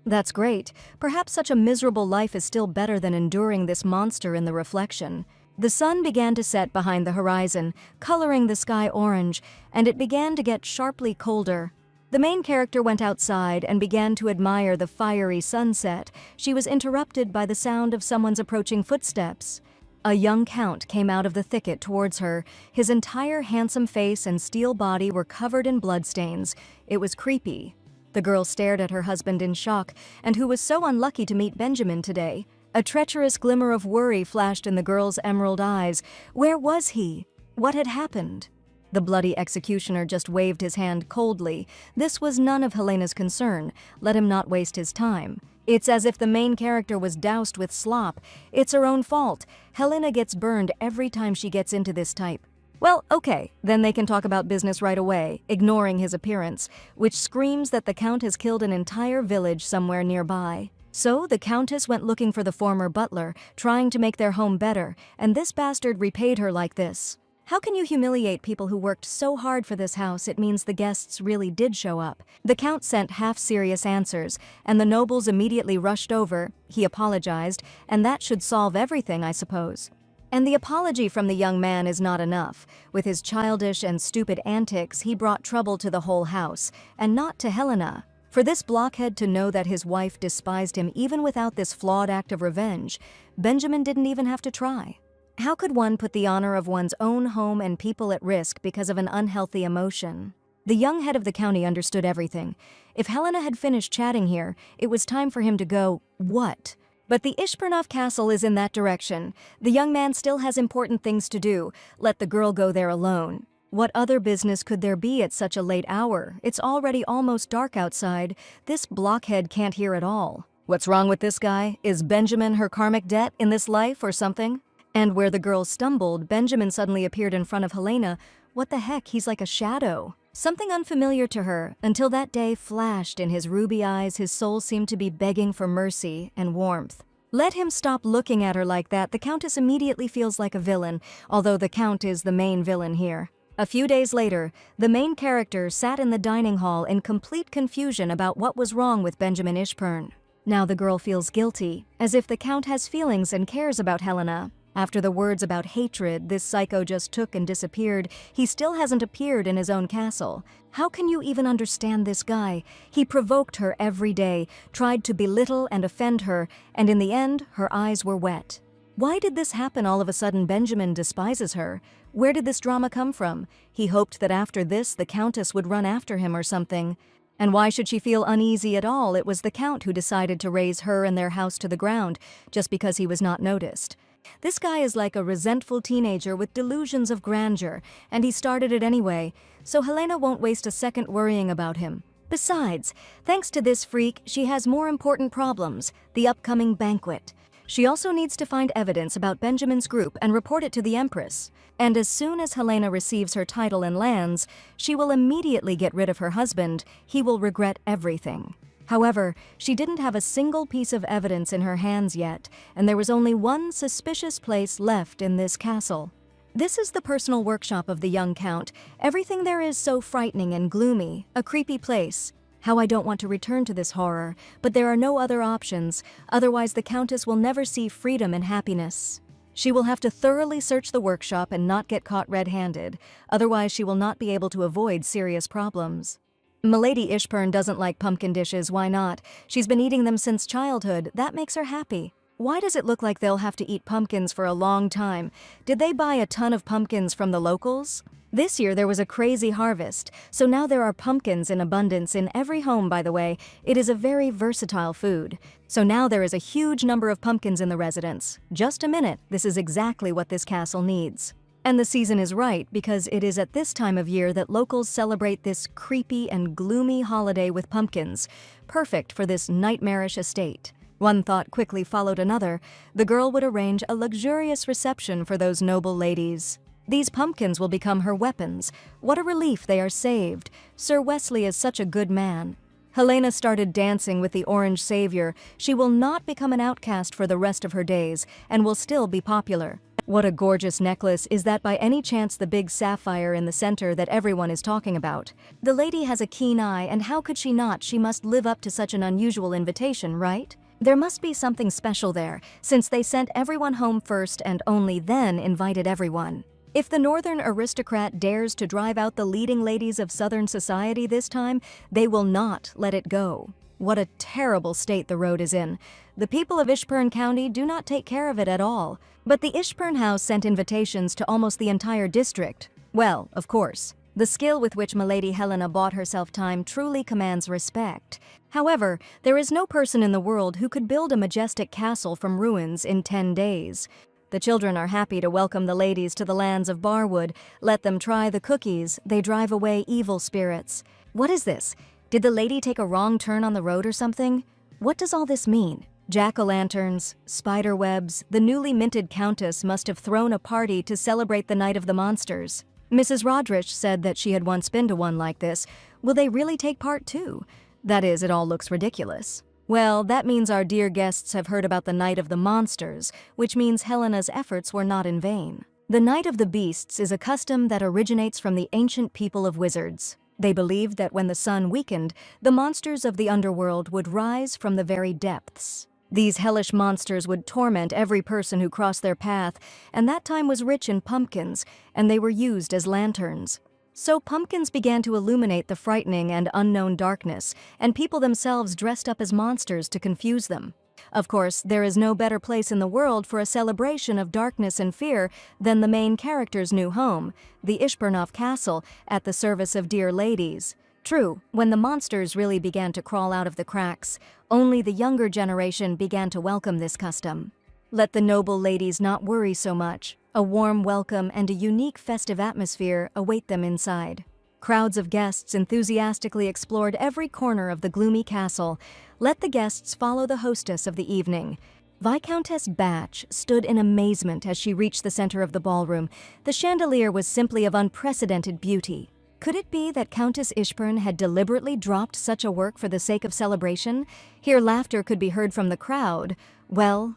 Speaker 1: That's great. Perhaps such a miserable life is still better than enduring this monster in the reflection. The sun began to set behind the horizon, coloring the sky orange, and it began to get sharply colder. The main character went outside and began to admire the fiery sunset. She was interrupted by the sound of someone's approaching footsteps. A young count came out of the thicket towards her. His entire handsome face and steel body were covered in bloodstains. It was creepy. The girl stared at her husband in shock, and who was so unlucky to meet Benjamin today. A treacherous glimmer of worry flashed in the girl's emerald eyes. Where was he? What had happened? The bloody executioner just waved his hand coldly. This was none of Helena's concern. Let him not waste his time. It's as if the main character was doused with slop. It's her own fault. Helena gets burned every time she gets into this type. Well, okay, then they can talk about business right away, ignoring his appearance, which screams that the Count has killed an entire village somewhere nearby. So the Countess went looking for the former butler, trying to make their home better, and this bastard repaid her like this. How can you humiliate people who worked so hard for this house? It means the guests really did show up. The Count sent half-serious answers, and the nobles immediately rushed over. He apologized, and that should solve everything, I suppose. And the apology from the young man is not enough. With his childish and stupid antics, he brought trouble to the whole house, and not to Helena. For this blockhead to know that his wife despised him even without this flawed act of revenge, Benjamin didn't even have to try. How could one put the honor of one's own home and people at risk because of an unhealthy emotion? The young head of the county understood everything. If Helena had finished chatting here, it was time for him to go, what? But the Ishpernov castle is in that direction. The young man still has important things to do. Let the girl go there alone. What other business could there be at such a late hour? It's already almost dark outside. This blockhead can't hear at all. What's wrong with this guy? Is Benjamin her karmic debt in this life or something? And where the girl stumbled, Benjamin suddenly appeared in front of Helena. What the heck, he's like a shadow. Something unfamiliar to her, until that day flashed in his ruby eyes. His soul seemed to be begging for mercy and warmth. Let him stop looking at her like that. The Countess immediately feels like a villain, although the Count is the main villain here. A few days later, the main character sat in the dining hall in complete confusion about what was wrong with Benjamin Ishpern. Now the girl feels guilty, as if the Count has feelings and cares about Helena. After the words about hatred this psycho just took and disappeared, he still hasn't appeared in his own castle. How can you even understand this guy? He provoked her every day, tried to belittle and offend her, and in the end, her eyes were wet. Why did this happen all of a sudden? Benjamin despises her. Where did this drama come from? He hoped that after this, the Countess would run after him or something. And why should she feel uneasy at all? It was the Count who decided to raze her and their house to the ground, just because he was not noticed. This guy is like a resentful teenager with delusions of grandeur, and he started it anyway, so Helena won't waste a second worrying about him. Besides, thanks to this freak, she has more important problems, the upcoming banquet. She also needs to find evidence about Benjamin's group and report it to the Empress. And as soon as Helena receives her title and lands, she will immediately get rid of her husband. He will regret everything. However, she didn't have a single piece of evidence in her hands yet, and there was only one suspicious place left in this castle. This is the personal workshop of the young Count. Everything there is so frightening and gloomy, a creepy place. How I don't want to return to this horror, but there are no other options, otherwise the Countess will never see freedom and happiness. She will have to thoroughly search the workshop and not get caught red-handed, otherwise she will not be able to avoid serious problems. Milady Ishpern doesn't like pumpkin dishes, why not? She's been eating them since childhood, that makes her happy. Why does it look like they'll have to eat pumpkins for a long time? Did they buy a ton of pumpkins from the locals? This year there was a crazy harvest, so now there are pumpkins in abundance in every home, by the way. It is a very versatile food. So now there is a huge number of pumpkins in the residence. Just a minute, this is exactly what this castle needs. And the season is right because it is at this time of year that locals celebrate this creepy and gloomy holiday with pumpkins, perfect for this nightmarish estate. One thought quickly followed another. The girl would arrange a luxurious reception for those noble ladies. These pumpkins will become her weapons. What a relief they are saved. Sir Wesley is such a good man. Helena started dancing with the orange savior. She will not become an outcast for the rest of her days and will still be popular. What a gorgeous necklace. Is that by any chance the big sapphire in the center that everyone is talking about? The lady has a keen eye, and how could she not? She must live up to such an unusual invitation, right? There must be something special there, since they sent everyone home first and only then invited everyone. If the northern aristocrat dares to drive out the leading ladies of southern society this time, they will not let it go. What a terrible state the road is in. The people of Ishpern County do not take care of it at all. But the Ishpern House sent invitations to almost the entire district. Well, of course. The skill with which Milady Helena bought herself time truly commands respect. However, there is no person in the world who could build a majestic castle from ruins in 10 days. The children are happy to welcome the ladies to the lands of Barwood. Let them try the cookies. They drive away evil spirits. What is this? Did the lady take a wrong turn on the road or something? What does all this mean? Jack-o'-lanterns, spider webs, the newly minted countess must have thrown a party to celebrate the Night of the Monsters. Mrs. Rodrich said that she had once been to one like this. Will they really take part too? That is, it all looks ridiculous. Well, that means our dear guests have heard about the Night of the Monsters, which means Helena's efforts were not in vain. The Night of the Beasts is a custom that originates from the ancient people of wizards. They believed that when the sun weakened, the monsters of the underworld would rise from the very depths. These hellish monsters would torment every person who crossed their path, and that time was rich in pumpkins, and they were used as lanterns. So pumpkins began to illuminate the frightening and unknown darkness, and people themselves dressed up as monsters to confuse them. Of course, there is no better place in the world for a celebration of darkness and fear than the main character's new home, the Ishpernhof Castle, at the service of dear ladies. True, when the monsters really began to crawl out of the cracks, only the younger generation began to welcome this custom. Let the noble ladies not worry so much. A warm welcome and a unique festive atmosphere await them inside. Crowds of guests enthusiastically explored every corner of the gloomy castle. Let the guests follow the hostess of the evening. Viscountess Batch stood in amazement as she reached the center of the ballroom. The chandelier was simply of unprecedented beauty. Could it be that Countess Ishpern had deliberately dropped such a work for the sake of celebration? Here laughter could be heard from the crowd. Well,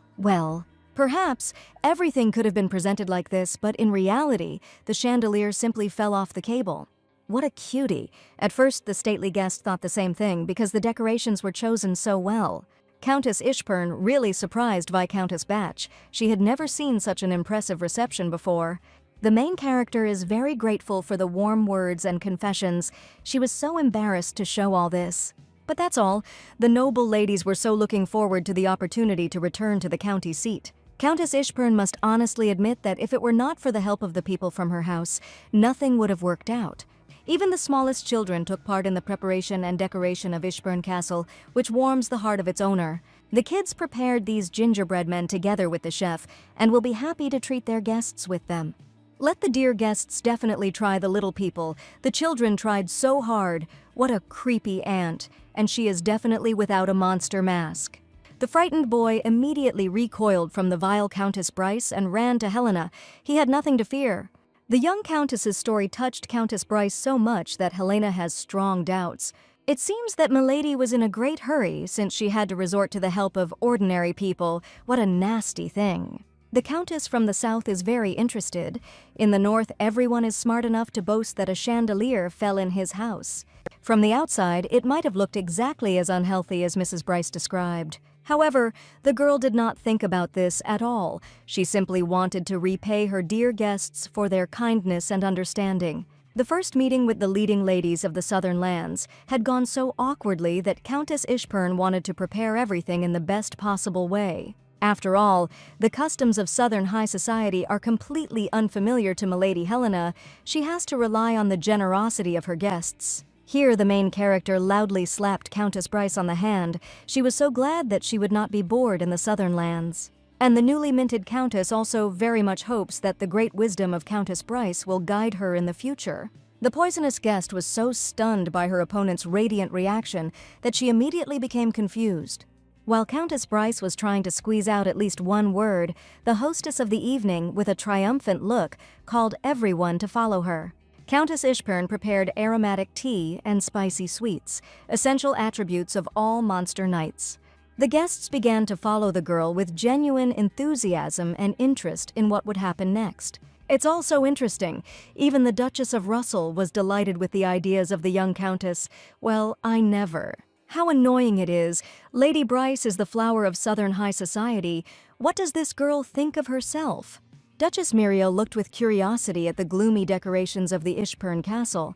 Speaker 1: perhaps everything could have been presented like this, but in reality, the chandelier simply fell off the cable. What a cutie! At first, the stately guest thought the same thing because the decorations were chosen so well. Countess Ishpern really surprised Viscountess Batch. She had never seen such an impressive reception before. The main character is very grateful for the warm words and confessions. She was so embarrassed to show all this. But that's all. The noble ladies were so looking forward to the opportunity to return to the county seat. Countess Ishpern must honestly admit that if it were not for the help of the people from her house, nothing would have worked out. Even the smallest children took part in the preparation and decoration of Ishpern Castle, which warms the heart of its owner. The kids prepared these gingerbread men together with the chef and will be happy to treat their guests with them. Let the dear guests definitely try the little people. The children tried so hard. What a creepy aunt, and she is definitely without a monster mask. The frightened boy immediately recoiled from the vile Countess Bryce and ran to Helena. He had nothing to fear. The young countess's story touched Countess Bryce so much that Helena has strong doubts. It seems that Milady was in a great hurry since she had to resort to the help of ordinary people. What a nasty thing. The Countess from the south is very interested. In the north, everyone is smart enough to boast that a chandelier fell in his house. From the outside, it might have looked exactly as unhealthy as Mrs. Bryce described. However, the girl did not think about this at all. She simply wanted to repay her dear guests for their kindness and understanding. The first meeting with the leading ladies of the southern lands had gone so awkwardly that Countess Ishpern wanted to prepare everything in the best possible way. After all, the customs of Southern high society are completely unfamiliar to Milady Helena. She has to rely on the generosity of her guests. Here, the main character loudly slapped Countess Bryce on the hand. She was so glad that she would not be bored in the southern lands. And the newly minted Countess also very much hopes that the great wisdom of Countess Bryce will guide her in the future. The poisonous guest was so stunned by her opponent's radiant reaction that she immediately became confused. While Countess Bryce was trying to squeeze out at least one word, the hostess of the evening, with a triumphant look, called everyone to follow her. Countess Ishpern prepared aromatic tea and spicy sweets, essential attributes of all monster knights. The guests began to follow the girl with genuine enthusiasm and interest in what would happen next. It's all so interesting. Even the Duchess of Russell was delighted with the ideas of the young countess. Well, I never. How annoying it is. Lady Bryce is the flower of Southern high society. What does this girl think of herself? Duchess Muriel looked with curiosity at the gloomy decorations of the Ishpern castle.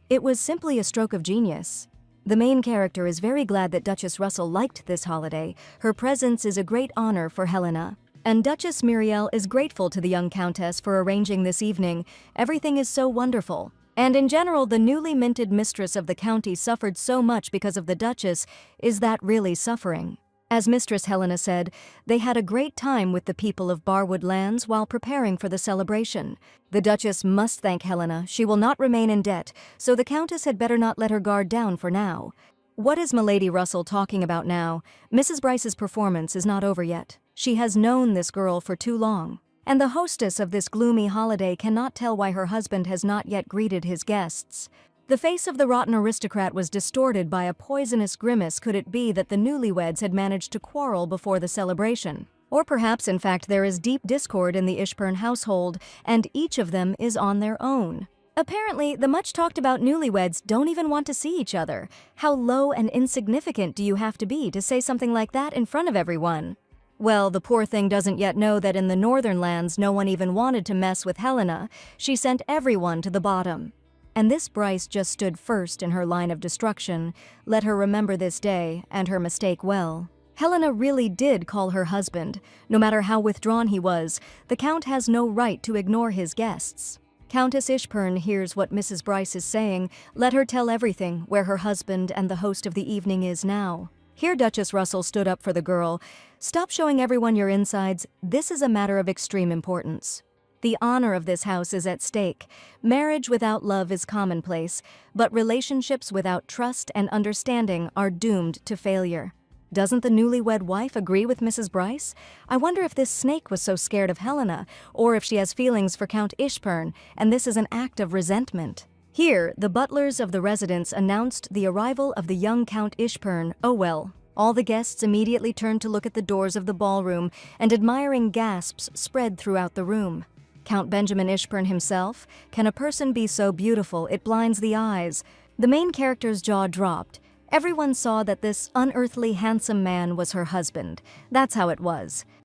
Speaker 1: It was simply a stroke of genius. The main character is very glad that Duchess Russell liked this holiday. Her presence is a great honor for Helena. And Duchess Muriel is grateful to the young countess for arranging this evening. Everything is so wonderful. And in general, the newly minted mistress of the county suffered so much because of the Duchess. Is that really suffering? As Mistress Helena said, they had a great time with the people of Barwood Lands while preparing for the celebration. The Duchess must thank Helena. She will not remain in debt, so the Countess had better not let her guard down for now. What is Milady Russell talking about now? Mrs. Bryce's performance is not over yet. She has known this girl for too long. And the hostess of this gloomy holiday cannot tell why her husband has not yet greeted his guests. The face of the rotten aristocrat was distorted by a poisonous grimace. Could it be that the newlyweds had managed to quarrel before the celebration? Or perhaps, in fact, there is deep discord in the Ishpern household, and each of them is on their own. Apparently, the much-talked-about newlyweds don't even want to see each other. How low and insignificant do you have to be to say something like that in front of everyone? Well, the poor thing doesn't yet know that in the northern lands no one even wanted to mess with Helena. She sent everyone to the bottom. And this Bryce just stood first in her line of destruction. Let her remember this day, and her mistake well. Helena really did call her husband. No matter how withdrawn he was, the Count has no right to ignore his guests. Countess Ishpern hears what Mrs. Bryce is saying. Let her tell everything, where her husband and the host of the evening is now. Here Duchess Russell stood up for the girl. Stop showing everyone your insides. This is a matter of extreme importance. The honor of this house is at stake. Marriage without love is commonplace, but relationships without trust and understanding are doomed to failure. Doesn't the newlywed wife agree with Mrs. Bryce? I wonder if this snake was so scared of Helena, or if she has feelings for Count Ishpern, and this is an act of resentment. Here, the butlers of the residence announced the arrival of the young Count Ishpern. Oh well. All the guests immediately turned to look at the doors of the ballroom, and admiring gasps spread throughout the room. Count Benjamin Ishpern himself? Can a person be so beautiful it blinds the eyes? The main character's jaw dropped. Everyone saw that this unearthly handsome man was her husband. That's how it was.